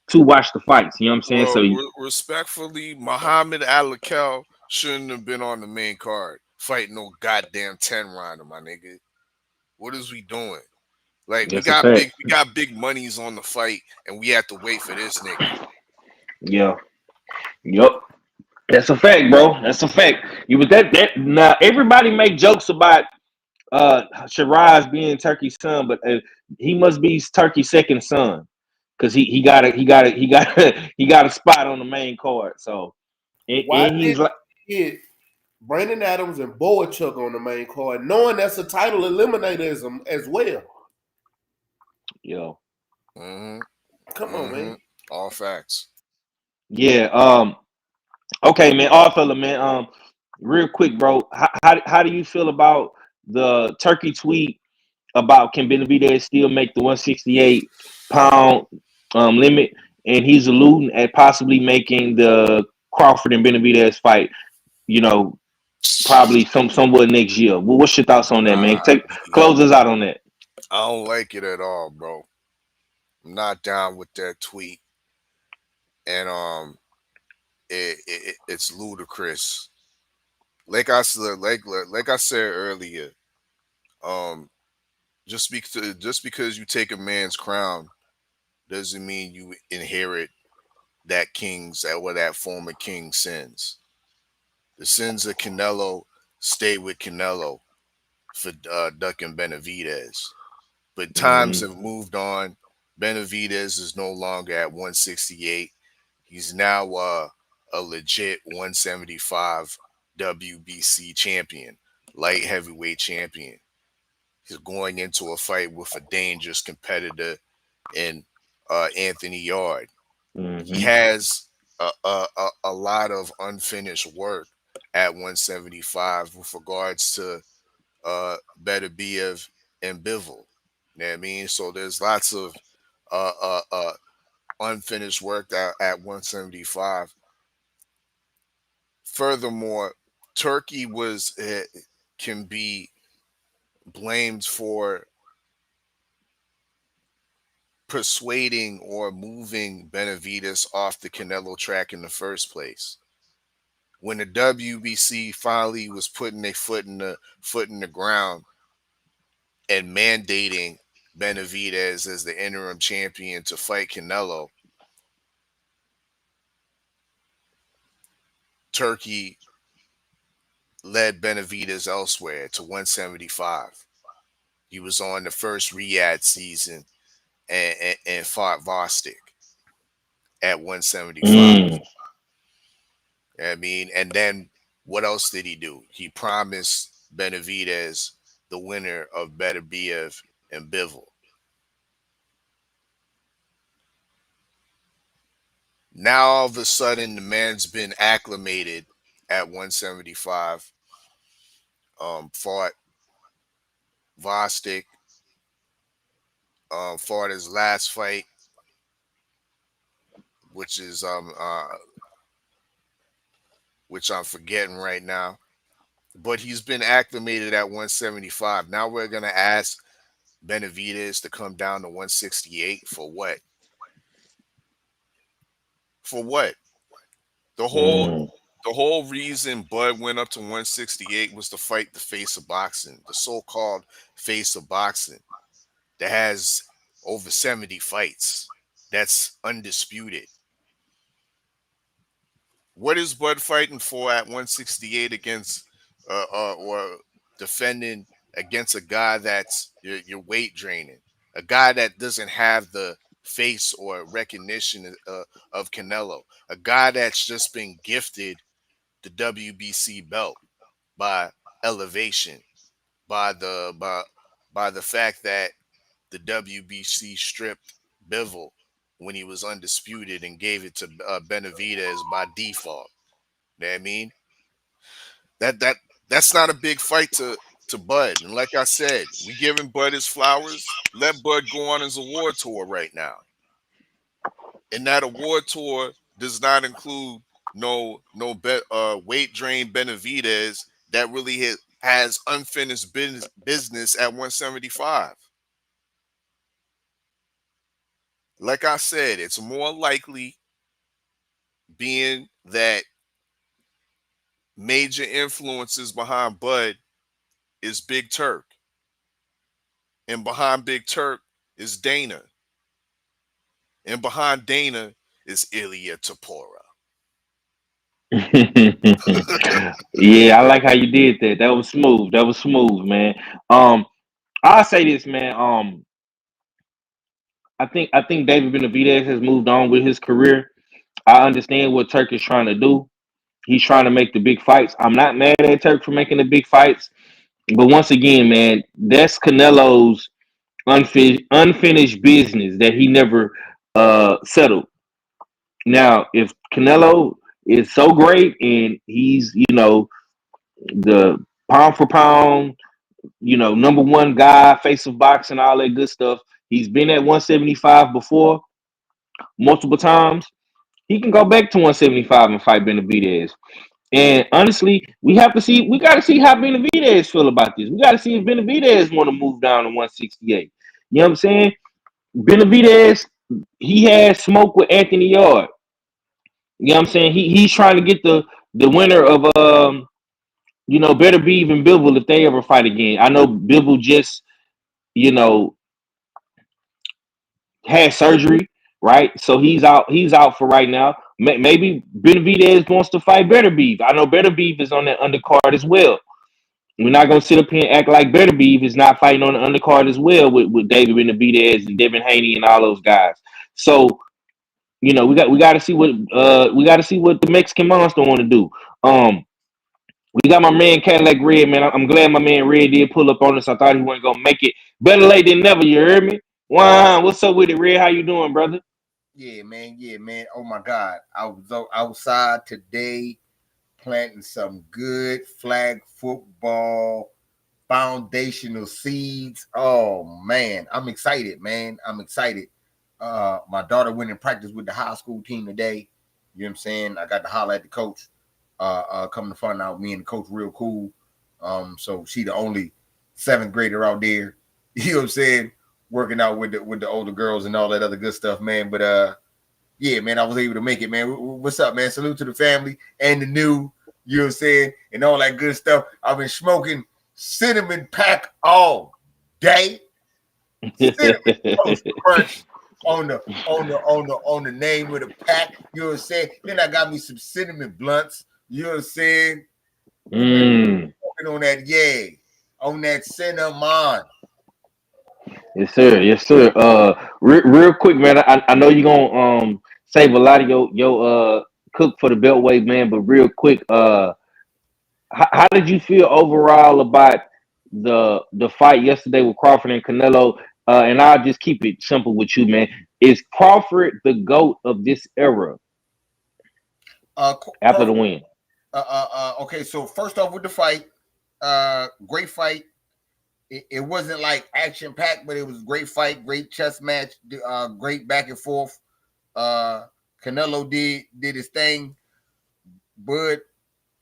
to watch the fights. You know what I'm saying? So Well, respectfully, Muhammad Alakel shouldn't have been on the main card fighting no goddamn 10 rounder, my nigga. What is we doing? Like that's a fact. we got big monies on the fight, and we have to wait for this nigga. Yeah. Yup. That's a fact, bro. That's a fact. You was that now everybody make jokes about Shiraz being Turkey's son, but he must be Turkey's second son because he got a spot on the main card. So Why and he's did like, he get Brandon Adams and Boachuk on the main card, knowing that's a title eliminator as well? yo, Come on, man. All facts. yeah. Okay, man. All fella, man. Real quick, bro. How do you feel about the Turkey tweet about can Benavidez still make the 168-pound limit, and he's alluding at possibly making the Crawford and Benavidez fight, probably somewhat next year. Well, what's your thoughts on that, man? Close us out on that. I don't like it at all, bro. I'm not down with that tweet, and it's ludicrous. Like I said, like I said earlier, um, just because you take a man's crown doesn't mean you inherit that king's or that former king's sins. The sins of Canelo stay with Canelo for ducking Benavidez. But times have moved on. Benavidez is no longer at 168. He's now a legit 175 WBC champion, light heavyweight champion. He's going into a fight with a dangerous competitor in Anthony Yard. He has a lot of unfinished work at 175 with regards to Beterbiev and Bivol. You know what I mean? So there's lots of uh, uh, uh, unfinished work at 175. Furthermore, Turkey can be blamed for persuading or moving Benavides off the Canelo track in the first place. When the WBC finally was putting their foot in the ground and mandating Benavidez as the interim champion to fight Canelo, Turkey led Benavidez elsewhere to 175. He was on the first Riyadh season and fought Vostok at 175. Mm. I mean, and then what else did he do? He promised Benavidez the winner of Beterbiev and Bivol. Now all of a sudden the man's been acclimated at 175. Fought Vostok. Fought his last fight, which is which I'm forgetting right now. But he's been acclimated at 175. Now we're gonna ask Benavidez to come down to 168 for what? For what? The whole Mm. the whole reason Bud went up to 168 was to fight the face of boxing, the so-called face of boxing that has over 70 fights. That's undisputed. What is Bud fighting for at 168 against or defending against a guy that's your weight draining, a guy that doesn't have the face or recognition of Canelo, a guy that's just been gifted the WBC belt by elevation, by the fact that the WBC stripped Bivol when he was undisputed and gave it to Benavidez by default. You know what I mean? That's not a big fight to Bud. And like I said, we giving Bud his flowers. Let Bud go on his award tour right now. And that award tour does not include weight drain Benavidez that really has unfinished business at 175. Like I said, it's more likely being that major influences behind Bud is Big Turk. And behind Big Turk is Dana. And behind Dana is Ilya Tapora. Yeah, I like how you did that. That was smooth. That was smooth, man. I'll say this, man. I think David Benavidez has moved on with his career. I understand what Turk is trying to do. He's trying to make the big fights. I'm not mad at Turk for making the big fights, but once again, man, that's Canelo's unfinished business that he never settled. Now, if Canelo is so great and he's, the pound for pound, number one guy, face of boxing, all that good stuff. He's been at 175 before, multiple times. He can go back to 175 and fight Benavidez. And honestly, we got to see how Benavidez feel about this. We got to see if Benavidez want to move down to 168. You know what I'm saying? Benavidez, he had smoke with Anthony Yard. You know what I'm saying? He's trying to get the winner of Better Be Even Bivol if they ever fight again. I know Bivol just, you know, had surgery, right? So he's out for right now. Maybe Benavidez wants to fight Better Beef. I know Better Beef is on that undercard as well. We're not gonna sit up here and act like Better Beef is not fighting on the undercard as well with David Benavidez and Devin Haney and all those guys. So we got to see what the Mexican Monster want to do. We got my man Cadillac Red, man. I'm glad my man Red did pull up on us. I thought he wasn't gonna make it. Better late than never. You heard me? Wow, what's up with it, Red? How you doing, brother? Yeah, man. Yeah, man. Oh my God, I was outside today planting some good flag football foundational seeds. Oh man, I'm excited, man. I'm excited. My daughter went in practice with the high school team today. You know what I'm saying? I got to holler at the coach. Coming to find out me and the coach real cool. So she the only 7th grader out there. You know what I'm saying? Working out with the older girls and all that other good stuff, man. But yeah, man, I was able to make it, man. What's up, man? Salute to the family and the new, you know what I'm saying, and all that good stuff. I've been smoking cinnamon pack all day. Cinnamon Toast Crunch on the name of the pack. You know what I'm saying? Then I got me some cinnamon blunts. You know what I'm saying? On that, yeah, on that cinnamon. Yes, sir. Yes, sir. Real quick, man. I know you're gonna save a lot of your cook for the Beltway, man. But real quick, how did you feel overall about the fight yesterday with Crawford and Canelo? And I'll just keep it simple with you, man. Is Crawford the GOAT of this era after the Crawford, win? okay, so first off with the fight, great fight. It wasn't like action packed, but it was a great fight, great chess match, great back and forth. Canelo did his thing. Bud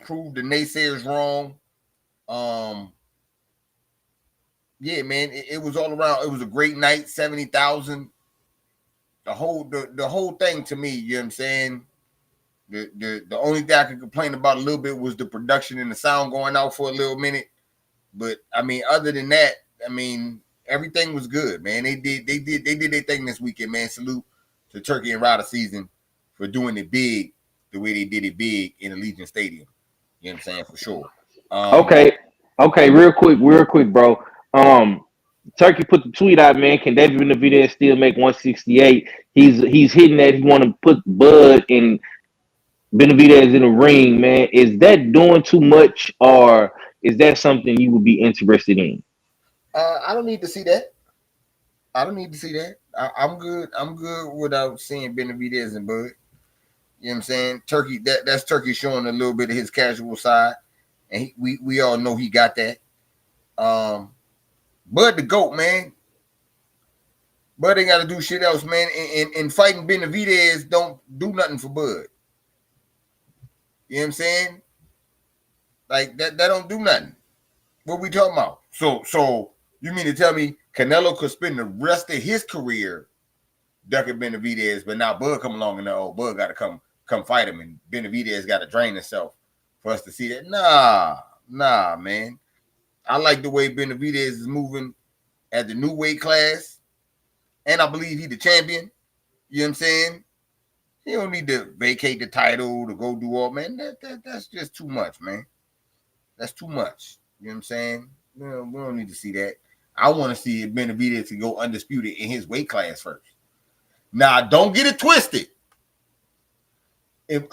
proved the naysayers wrong. Yeah, man, it was all around. It was a great night. 70,000. The whole thing to me, you know what I'm saying. The only thing I could complain about a little bit was the production and the sound going out for a little minute. But I mean, other than that, I mean, everything was good, man. They did their thing this weekend, man. Salute to Turkey and Ryder season for doing it big the way they did it big in Allegiant Stadium. You know what I'm saying? For sure. Okay, real quick, bro. Turkey put the tweet out, man. Can David Benavidez still make 168? He's hitting that. He want to put Bud and Benavidez in the ring, man. Is that doing too much, or is that something you would be interested in? I don't need to see that. I'm good. I'm good without seeing Benavidez and Bud. You know what I'm saying? Turkey, that's Turkey showing a little bit of his casual side, and we all know he got that. Bud the GOAT, man. Bud ain't got to do shit else, man. And fighting Benavidez don't do nothing for Bud. You know what I'm saying? Like that don't do nothing. What we talking about? So you mean to tell me Canelo could spend the rest of his career ducking Benavidez, but now Bud come along and Bud got to come fight him, and Benavidez got to drain himself for us to see that? Nah, man. I like the way Benavidez is moving at the new weight class, and I believe he's the champion. You know what I'm saying? He don't need to vacate the title to go do all, man. That's just too much, man. That's too much. You know what I'm saying? We don't need to see that. I want to see if Benavidez to go undisputed in his weight class first. Now, don't get it twisted. If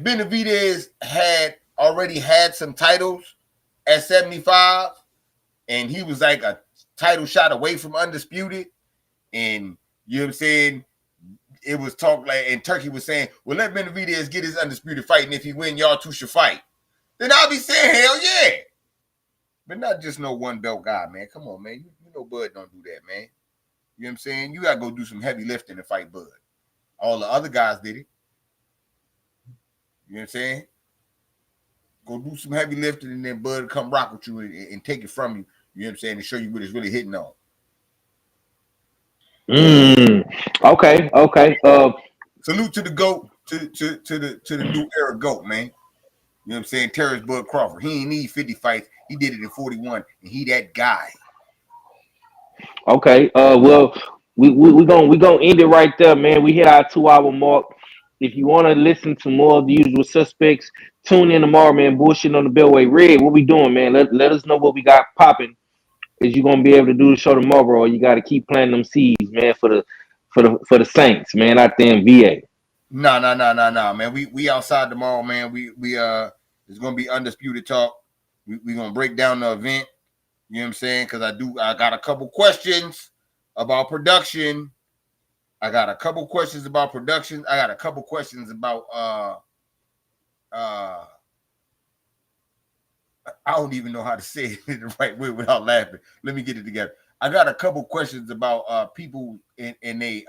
Benavidez had already had some titles at 75, and he was like a title shot away from undisputed, and you know what I'm saying, it was talk like, and Turkey was saying, well, let Benavidez get his undisputed fight, and if he win, y'all two should fight. Then I'll be saying, hell yeah. But not just no one belt guy, man. Come on, man. You know Bud don't do that, man. You know what I'm saying? You got to go do some heavy lifting to fight Bud. All the other guys did it. You know what I'm saying? Go do some heavy lifting, and then Bud come rock with you and take it from you. You know what I'm saying? And show you what it's really hitting on. Okay. Salute to the GOAT, to the new era GOAT, man. You know what I'm saying? Terrence Bud Crawford. He ain't need 50 fights. He did it in 41, and he that guy. Okay. Well, we gonna end it right there, man. We hit our 2-hour mark. If you want to listen to more of the usual suspects, tune in tomorrow, man. Bullshit on the Beltway. Red, what we doing, man? Let us know what we got popping. Is you gonna be able to do the show tomorrow, or you got to keep planting them seeds, man, for the Saints, man, out there in VA. No, man. We outside tomorrow, man. We it's gonna be undisputed talk. We gonna break down the event. You know what I'm saying? Because I got a couple questions about production. I got a couple questions about I don't even know how to say it the right way without laughing. Let me get it together. I got a couple questions about people and they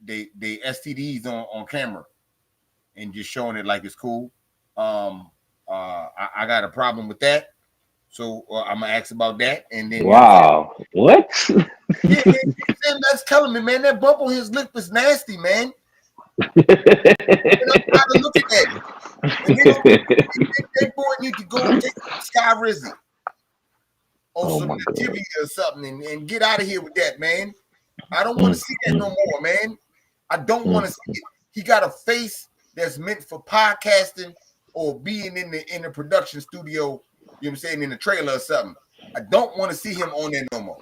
STDs on camera and just showing it like it's cool. I got a problem with that. So I'm gonna ask about that, and then wow, what? Yeah, man, that's telling me, man. That bump on his lip is nasty, man. And I'm trying to look at that. That boy need to go and take Sky Rizzy or some activity or something, and get out of here with that, man. I don't want to see that no more, man. I don't want to see it. He got a face that's meant for podcasting or being in the production studio. You know what I'm saying, in the trailer or something. I don't want to see him on there no more.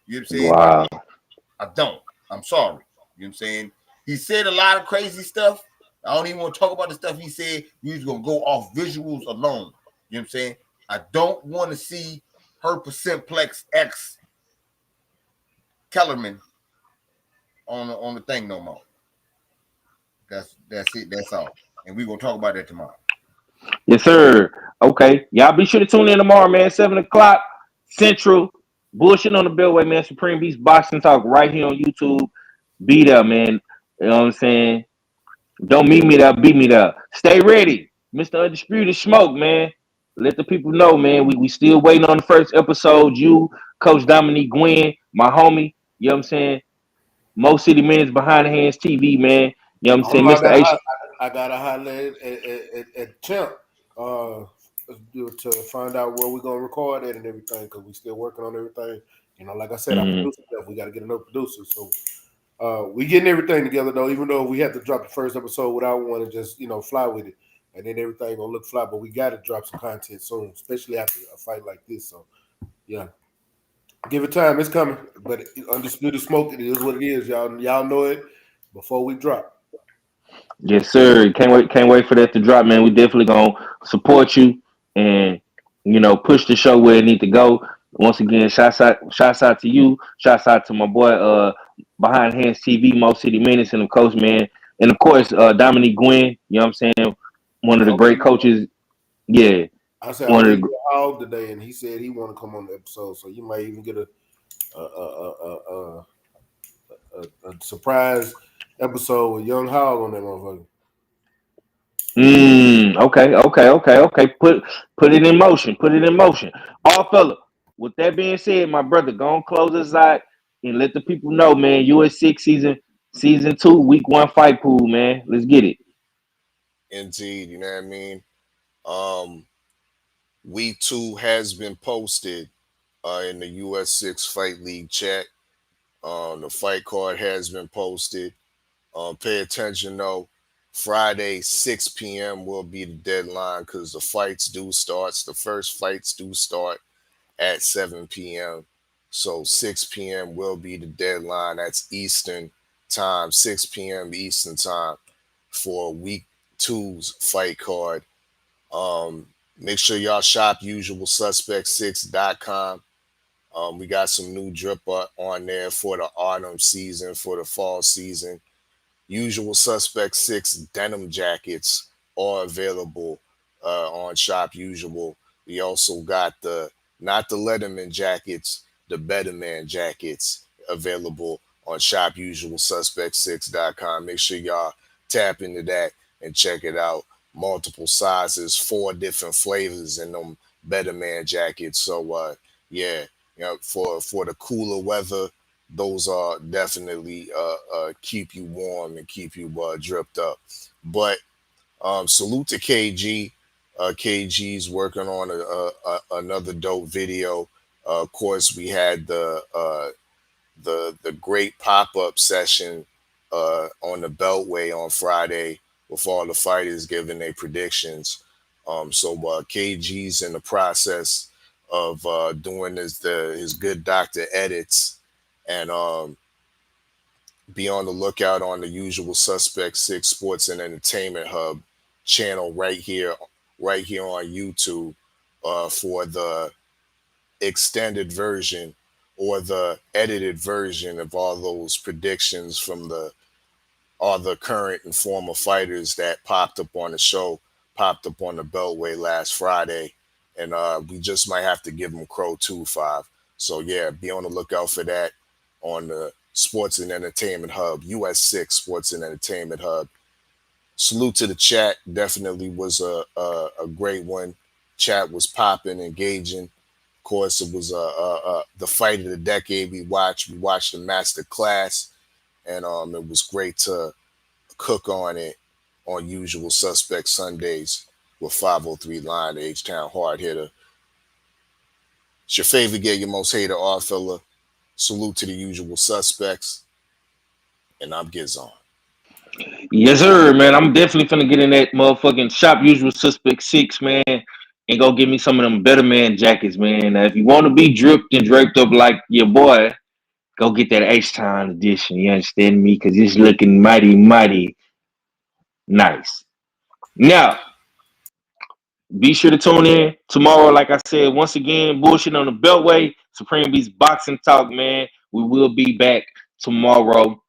You know what I'm saying? Wow. I don't. I'm sorry. You know what I'm saying? He said a lot of crazy stuff. I don't even want to talk about the stuff he said. We was gonna go off visuals alone. You know what I'm saying? I don't want to see her percentplex X Kellerman on the thing no more. That's it. That's all. And we're gonna talk about that tomorrow. Yes, sir. Okay. Y'all be sure to tune in tomorrow, man. 7 o'clock Central. Bullshit on the Beltway, man. Supreme Beast Boxing Talk right here on YouTube. Be there, man. You know what I'm saying? Don't meet me there, beat me there. Stay ready. Mr. Undisputed Smoke, man. Let the people know, man. We still waiting on the first episode. You, Coach Dominique Gwynn, my homie. You know what I'm saying? Mo City Men's Behind the Hands TV, man. You know what I'm saying? Mr. H. I gotta holler at Champ to find out where we're gonna record it and everything, because we still working on everything. You know, like I said, our producer stuff, we gotta get another producer. So we getting everything together though, even though we have to drop the first episode without one and just, fly with it. And then everything gonna look fly, but we gotta drop some content soon, especially after a fight like this. So yeah. Give it time, it's coming. But Undisputed Smoke, it is what it is. Y'all know it before we drop. Yes, sir. Can't wait for that to drop, man. We definitely gonna support you and push the show where it need to go. Once again, shouts out to you. Shouts out to my boy Behind Hands TV, Mo City Menace, and of course, man, and of course, Dominique Gwynn, you know what I'm saying? One of the great coaches. Yeah. I said I was Hog today, and he said he want to come on the episode, so you might even get a surprise episode with Young Hog on that motherfucker. Okay. Put it in motion. Put it in motion. All fella. With that being said, my brother, go and close us out and let the people know, man. US6 season 2, week 1 fight pool, man. Let's get it. Indeed, you know what I mean. Week 2 has been posted in the US6 Fight League chat. The fight card has been posted. Pay attention though. Friday 6 p.m. will be the deadline because the first fights do start at 7 p.m. So 6 p.m. will be the deadline. That's Eastern time, 6 p.m. Eastern time for week 2's fight card. Make sure y'all shop usualsuspect6.com. We got some new drip on there for the autumn season, for the fall season. Usual Suspect 6 denim jackets are available on Shop Usual. We also got not the Letterman jackets, the Better Man jackets available on shopusualsuspect6.com. Make sure y'all tap into that and check it out. Multiple sizes, 4 different flavors in them Better Man jackets. So yeah, for the cooler weather, those are definitely keep you warm and keep you dripped up. But salute to KG. KG's working on another dope video. Of course, we had the great pop-up session on the Beltway on Friday with all the fighters giving their predictions. So KG's in the process of doing his good doctor edits, and be on the lookout on the Usual Suspect 6 Sports and Entertainment Hub channel right here on YouTube for the extended version or the edited version of all those predictions from all the current and former fighters that popped up on the show, popped up on the Beltway last Friday. And we just might have to give them Crow 2-5. So yeah, be on the lookout for that on the Sports and Entertainment Hub, US6 Sports and Entertainment Hub. Salute to the chat. Definitely was a great one. Chat was popping, engaging. Of course, it was the fight of the decade we watched. We watched the master class, and it was great to cook on it on Usual Suspect Sundays with 503 Line, the H-Town hard hitter. It's your favorite get your most hated odd fella. Salute to the Usual Suspects, and I'm Gizon. Yes, sir, man. I'm definitely finna get in that motherfucking Shop Usual Suspect 6, man, and go get me some of them Better Man jackets, man. Now, if you want to be dripped and draped up like your boy, Go get that H-Town edition. You understand me? Because it's looking mighty, mighty nice. Now, be sure to tune in tomorrow. Like I said, once again, bullshit on the Beltway, Supreme Beast Boxing Talk, man. We will be back tomorrow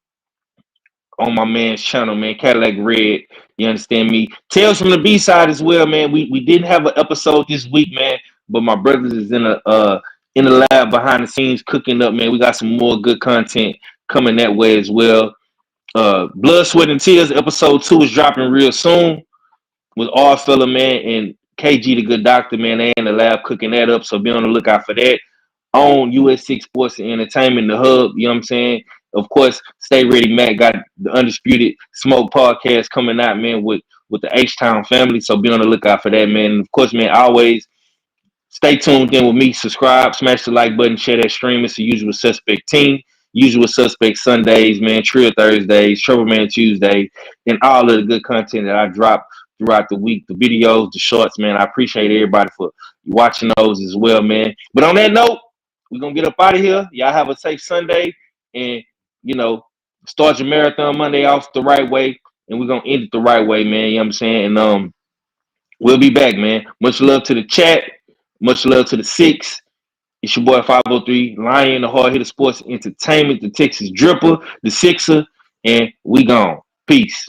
on my man's channel, man. Cadillac Red. You understand me? Tales from the B-side as well, man. We didn't have an episode this week, man, but my brothers is in the lab behind the scenes cooking up, man. We got some more good content coming that way as well. Blood, Sweat, and Tears episode 2 is dropping real soon with All Fella, man, and KG the Good Doctor, man. They in the lab cooking that up, so be on the lookout for that. On US6 Sports and Entertainment, the hub, you know what I'm saying? Of course, Stay Ready, Matt got the Undisputed Smoke podcast coming out, man, with the H-Town family, so be on the lookout for that, man. And of course, man, always stay tuned in with me. Subscribe, smash the like button, share that stream. It's the Usual Suspect team. Usual Suspect Sundays, man. Trill Thursdays, Trouble Tuesday, and all of the good content that I drop throughout the week. The videos, the shorts, man. I appreciate everybody for watching those as well, man. But on that note, we're going to get up out of here. Y'all have a safe Sunday. And, start your marathon Monday off the right way. And we're going to end it the right way, man. You know what I'm saying? And we'll be back, man. Much love to the chat. Much love to the six. It's your boy 503 Lion, the hard hitter sports entertainment, the Texas Dripper, the Sixer, and we gone. Peace.